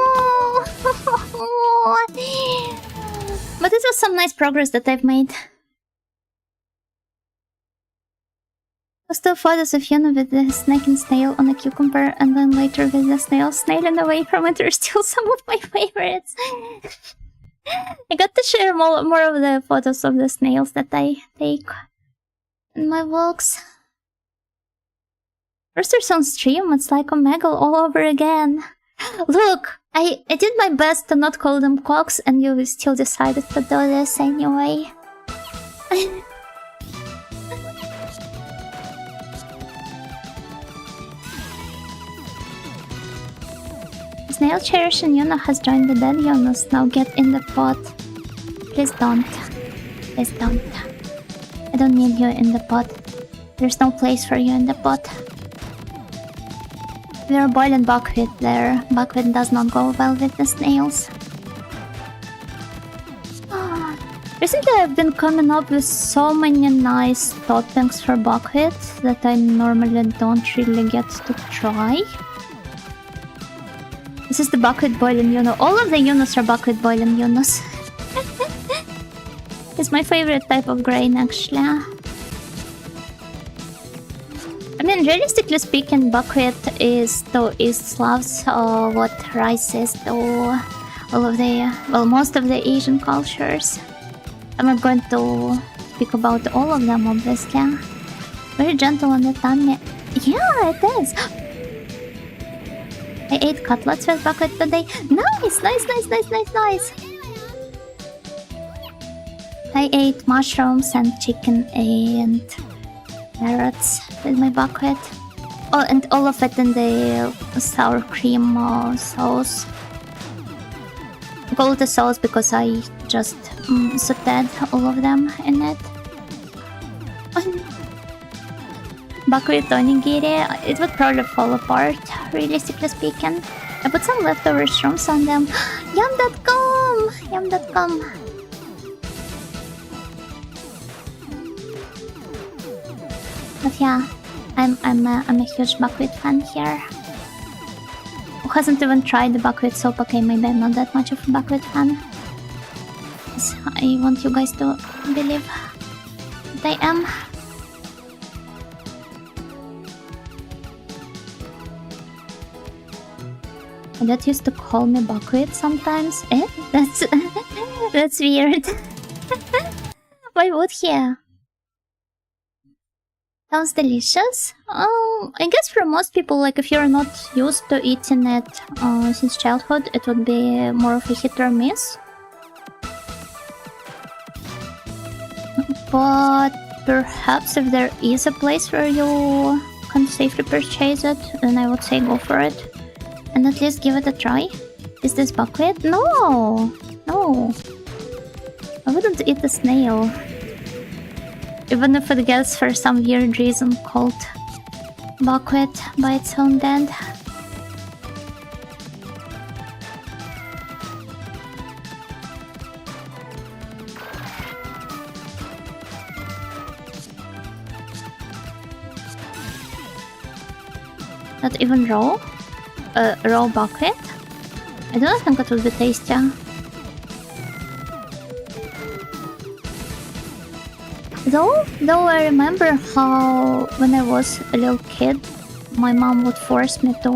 But this was some nice progress that I've made. Still photos of Yuna with the snake and snail on a cucumber, and then later with the snail snailing away from it are still some of my favorites. I got to share more of the photos of the snails that I take in my vlogs. Roosters on stream, it's like Omegle all over again. Look, I did my best to not call them cocks, and you still decided to do this anyway. Snail Cherish and Yuna has joined the dead Yunus. Now get in the pot. Please don't. Please don't. I don't need you in the pot. There's no place for you in the pot. We are boiling buckwheat there. Buckwheat does not go well with the snails. Recently I've been coming up with so many nice toppings for buckwheat that I normally don't really get to try. This is the buckwheat boiling Yunus. All of the Yunus are buckwheat boiling Yunus. It's my favorite type of grain, actually. I mean, realistically speaking, buckwheat is to East Slavs what rice is to all of the, well, most of the Asian cultures. I'm not going to speak about all of them, obviously. Very gentle on the tummy. Yeah, it is. I ate cutlets with buckwheat today. Nice. I ate mushrooms and chicken and carrots with my buckwheat. Oh, and all of it in the sour cream sauce. I call it a sauce because I just sauteed all of them in it. Buckwheat onigiri, it would probably fall apart, realistically speaking. I put some leftover shrooms on them. Yum.com! Yum.com. But yeah, I'm a huge buckwheat fan here. Who hasn't even tried the buckwheat soup? Okay, maybe I'm not that much of a buckwheat fan. as I want you guys to believe that I am. My dad used to call me buckwheat sometimes. That's that's weird. Why would he? Sounds delicious. I guess for most people, like if you're not used to eating it since childhood, it would be more of a hit or miss. But perhaps if there is a place where you can safely purchase it, then I would say go for it. And at least give it a try. Is this buckwheat? No! No. I wouldn't eat a snail. Even if it gets for some weird reason called buckwheat by its own dad. Not even raw? Raw buckwheat? I don't think it would be tasty. Though I remember how when I was a little kid, my mom would force me to...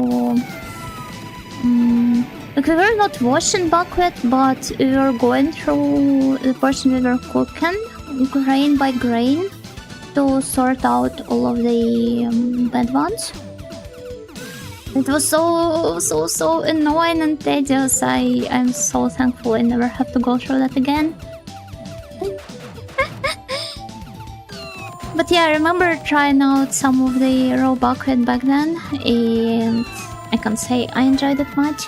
like we were not washing buckwheat, but we were going through the portion we were cooking, grain by grain, to sort out all of the bad ones. It was so annoying and tedious. I'm so thankful I never have to go through that again. But yeah, I remember trying out some of the raw buckwheat back then, and I can't say I enjoyed it much.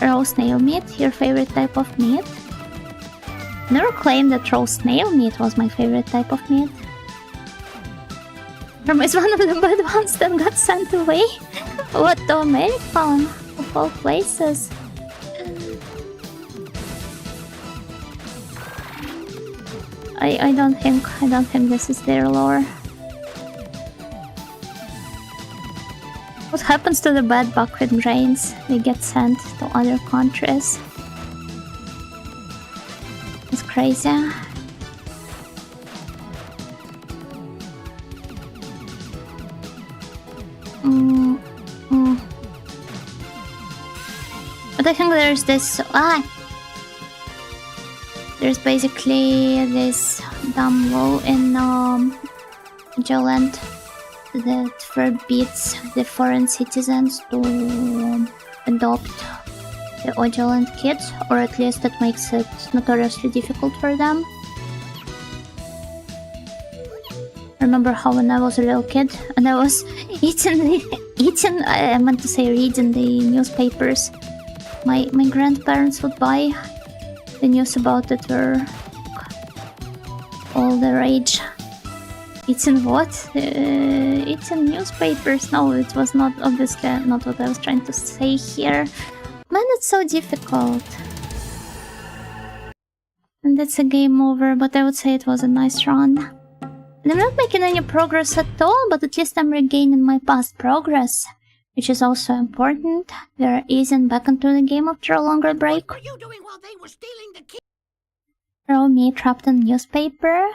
Raw snail meat, your favorite type of meat? Never claimed that raw snail meat was my favorite type of meat. Roma is one of the bad ones that got sent away. What, to America, of all places? I don't think this is their lore. What happens to the bad buckwheat grains? They get sent to other countries. It's crazy. But I think there's this... There's basically this dumb law in Joland that forbids the foreign citizens to adopt the Ojoland kids, or at least that makes it notoriously difficult for them. I remember how when I was a little kid and I was I meant to say reading the newspapers, my grandparents would buy the news about it were all the rage. Eating what? Eating newspapers? No, it was not, obviously not what I was trying to say here. Man, it's so difficult. And that's a game over, but I would say it was a nice run. And I'm not making any progress at all, but at least I'm regaining my past progress, which is also important. We're easing back into the game after a longer break. What were you doing while they were stealing the key? Throw me trapped in newspaper.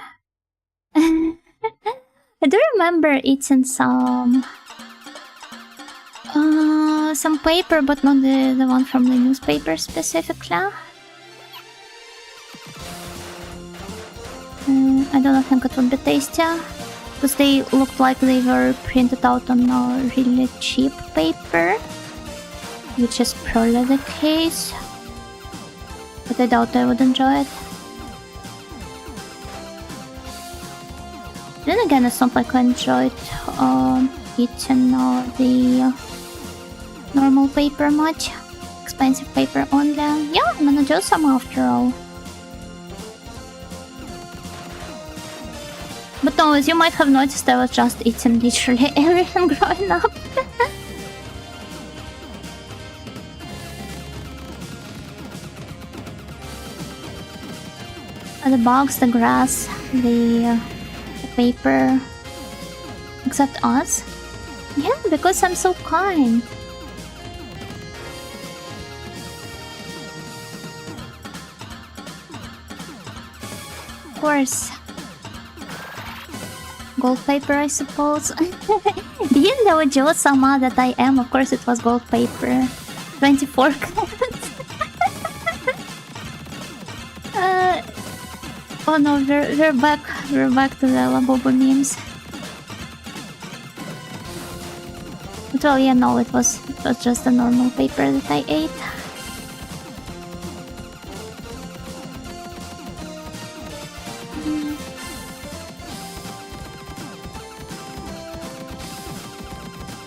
I do remember eating some paper, but not the one from the newspaper specifically. I don't think it would be tasty, because they looked like they were printed out on a really cheap paper, which is probably the case, but I doubt I would enjoy it. Then again, it's not like I enjoyed eating the normal paper much. Expensive paper only. Yeah, I'm gonna do some after all. But no, as you might have noticed, I was just eating literally everything growing up. The bugs, the grass, the paper. Except us? Yeah, because I'm so kind. course. Gold paper, I suppose. Being the Ojo-sama that I am, of course it was gold paper. 24 carats. Oh no, we're back. We're back to the Labubu memes. But well, yeah, no, it was just a normal paper that I ate.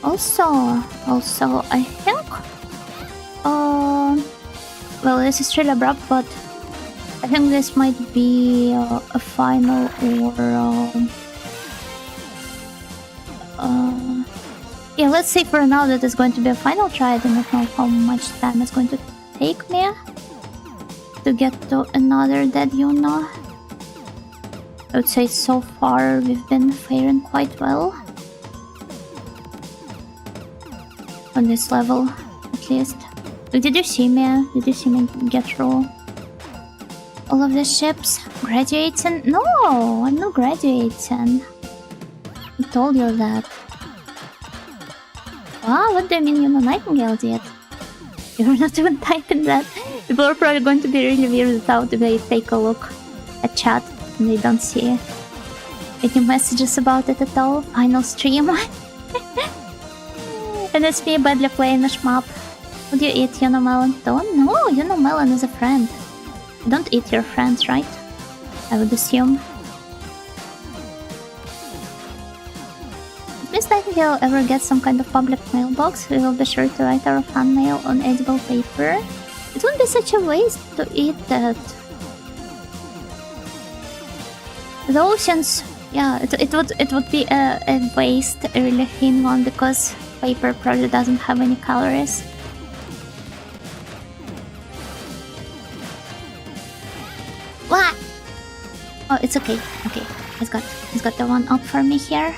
Also, I think, well, this is really abrupt, but I think this might be a final or, yeah, let's say for now that it's going to be a final try. I do not know how much time it's going to take me to get to another dead Yuna. I would say so far we've been faring quite well. On this level, at least. Did you see me? Did you see me get through all of the ships? Graduating? No, I'm not graduating. I told you that. Wow, what do you mean you're not Nightingale yet? You're not even typing that. People are probably going to be really weirded out if they take a look at chat and they don't see any messages about it at all. Final stream. And it's me badly playing a shmup. Would you eat Yuno Melon too? No, Yuno Melon is a friend. You don't eat your friends, right? I would assume. If Miss Nightingale ever gets some kind of public mailbox, we will be sure to write our fan mail on edible paper. It wouldn't be such a waste to eat that. The oceans, yeah, it would be a waste, a really thin one, because paper probably doesn't have any calories. What? Oh, it's okay. Okay, he's got the one up for me here.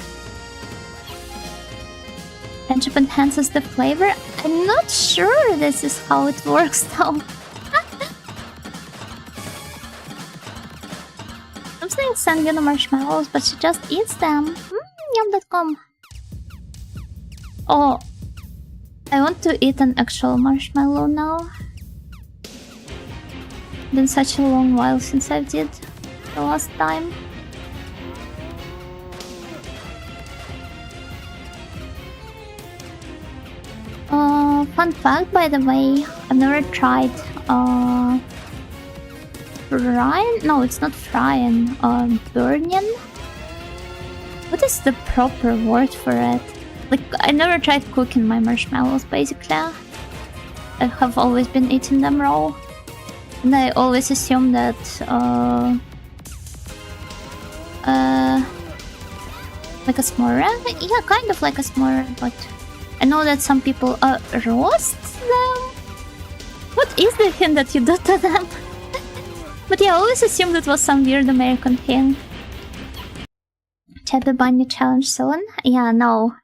Friendship enhances the flavor. I'm not sure this is how it works though. I'm saying send Yuna marshmallows, but she just eats them. Yum.com. Oh, I want to eat an actual marshmallow now. Been such a long while since I did the last time. Fun fact, by the way, I've never tried frying? No, it's not frying. Burning? What is the proper word for it? Like, I never tried cooking my marshmallows, basically. I have always been eating them raw. And I always assume that, like a s'more? Yeah, kind of like a s'more, but I know that some people, roast them? What is the thing that you do to them? But yeah, I always assumed it was some weird American thing. Chat the bunny challenge soon? Yeah, no.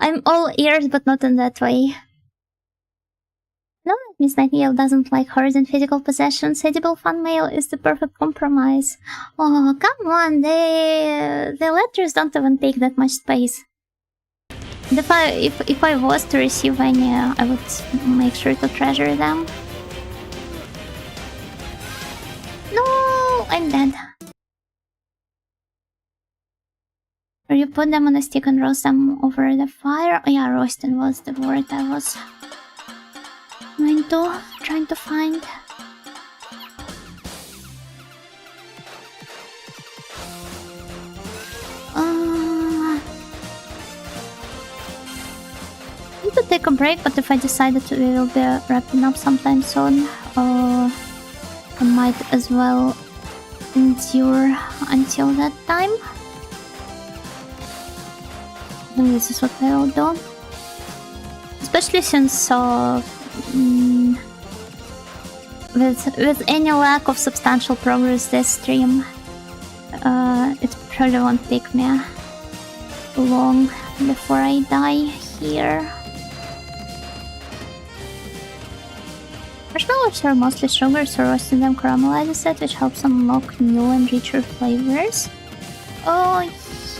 I'm all ears, but not in that way. No, Miss Nightingale doesn't like hers and physical possessions. Edible fan mail is the perfect compromise. Oh, come on, the letters don't even take that much space. And if I was to receive any, I would make sure to treasure them. No, I'm dead. Or you put them on a stick and roast them over the fire. Oh yeah, roasting was the word I was trying to find. I need to take a break, but if I decide that we will be wrapping up sometime soon, I might as well endure until that time. I think this is what I will do. Especially since with any lack of substantial progress this stream, it probably won't take me long before I die here. Marshmallows are mostly sugar, so roasting them caramelizes it, which helps unlock new and richer flavors. Oh,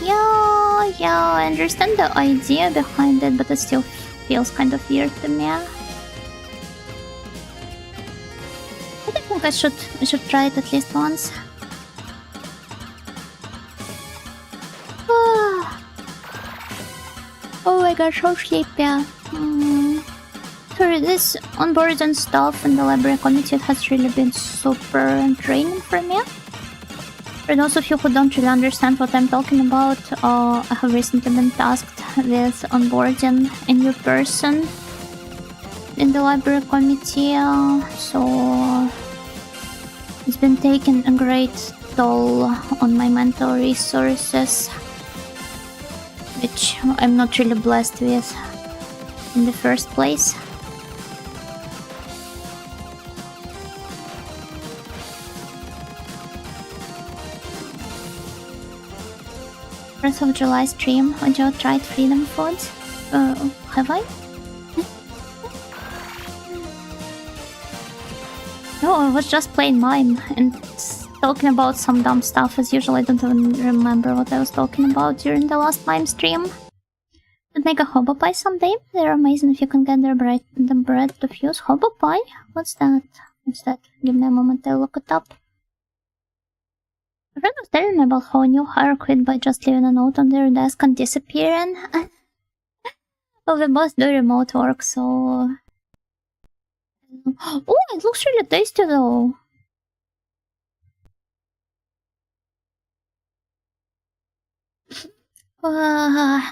yeah, I understand the idea behind it, but it still feels kind of weird to me. I think I should try it at least once. Oh my god, so sleepy. For this onboard and stuff in the library committee, it has really been super draining for me. For those of you who don't really understand what I'm talking about, I have recently been tasked with onboarding a new person in the library committee, so it's been taking a great toll on my mental resources, which I'm not really blessed with in the first place. Fourth of July stream, when you tried freedom foods? Have I? No, I was just playing mine and talking about some dumb stuff as usual. I don't even remember what I was talking about during the last mime stream. I'd make a hobo pie someday. They're amazing if you can get the bread to fuse. Hobo pie? What's that? Give me a moment, I'll look it up. A friend was telling me about how a new hire quit by just leaving a note on their desk and disappearing. Well, we both do remote work, so... Oh, it looks really tasty though. Once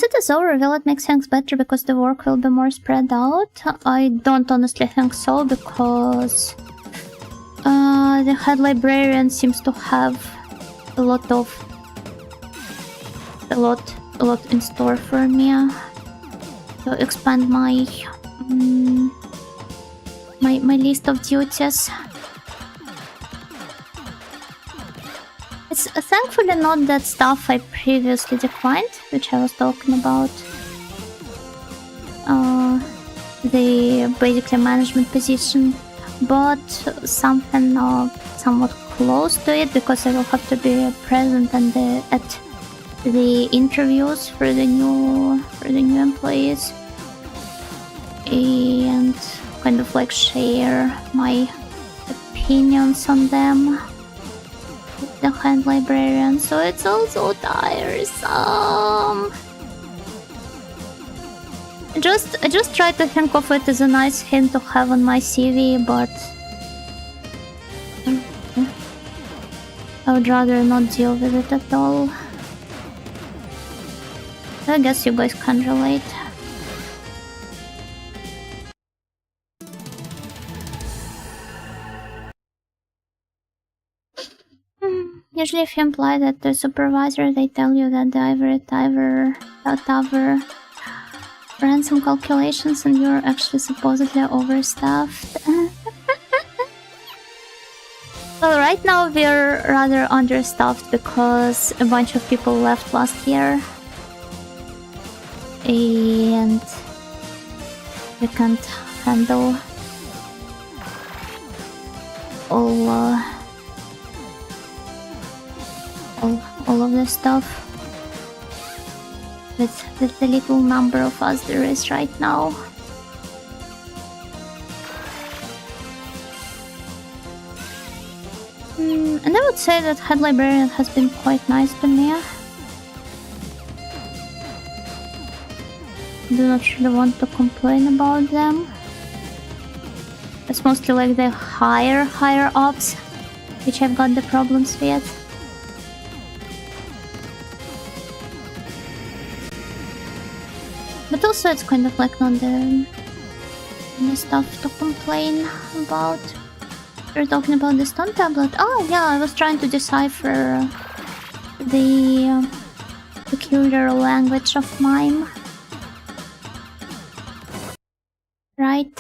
it is over, will it make things better because the work will be more spread out? I don't honestly think so, because the head librarian seems to have a lot in store for me to expand my my list of duties. It's thankfully not that stuff I previously declined, which I was talking about. The basically management position, but something somewhat close to it, because I will have to be present at the interviews for the new employees and kind of like share my opinions on them with the head librarian, so it's also tiresome. I just try to think of it as a nice thing to have on my CV, but I would rather not deal with it at all. I guess you guys can relate. Usually if you imply that the supervisor, they tell you that the ivory tower ran some calculations and you're actually supposedly overstaffed. Well, right now we're rather understaffed because a bunch of people left last year. And we can't handle all of this stuff with the little number of us there is right now. And I would say that head librarian has been quite nice to me. I do not really want to complain about them. It's mostly like the higher ups which I've got the problems with. But also it's kind of like not the stuff to complain about. We're talking about the stone tablet. Oh yeah, I was trying to decipher the peculiar language of mime. Right.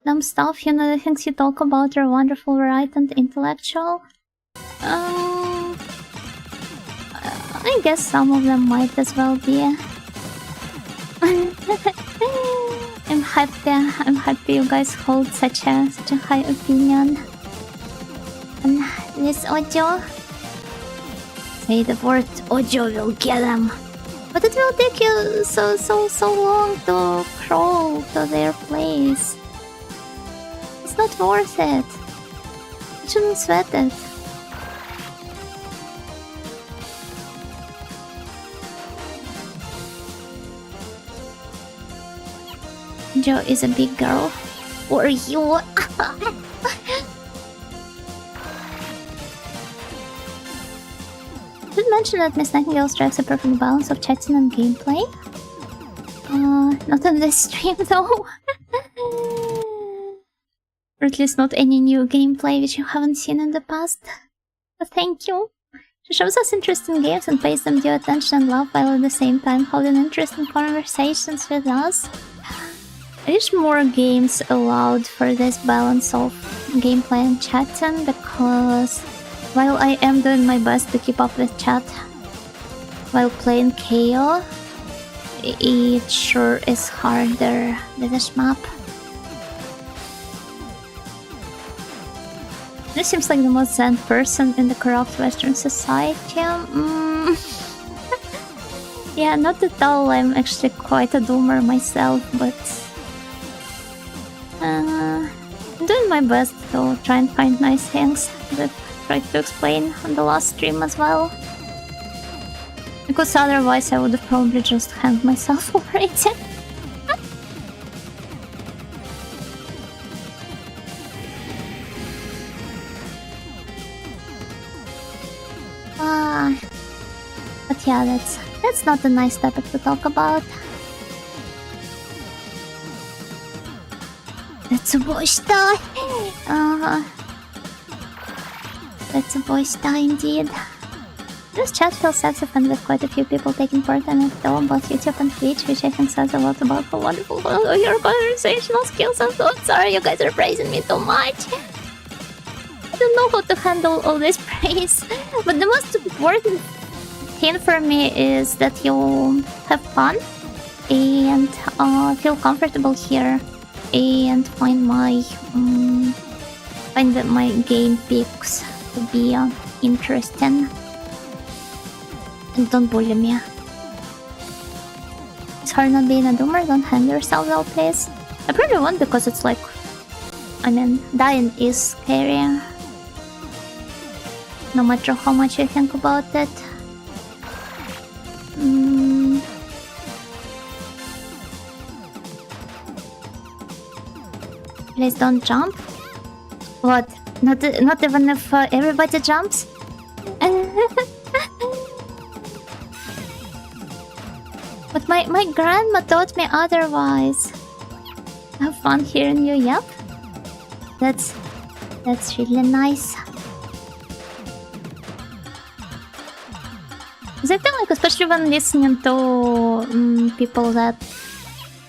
Dumb stuff, you know, the things you talk about are wonderful, right, and intellectual. I guess some of them might as well be. I'm happy you guys hold such a high opinion on this audio. Say the word, audio will get them. But it will take you so long to crawl to their place. It's not worth it. You shouldn't sweat it. Joe is a big girl. Or you. Should mention that Miss Nightingale strikes a perfect balance of chatting and gameplay. Not on this stream though. Or at least not any new gameplay which you haven't seen in the past. But thank you. She shows us interesting games and pays them due attention and love while at the same time holding interesting conversations with us. I wish more games allowed for this balance of gameplay and chatting, because while I am doing my best to keep up with chat while playing Keio, it sure is harder with this map. This seems like the most zen person in the corrupt Western society. Yeah, not at all. I'm actually quite a doomer myself, but I'm doing my best to try and find nice things that I tried to explain on the last stream as well. Because otherwise I would have probably just hanged myself already. But yeah, that's not a nice topic to talk about. That's a voice die. That's a voice die indeed. This chat feels saxophone with quite a few people taking part in it though, on both YouTube and Twitch, which I think says a lot about how wonderful your conversational skills and thoughts are. You guys are praising me too much. I don't know how to handle all this praise, but the most important thing for me is that you have fun and feel comfortable here and find my game picks to be interesting. And don't bully me. It's hard not being a doomer, don't hang yourself though, please. I probably won't, because it's like, I mean, dying is scary. No matter how much you think about it. Please don't jump. What? Not even if everybody jumps? But my grandma taught me otherwise. Have fun hearing you yap. That's really nice. I feel like, especially when listening to people that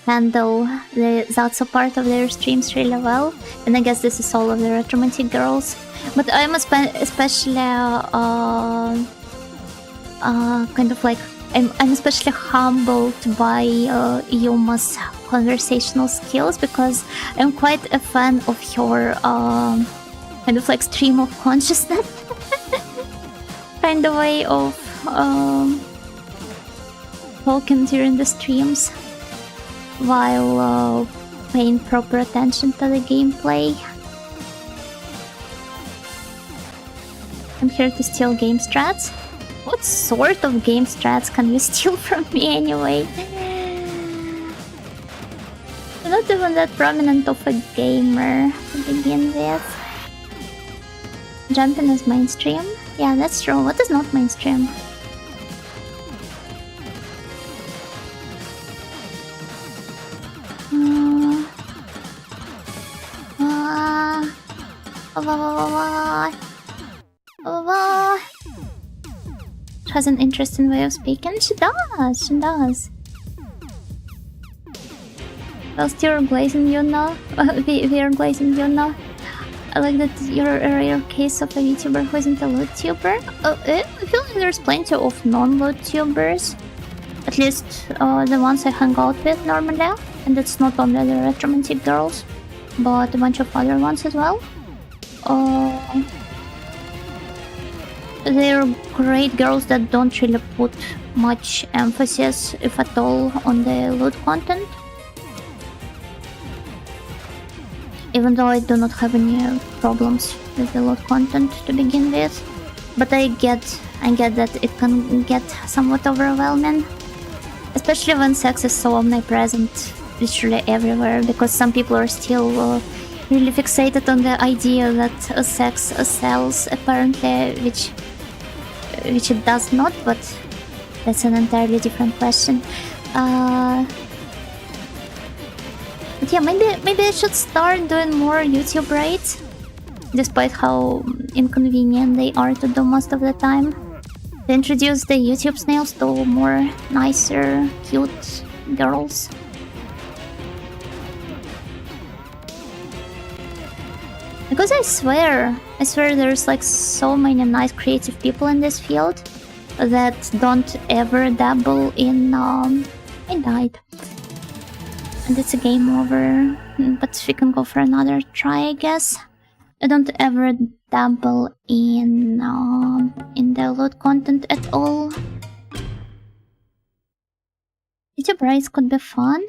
handle that part of their streams really well, and I guess this is all of the Retromantic girls, but I'm especially kind of like I'm especially humbled by Yuma's conversational skills, because I'm quite a fan of your kind of like stream of consciousness kind of way of talking during the streams while paying proper attention to the gameplay. I'm here to steal game strats. What sort of game strats can you steal from me anyway? I'm not even that prominent of a gamer to begin with. Jumping is mainstream? Yeah, that's true. What is not mainstream? She has an interesting way of speaking. She does. Whilst you're glazing you now, we are glazing you now. I like that you're a rare case of a YouTuber who isn't a loot tuber. I feel like there's plenty of non-loot tubers. At least the ones I hang out with normally. And it's not only the retromantic girls, but a bunch of other ones as well. They're great girls that don't really put much emphasis, if at all, on the loot content. Even though I do not have any problems with the loot content to begin with. But I get that it can get somewhat overwhelming. Especially when sex is so omnipresent, literally everywhere, because some people are still really fixated on the idea that sex sells, apparently, which it does not, but that's an entirely different question. But yeah, maybe I should start doing more YouTube raids, despite how inconvenient they are to do most of the time. To introduce the YouTube snails to more nicer, cute girls. Because I swear there's like so many nice creative people in this field that don't ever dabble in I died. And it's a game over, but we can go for another try, I guess. I don't ever dabble in the loot content at all. YouTube raids could be fun.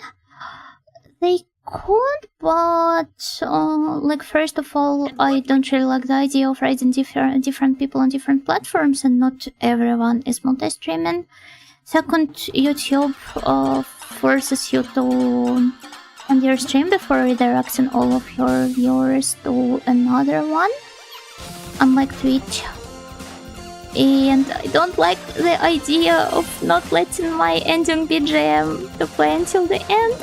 They could, but like, first of all, I don't really like the idea of raiding different people on different platforms, and not everyone is multi-streaming. Second, YouTube forces you to end your stream before redirecting all of your viewers to another one, unlike Twitch. And I don't like the idea of not letting my ending BGM to play until the end.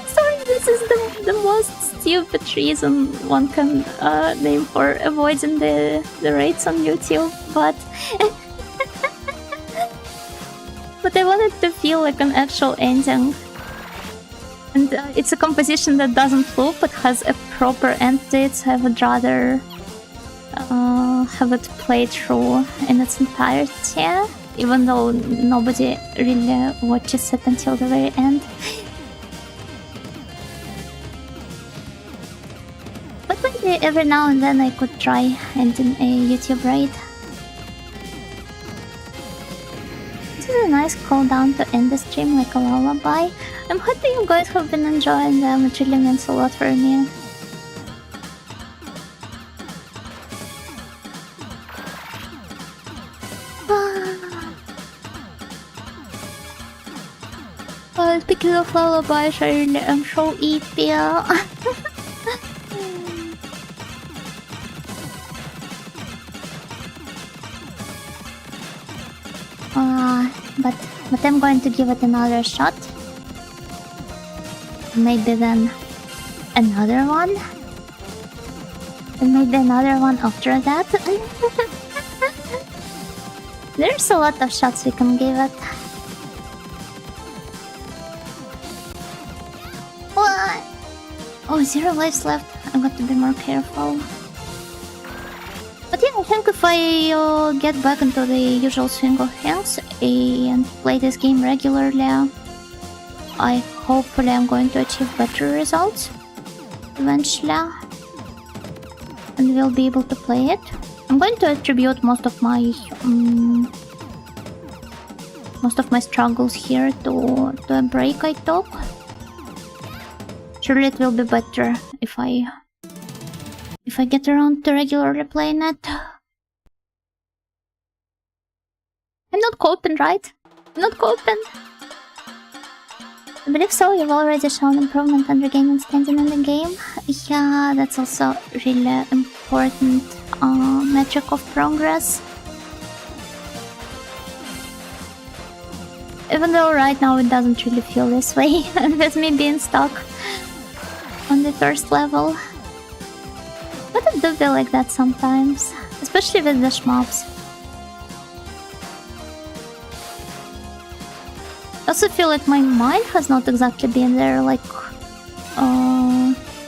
Sorry, this is the most stupid reason one can name for avoiding the raids on YouTube, but but I wanted to feel like an actual ending. And it's a composition that doesn't loop, but has a proper end to it, so I would rather have it played through in its entirety, even though nobody really watches it until the very end. But maybe every now and then I could try ending a YouTube raid. This is a nice cool down to end the stream like a lullaby. I'm happy you guys have been enjoying them, it really means a lot for me. Well, speaking of lullabies, I really am so eepy. But I'm going to give it another shot. Maybe then another one. And maybe another one after that. There's a lot of shots we can give it. What? Oh, 0 lives left. I got to be more careful. But yeah, I think if I get back into the usual swing of things and play this game regularly, hopefully I'm going to achieve better results eventually, and we'll be able to play it. I'm going to attribute most of my struggles here to a break I took. Surely it will be better if I get around to regularly playing it. I'm not coping, right? I'm not coping. But if so, you've already shown improvement and regaining standing in the game. Yeah, that's also really important metric of progress. Even though right now it doesn't really feel this way, with me being stuck on the first level. But it do feel like that sometimes, especially with the shmups. I also feel like my mind has not exactly been there, like,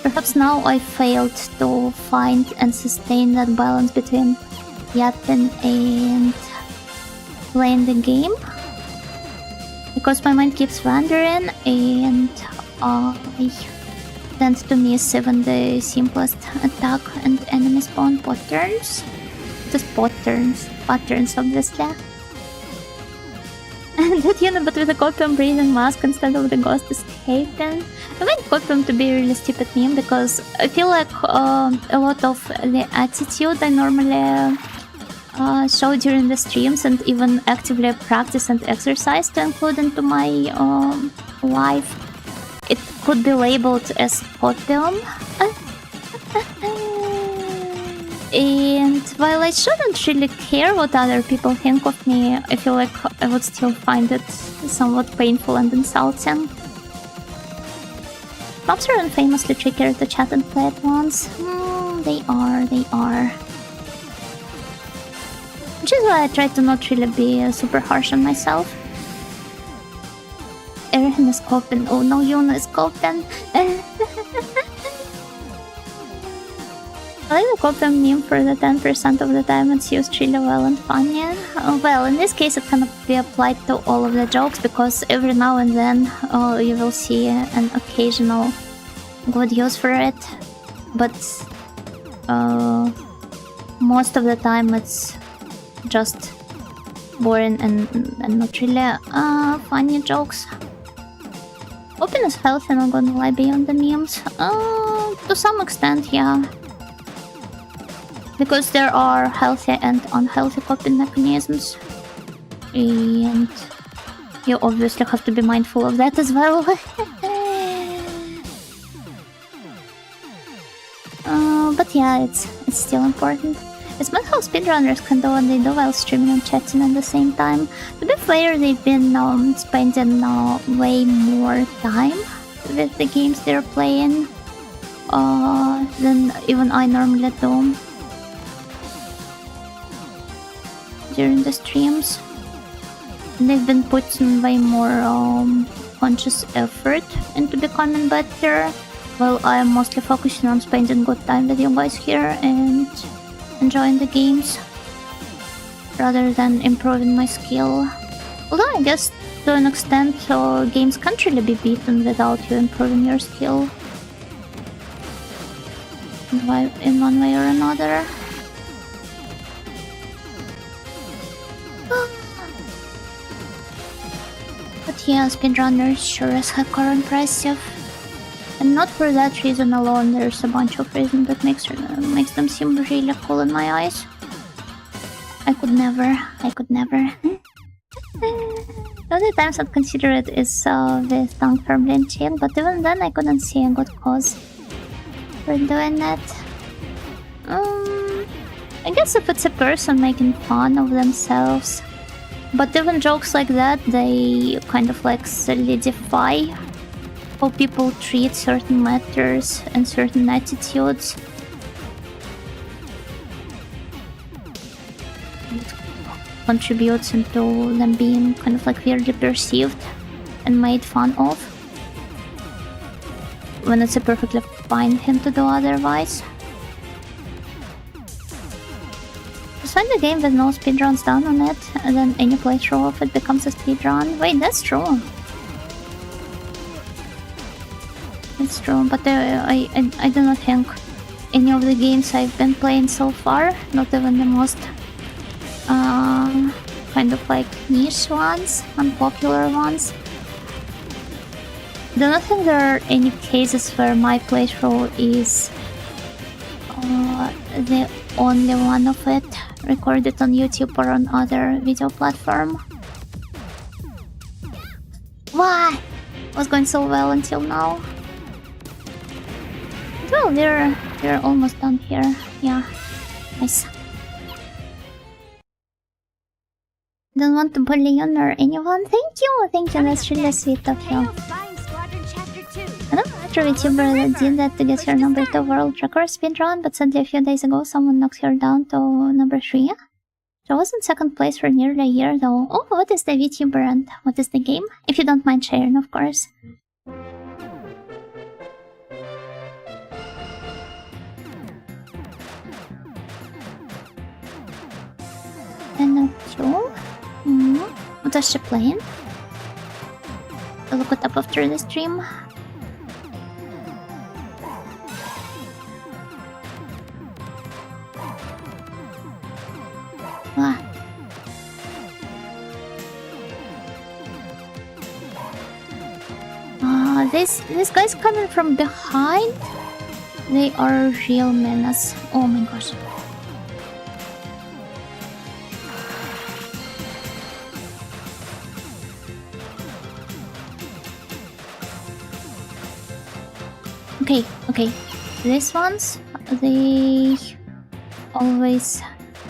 Perhaps now I failed to find and sustain that balance between yapping and playing the game. Because my mind keeps wandering and I tend to miss even the simplest attack and enemy spawn patterns. Just patterns, obviously. And that, but with a copium breathing mask instead of the ghost escaping. I find copium to be a really stupid meme because I feel like a lot of the attitude I normally show during the streams and even actively practice and exercise to include into my life, it could be labeled as copium. And while I shouldn't really care what other people think of me, I feel like I would still find it somewhat painful and insulting. Mobs are infamously trickier to chat and play at once. They are. Which is why I try to not really be super harsh on myself. Everything is coping. Oh no, Yuna is coping. I like the copium meme for the 10% of the time it's used really well and funny. Well, in this case it cannot be applied to all of the jokes because every now and then you will see an occasional good use for it. But most of the time it's just boring and not really funny jokes. Open is healthy, not gonna lie, beyond the memes. To some extent, yeah. Because there are healthy and unhealthy coping mechanisms. And you obviously have to be mindful of that as well. But yeah, it's still important. It's not how speedrunners can do what they do while streaming and chatting at the same time. To be fair, they've been spending way more time with the games they're playing than even I normally do during the streams. They've been putting way more conscious effort into becoming better, while I am mostly focusing on spending good time with you guys here and enjoying the games rather than improving my skill. Although I guess to an extent games can't really be beaten without you improving your skill in one way or another. But yeah, speedrunners sure as heck are impressive. And not for that reason alone, there's a bunch of reasons that makes them seem really cool in my eyes. I could never. The only times I'd consider it is with tongue firmly in cheek, but even then I couldn't see a good cause for doing that. I guess if it's a person making fun of themselves. But even jokes like that, they kind of like solidify how people treat certain matters and certain attitudes. It contributes into them being kind of like weirdly perceived and made fun of, when it's a perfectly fine thing to do otherwise. Just find a game with no speedruns done on it, and then any playthrough of it becomes a speedrun. Wait, that's true. It's true, but I do not think any of the games I've been playing so far, not even the most kind of like niche ones, unpopular ones, do not think there are any cases where my playthrough is the only one of it recorded on YouTube or on other video platform. Why? It was going so well until now. Well, we're almost done here. Yeah, nice. Don't want to bully you or anyone. Thank you. That's really sweet of you. Keio Flying Squadron Chapter 2. I know a YouTuber that did that to get her number 2 world record speedrun, but sadly a few days ago someone knocked her down to number 3. She was in second place for nearly a year though. Oh, what is the VTuber and what is the game? If you don't mind sharing, of course. was she playing? I'll look it up after the stream. Ah. This guy's coming from behind. They are real menace. Oh my gosh. Okay. These ones, they always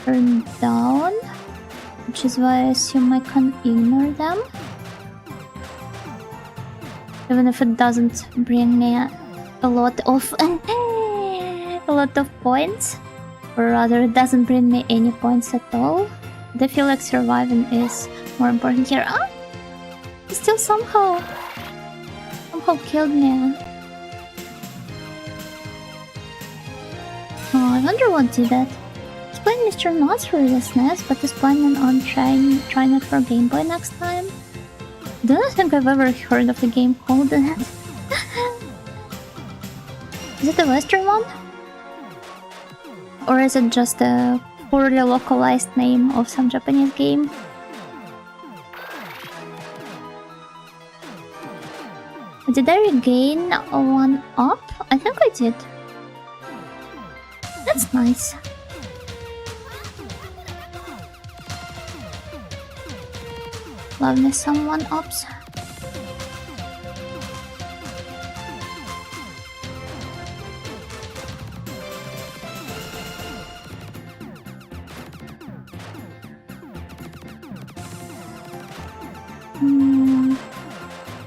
turn down, which is why I assume I can ignore them. Even if it doesn't bring me a lot of points, or rather, it doesn't bring me any points at all. I feel like surviving is more important here. Ah, he still somehow killed me. Oh, I wonder what did that. He's playing Mr. Nuts for the SNES, but is planning on trying it for Game Boy next time. Don't think I've ever heard of a game called that. Is it a Western one? Or is it just a poorly localized name of some Japanese game? Did I regain one up? I think I did. That's nice. Love me some one-ups.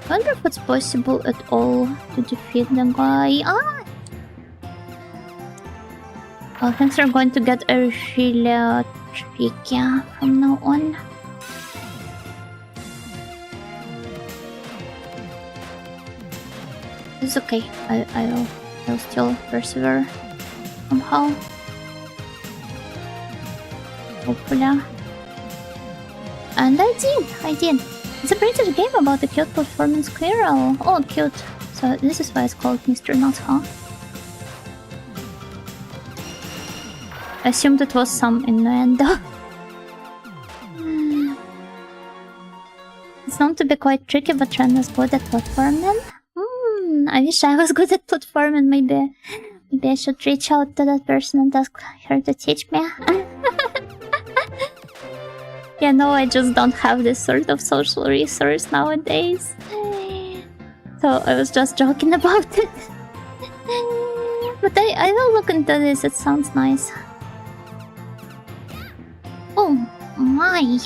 Wonder if it's possible at all to defeat the guy. Ah! Well, things are going to get really tricky from now on. It's okay. I'll still persevere somehow. Hopefully. And I did. It's a British game about a cute platforming squirrel. Oh, cute. So this is why it's called Mr. Nuts, huh? I assumed it was some innuendo. It's known to be quite tricky, but Ren is good at platforming. I wish I was good at platforming. Maybe I should reach out to that person and ask her to teach me. Yeah, no, I just don't have this sort of social resource nowadays. So I was just joking about it. But I will look into this, it sounds nice. Oh my.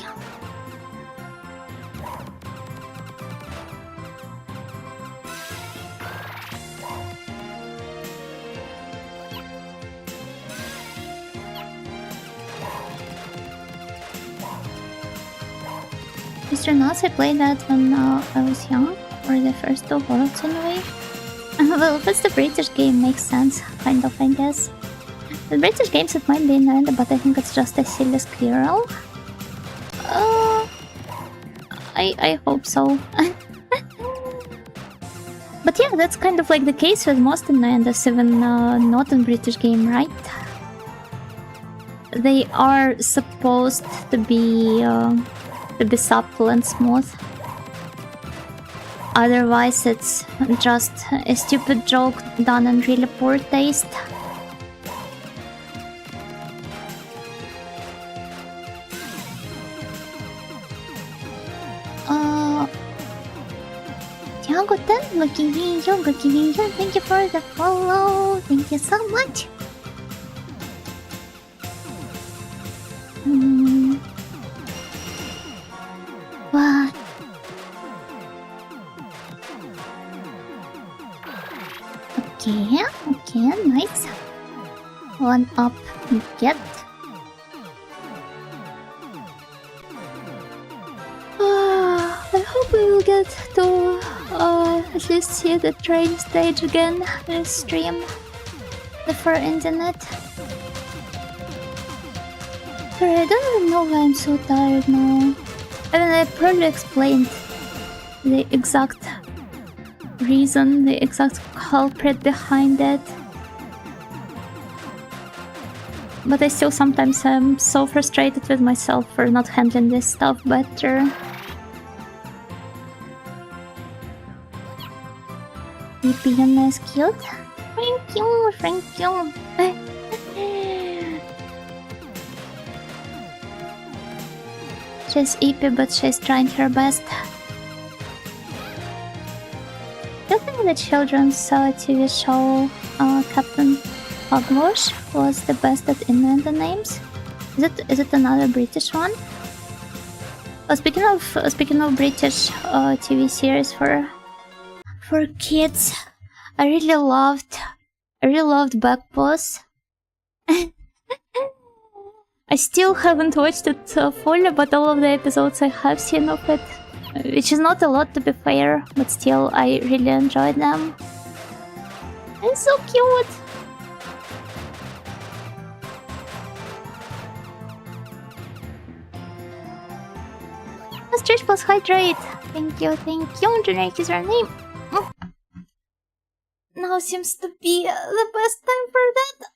Mr. Nuts, I played that when I was young, or the first two worlds anyway. Well, if it's the British game, makes sense, kind of, I guess. The British games, it might be innuendo, but I think it's just a silly squirrel. I hope so. But yeah, that's kind of like the case with most innuendos, even not in British game, right? They are supposed to be supple and smooth. Otherwise, it's just a stupid joke done in really poor taste. Tiago, thank you for the follow. Thank you so much. What? Okay, nice. One up, get. I hope we will get to at least see the train stage again this stream before internet. Sorry, I don't even know why I'm so tired now. I mean, I probably explained the exact reason, the exact culprit behind it. But I still sometimes am so frustrated with myself for not handling this stuff better. Piona is cute. Thank you, thank you. She's ippy, but she's trying her best. Do you think the children's TV show Captain Hogwash was the best at inventing names? Is it another British one? Speaking of British TV series for kids, I really loved Backboss. I still haven't watched it fully, but all of the episodes I have seen of it, which is not a lot to be fair, but still I really enjoyed them. It's so cute. Stretch plus hydrate. Thank you. Generic is our name. Now seems to be the best time for that.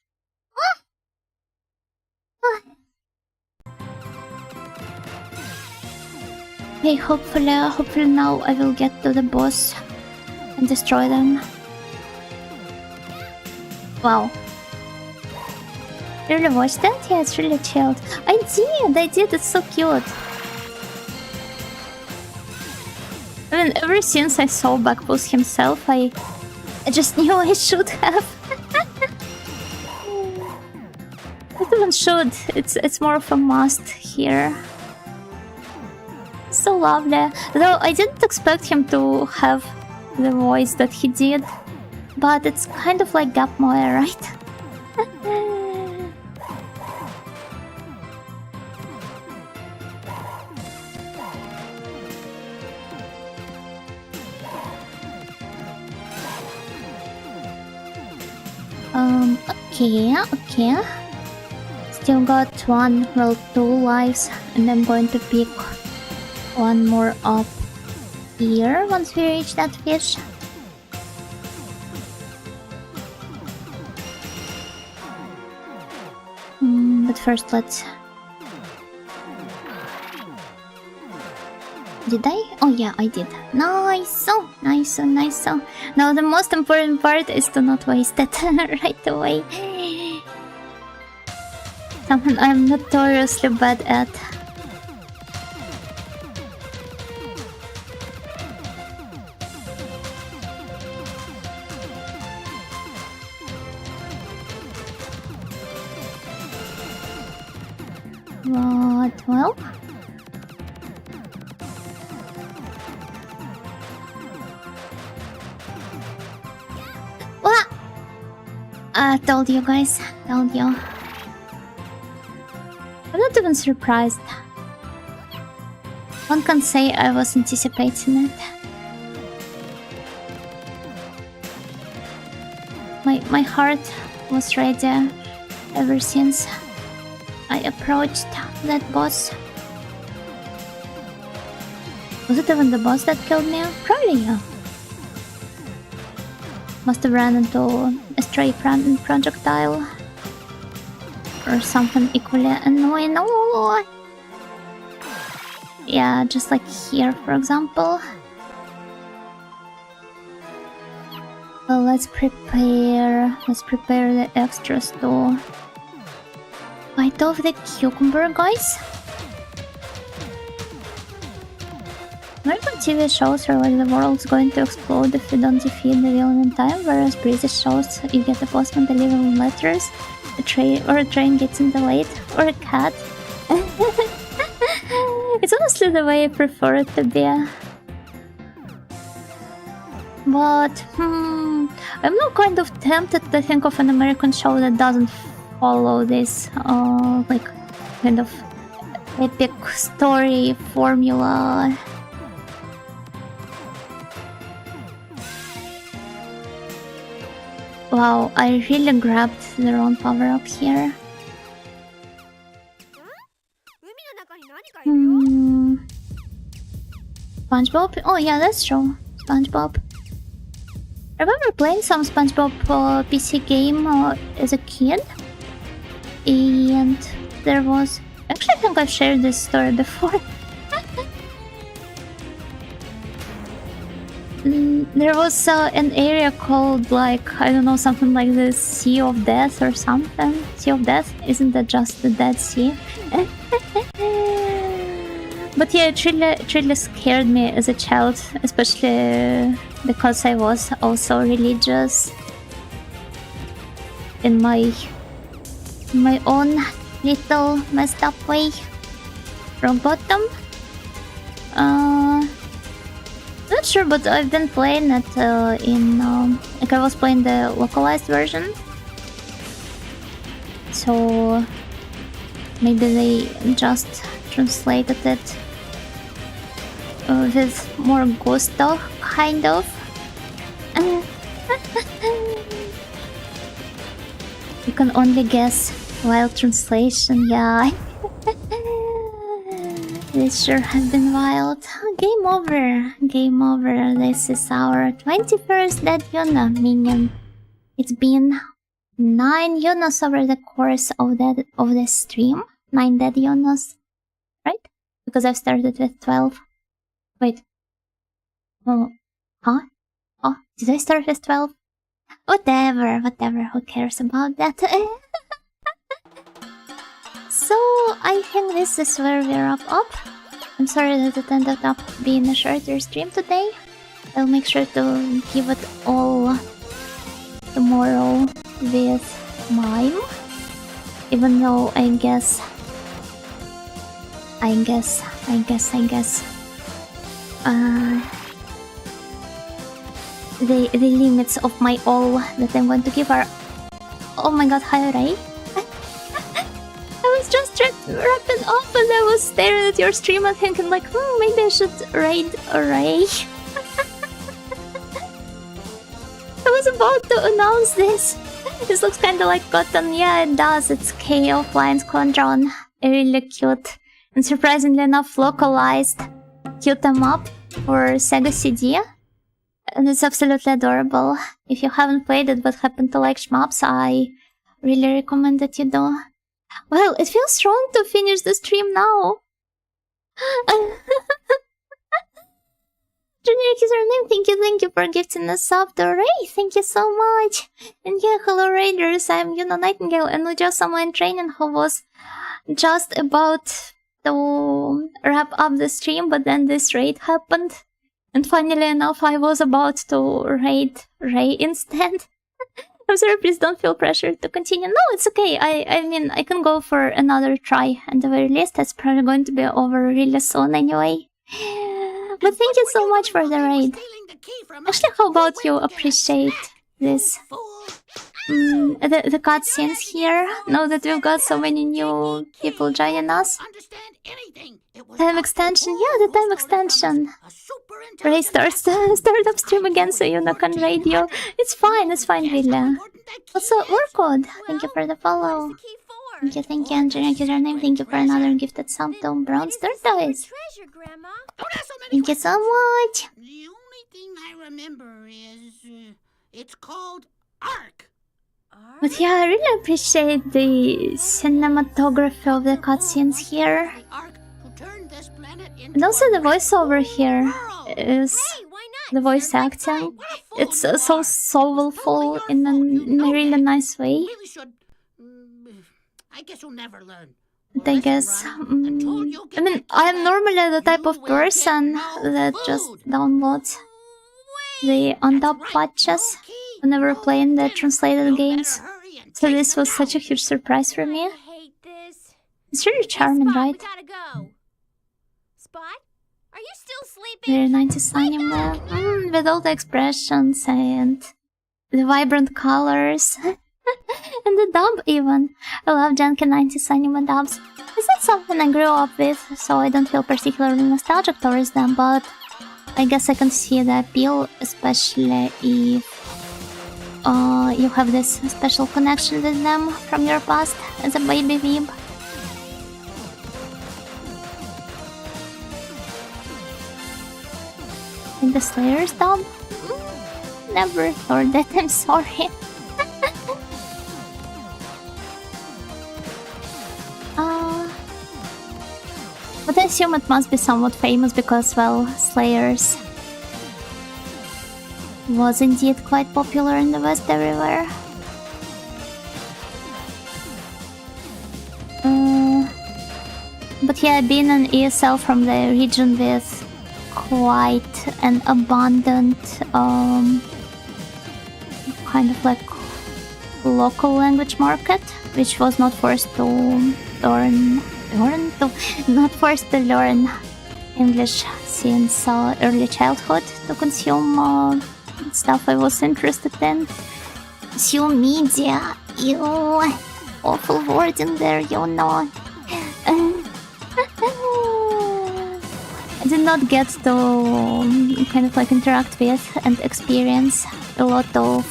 Okay, hopefully now I will get to the boss and destroy them. Wow. You really watched that? Yeah, it's really chilled. I did, it's so cute. I mean, ever since I saw Backboss himself, I just knew I should have. Not even should, it's more of a must here. So lovely. Though I didn't expect him to have the voice that he did, but it's kind of like Gap Moe, right? Okay. Still got two lives, and I'm going to pick one more up here once we reach that fish. But first let's... Did I? Oh yeah, I did. Nice. Now the most important part is to not waste it right away. Something I'm notoriously bad at. What? Well? What? Told you guys. Told you. I'm not even surprised. One can say I was anticipating it. My heart was ready ever since I approached that boss. Was it even the boss that killed me? Probably yeah. Must have ran into a stray projectile. Or something equally annoying. Oh. Yeah, just like here, for example. Well, let's prepare the extras to fight off the cucumber guys. American TV shows are like the world's going to explode if you don't defeat the villain in time, whereas British shows you get a postman delivering letters, a train gets delayed, or a cat. It's honestly the way I prefer it to be. But I'm now kind of tempted to think of an American show that doesn't follow this like kind of epic story formula. Wow, I really grabbed the wrong power-up here. SpongeBob? Oh yeah, that's true. SpongeBob. I remember playing some SpongeBob PC game as a kid. And there was... Actually, I think I've shared this story before. There was an area called, like, I don't know, something like the Sea of Death or something. Sea of Death? Isn't that just the Dead Sea? But yeah, it really scared me as a child, especially because I was also religious in my own little messed up way. Rock bottom. Not sure, but I've been playing it in like I was playing the localized version, so maybe they just translated it with more gusto, kind of. You can only guess while translation, yeah. This sure has been wild. Game over. Game over. This is our 21st Dead Yuna minion. It's been 9 Yunas over the course of the stream. 9 Dead Yunas. Right? Because I've started with 12. Wait. Oh. Huh? Oh, did I start with 12? Whatever. Who cares about that? So, I think this is where we wrap up. I'm sorry that it ended up being a shorter stream today. I'll make sure to give it all tomorrow with mime. Even though I guess the limits of my all that I'm going to give are... Oh my god, hi Ray. I was just wrapping up and I was staring at your stream and thinking like, maybe I should raid Ray. I was about to announce this. This looks kinda like cotton. Yeah, it does. It's Keio Flying Squadron. Really cute. And surprisingly enough, localized cute 'em up for Sega CD. And it's absolutely adorable. If you haven't played it but happen to like shmups, I really recommend that you do. Well, it feels strong to finish the stream now. Generic username, thank you for gifting a sub to Ray, thank you so much. And yeah, hello Raiders, I'm Yuna Nightingale and we just someone in training who was just about to wrap up the stream, but then this raid happened. And funnily enough, I was about to raid Ray instead. I'm sorry, please don't feel pressured to continue. No, it's okay. I mean, I can go for another try at the very least. That's probably going to be over really soon anyway. But thank you so much for the raid. Actually, how about you appreciate this? The cutscenes here. Now that we've got so many new people joining us. Time extension, yeah, the time extension. Ray starts up stream again so you knock on radio. It's fine, Villa. Also, Orcode, thank you for the follow. Thank you, Engineer username, thank you for another gifted sub to Brown Tortoise. Thank you so much. The only thing I remember is it's called Ark. But yeah, I really appreciate the cinematography of the cutscenes here. And also the voiceover here is the voice acting. It's so soulful in a really nice way. I guess you'll never learn. But I guess, I mean, I'm normally the type of person that just downloads the undub patches whenever playing the translated games. So this was such a huge surprise for me. It's really charming, right? Spot? Are you still sleeping? Very 90s anime, with all the expressions and the vibrant colors. And the dub even. I love junky 90s anime dubs. It's not something I grew up with, so I don't feel particularly nostalgic towards them, but I guess I can see the appeal, especially if you have this special connection with them from your past as a baby weeb. in the Slayer's dub? Never thought that, I'm sorry. But I assume it must be somewhat famous because, well, Slayers was indeed quite popular in the West everywhere. But yeah, being an ESL from the region with quite an abundant kind of like local language market, which was not forced to learn English since early childhood to consume stuff I was interested in. Consume media, you awful word in there, you know. I did not get to kind of like interact with and experience a lot of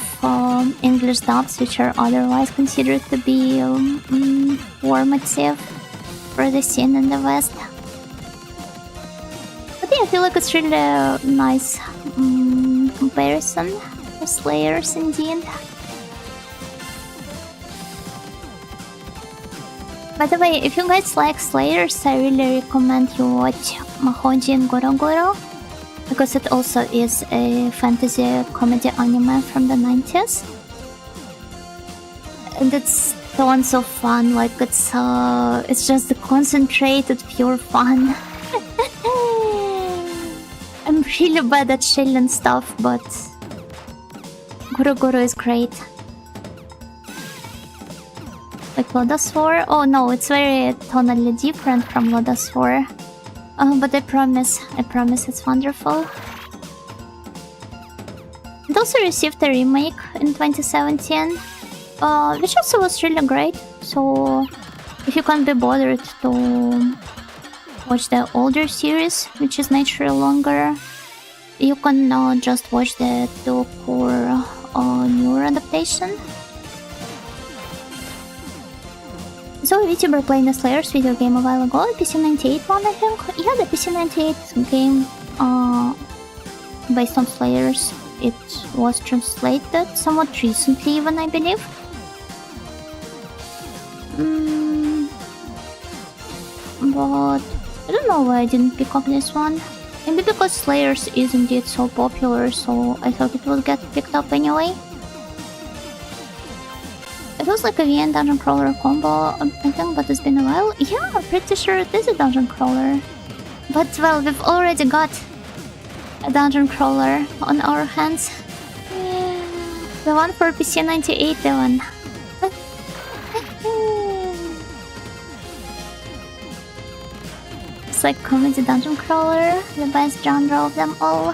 English dubs which are otherwise considered to be formative for the scene in the West. But yeah, I feel like it's really a nice comparison for Slayers indeed. By the way, if you guys like Slayers, I really recommend you watch Mahoji and Goro Goro, because it also is a fantasy comedy anime from the 90s. And it's tons of fun, like it's just the concentrated pure fun. I'm really bad at shilling stuff, but Goro Goro is great. Like Lotus 4? Oh no, it's very tonally different from Lotus 4. But I promise it's wonderful. It also received a remake in 2017, which also was really great. So if you can't be bothered to watch the older series, which is naturally longer, you can just watch the two-core newer adaptation. So a VTuber playing the Slayers video game a while ago, the PC98 one I think? Yeah, the PC98 game based on Slayers. It was translated somewhat recently even, I believe. But I don't know why I didn't pick up this one. Maybe because Slayers is indeed so popular, so I thought it would get picked up anyway. It was like a VN dungeon crawler combo, I think, but it's been a while. Yeah, I'm pretty sure it is a dungeon crawler. But, well, we've already got a dungeon crawler on our hands. Yeah. The one for PC98, the one. It's like comedy dungeon crawler, the best genre of them all.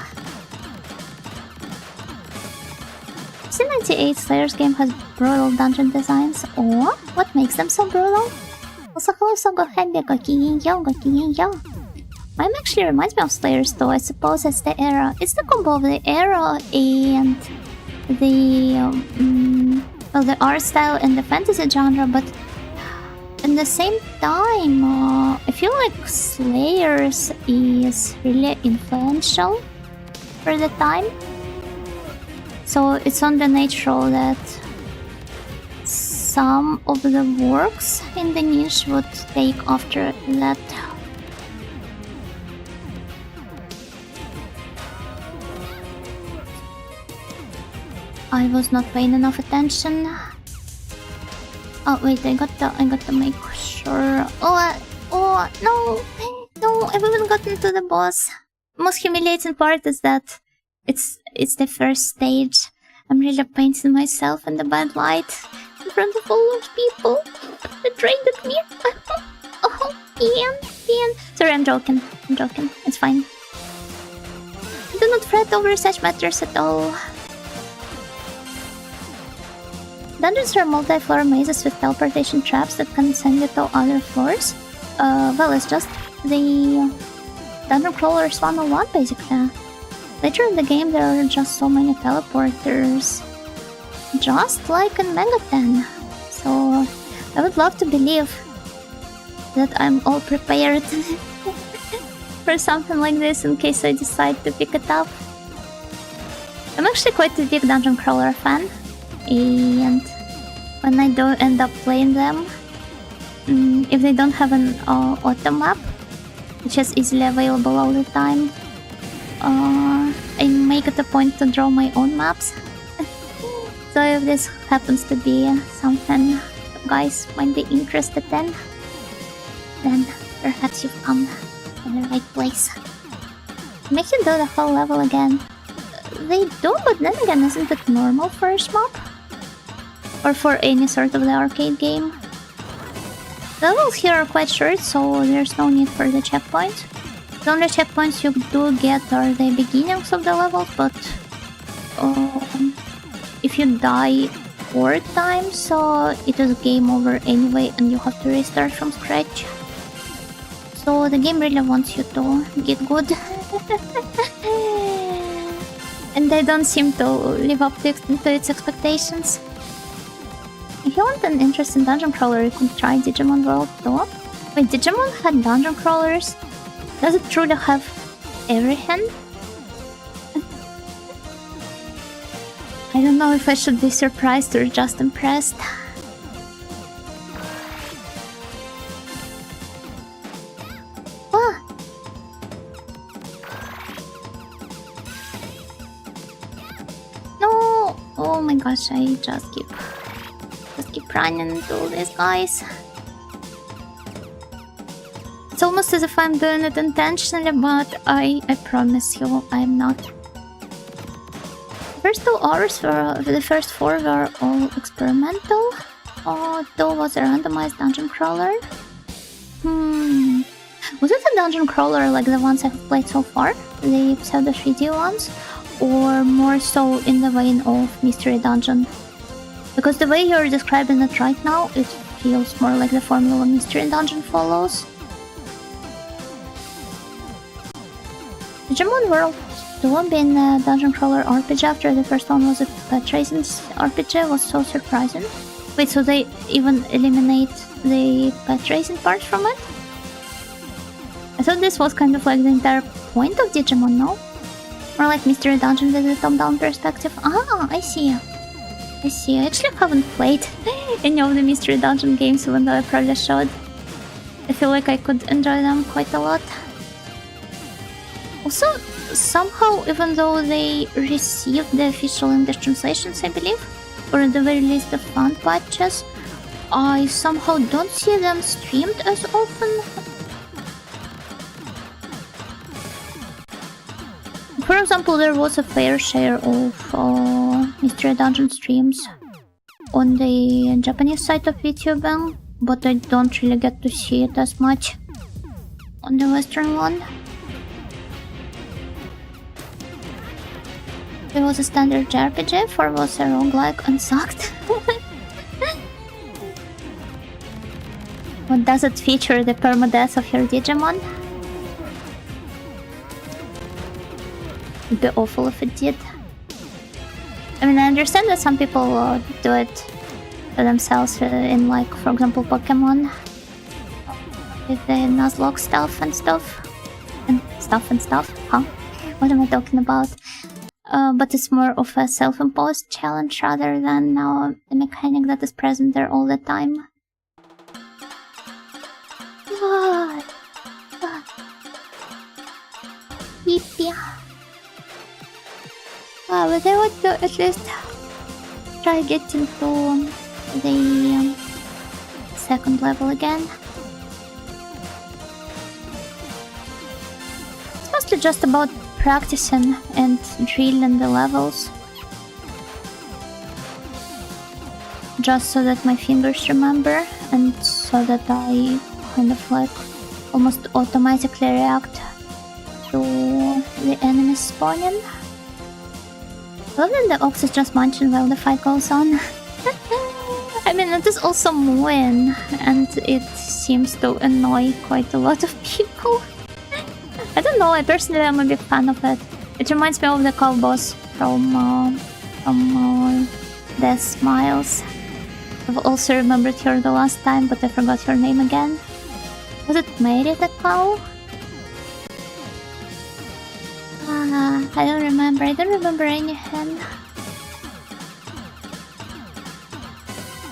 PC98 Slayers game has brutal dungeon designs. Or what makes them so brutal? Mime actually reminds me of Slayers though, I suppose it's the era. It's the combo of the era and the well, the art style and the fantasy genre, but at the same time, I feel like Slayers is really influential for the time. So it's only natural that some of the works in the niche would take after that. I was not paying enough attention. Oh wait, I got to make sure. Oh no, I haven't gotten to the boss. Most humiliating part is that it's the first stage. I'm really painting myself in the bad light in front of all those people that traded me. Oh, Ian. Sorry, I'm joking. It's fine. Do not fret over such matters at all. Dungeons are multi-floor mazes with teleportation traps that can send you to other floors. Well, it's just the Dungeon Crawlers 101 basically. Later in the game there are just so many teleporters. Just like in Megaten. So I would love to believe that I'm all prepared. for something like this in case I decide to pick it up. I'm actually quite a big dungeon crawler fan, and when I do end up playing them, if they don't have an auto map, which is easily available all the time, I make it a point to draw my own maps. So if this happens to be something you guys might be interested in, then perhaps you've come to the right place. Make you do the whole level again. They do, but then again, isn't it normal for a shmup? Or for any sort of the arcade game? The levels here are quite short, so there's no need for the checkpoint. The only checkpoints you do get are the beginnings of the levels, but if you die 4 times, it is game over anyway and you have to restart from scratch. So the game really wants you to get good. And they don't seem to live up to its expectations. If you want an interesting dungeon crawler, you can try Digimon World 2. Wait, Digimon had dungeon crawlers? Does it truly have everything? I don't know if I should be surprised or just impressed. Ah! No! Oh my gosh, I just keep running into these guys. It's almost as if I'm doing it intentionally, but I promise you I'm not. First 2 hours the first 4 were all experimental. 2 was a randomized dungeon crawler. Was it a dungeon crawler like the ones I've played so far? The pseudo 3D ones? Or more so in the vein of Mystery Dungeon? Because the way you're describing it right now, it feels more like the formula Mystery Dungeon follows. Digimon World 2 being a dungeon crawler RPG after the first one was a pet racing RPG was so surprising. Wait, so they even eliminate the pet racing part from it? I thought this was kind of like the entire point of Digimon, no? More like Mystery Dungeon with a top-down perspective. Ah, I see. I actually haven't played any of the Mystery Dungeon games, even though I probably should. I feel like I could enjoy them quite a lot. Also, somehow, even though they received the official English translations, I believe, or at the very least the fan patches, I somehow don't see them streamed as often. For example, there was a fair share of Mystery Dungeon streams on the Japanese side of VTubing, but I don't really get to see it as much on the Western one. There was a standard JRPG, 4 was a roguelike and sucked. But does it feature the permadeath of your Digimon? It'd be awful if it did. I mean, I understand that some people do it for themselves in, like, for example, Pokemon. With the Nuzlocke stuff and stuff. Huh? What am I talking about? But it's more of a self-imposed challenge rather than a mechanic that is present there all the time. Yippee. But I want to at least try getting to the second level again. It's mostly just about practicing and drilling the levels. Just so that my fingers remember and so that I kind of like almost automatically react to the enemies spawning. I love that the ox is just munching while the fight goes on. I mean, it is also mooing, and it seems to annoy quite a lot of people. I don't know, I personally am a big fan of it. It reminds me of the cow boss from Death Smiles. I've also remembered her the last time, but I forgot her name again. Was it Mary the cow? I don't remember. I don't remember anything.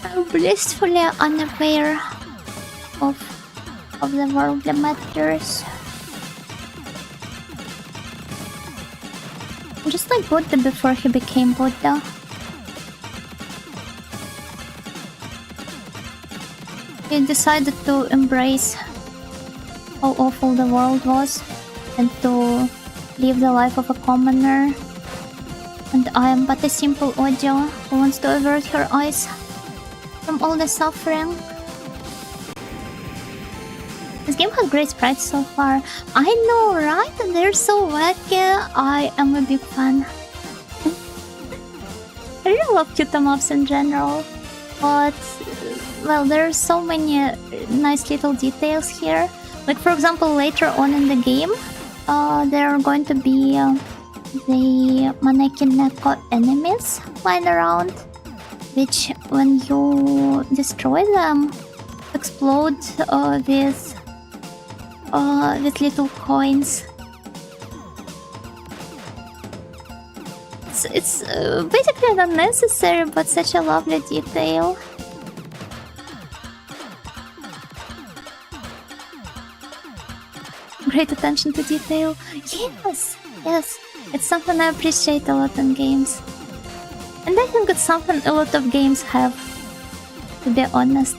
I'm blissfully unaware of the worldly matters. Just like Buddha before he became Buddha. He decided to embrace how awful the world was and to live the life of a commoner. And I am but a simple audio who wants to avert her eyes from all the suffering. This game has great sprites so far. I know, right? They're so wacky. I am a big fan. I really love cute ups in general. But, well, there are so many nice little details here. Like, for example, later on in the game, there are going to be the Maneki Neko enemies flying around, which, when you destroy them, explode with little coins. It's basically unnecessary, but such a lovely detail. Great attention to detail. Yes, yes, it's something I appreciate a lot in games. And I think it's something a lot of games have, to be honest.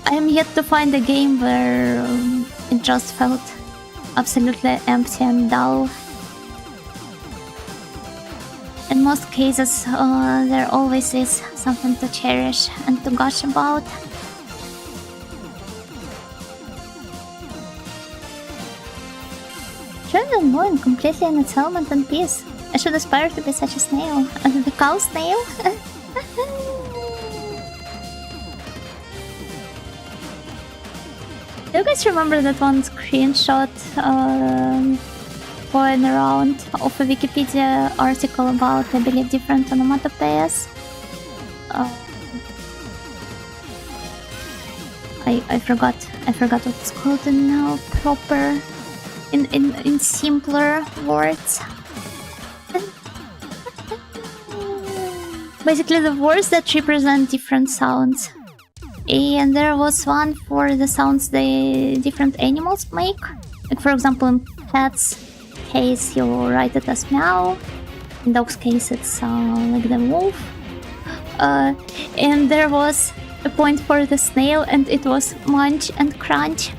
I am yet to find a game where it just felt absolutely empty and dull. In most cases, there always is something to cherish and to gush about. Trying to annoying completely in its element and peace. I should aspire to be such a snail. The cow snail? Do you guys remember that one screenshot going around of a Wikipedia article about, I believe, different onomatopoeias? I forgot what it's called in proper, in simpler words. Basically, the words that represent different sounds. And there was one for the sounds the different animals make. Like, for example, in cats' case, you write it as meow. In dog's case, it's like the wolf. And there was a point for the snail, and it was munch and crunch.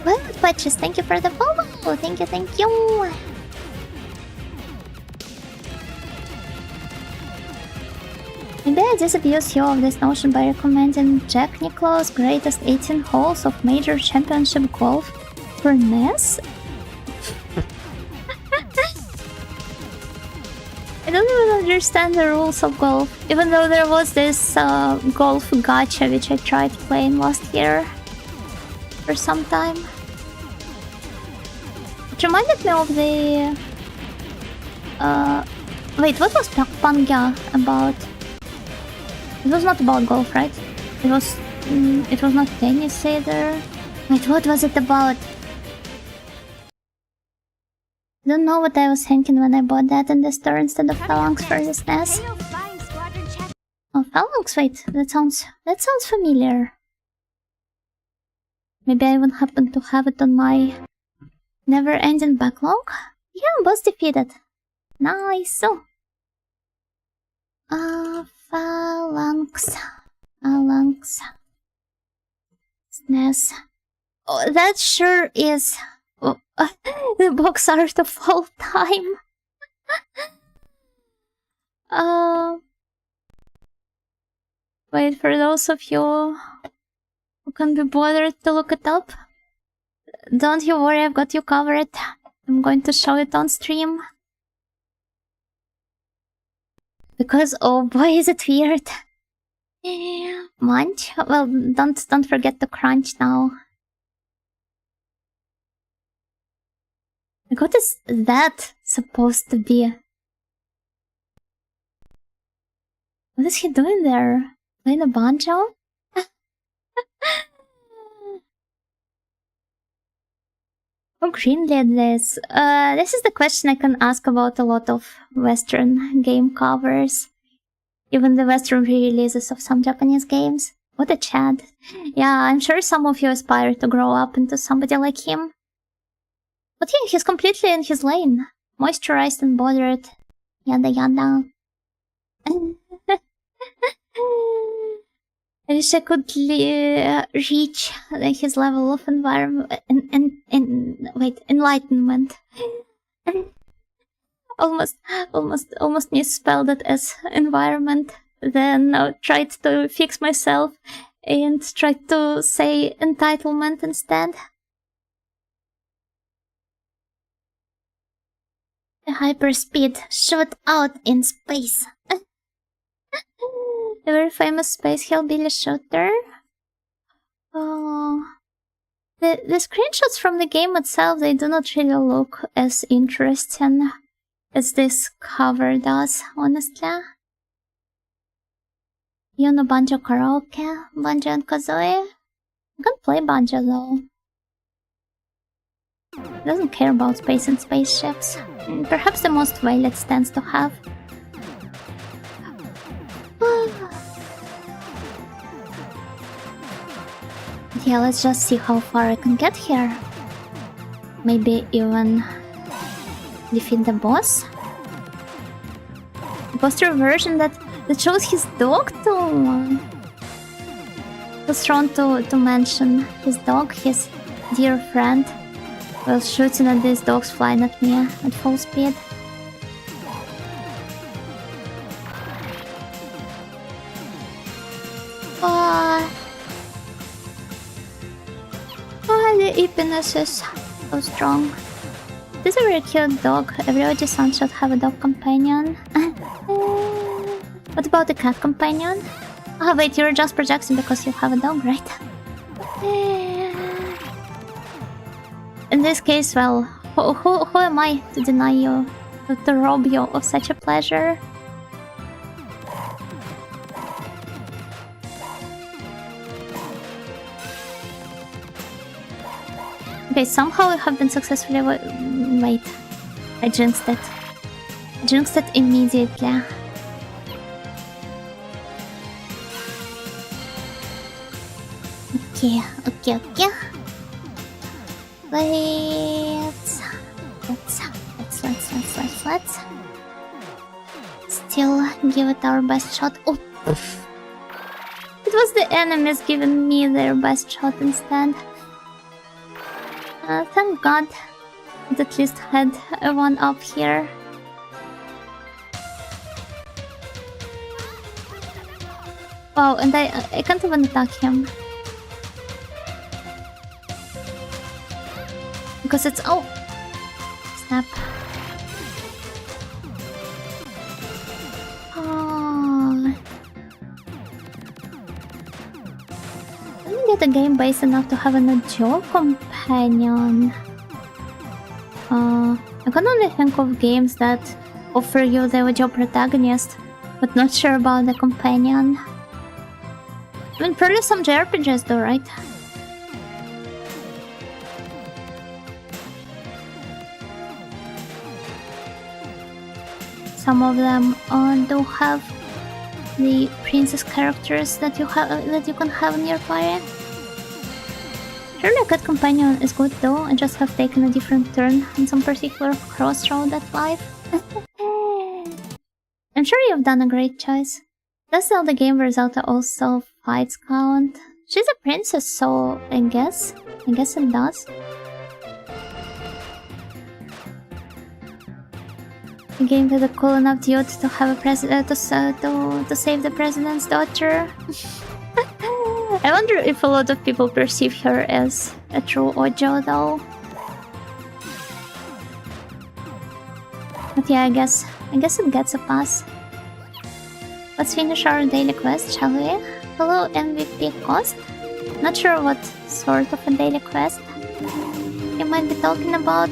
Well, Patches, thank you for the follow. Thank you, thank you. Maybe I disabuse you of this notion by recommending Jack Nicklaus' greatest 18 holes of major championship golf for NES? I don't even understand the rules of golf, even though there was this golf gacha which I tried playing last year for some time. It reminded me of the... wait, what was Pangya about? It was not about golf, right? It was not tennis either. Wait, what was it about? I don't know what I was thinking when I bought that in the store instead of Phalanx for this NES. Keio Flying Squadron Chapter. Oh, Phalanx, wait, that sounds familiar. Maybe I even happen to have it on my never-ending backlog? Yeah, boss defeated. Nice. Phalanx. SNES. Oh, that sure is the box art of all time. Wait, for those of you who can be bothered to look it up, don't you worry, I've got you covered. I'm going to show it on stream. Because, oh boy, is it weird. Munch? Well, don't forget to crunch now. Like, what is that supposed to be? What is he doing there? Playing a banjo? Who greenlit this? This is the question I can ask about a lot of Western game covers. Even the Western re-releases of some Japanese games. What a Chad. Yeah, I'm sure some of you aspire to grow up into somebody like him. But yeah, he's completely in his lane. Moisturized and bothered. Yada yada. I wish I could reach his level of enlightenment. almost misspelled it as environment. Then tried to fix myself and tried to say entitlement instead. A hyperspeed shootout in space. A very famous space hillbilly shooter. Oh, the screenshots from the game itself, they do not really look as interesting as this cover does, honestly. You know Banjo Karaoke, Banjo and Kazooie? I can't play Banjo though. Doesn't care about space and spaceships. Perhaps the most valid stance to have. Yeah, let's just see how far I can get here. Maybe even defeat the boss? A poster version that shows his dog too. Was thrown to mention his dog, his dear friend, while shooting at these dogs flying at me at full speed. The eepiness is so strong. This is a very cute dog. Every Oji-san should have a dog companion. What about the cat companion? Oh wait, you're just projecting because you have a dog, right? In this case, well, who am I to deny you, to rob you of such a pleasure? Okay, somehow I have been successfully... Wait, I jinxed it. I jinxed it immediately. Okay. Let's still give it our best shot. Oh, it was the enemies giving me their best shot instead. Thank God it at least had a one up here. Wow, and I can't even attack him. Because it's... Oh! Snap. Oh. I didn't get a game base enough to have an audio companion. I can only think of games that offer you the audio protagonist, but not sure about the companion. I mean, probably some JRPGs though, right? Some of them do have the princess characters that you can have in your party. Surely a cat companion is good though. I just have taken a different turn in some particular crossroad at life. I'm sure you've done a great choice. Does Zelda game result also fights count? She's a princess, so I guess it does. A game with a cool enough dude to have a president to save the president's daughter. I wonder if a lot of people perceive her as a true Ojo though. But yeah, I guess it gets a pass. Let's finish our daily quest, shall we? Hello MVP cost. Not sure what sort of a daily quest you might be talking about.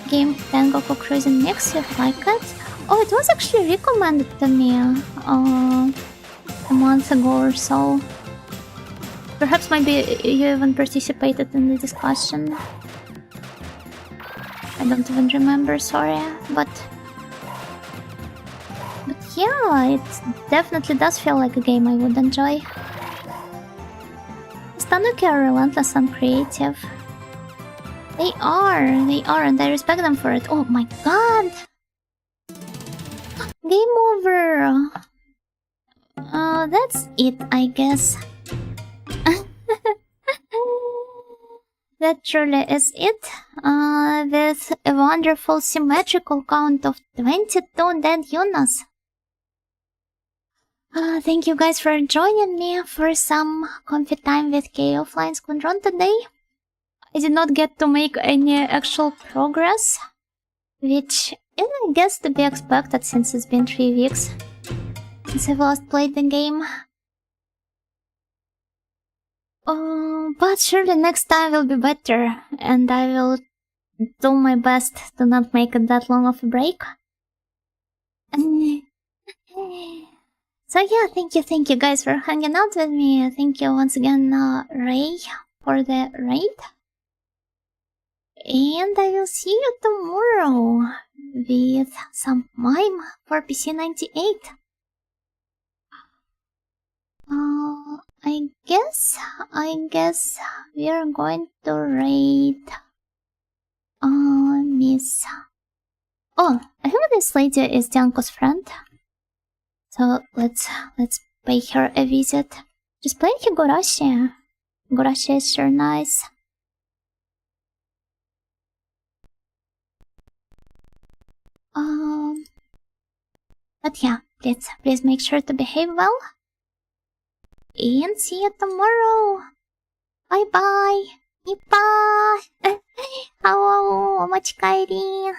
Game Tengoku Cruising Mix, you like it? Oh, it was actually recommended to me a month ago or so. Perhaps maybe you even participated in the discussion. I don't even remember, sorry, but yeah, it definitely does feel like a game I would enjoy. Tanuki are relentless and creative. They are, and I respect them for it. Oh my god! Game over! That's it, I guess. That truly is it. With a wonderful symmetrical count of 22 dead Yunas. Thank you guys for joining me for some comfy time with Keio Flying Squadron today. I did not get to make any actual progress, which is I guess to be expected since it's been 3 weeks since I've last played the game. But surely next time will be better, and I will do my best to not make it that long of a break. So yeah, thank you guys for hanging out with me. Thank you once again, Ray, for the raid. And I will see you tomorrow with some mime for PC98. I guess we are going to raid Miss. Oh, I think this lady is Janko's friend. So let's pay her a visit. Just play Higurashi. Higurashi is sure nice. But yeah, please make sure to behave well. And see you tomorrow. Bye bye. Ippa. Hello, Mochikairi.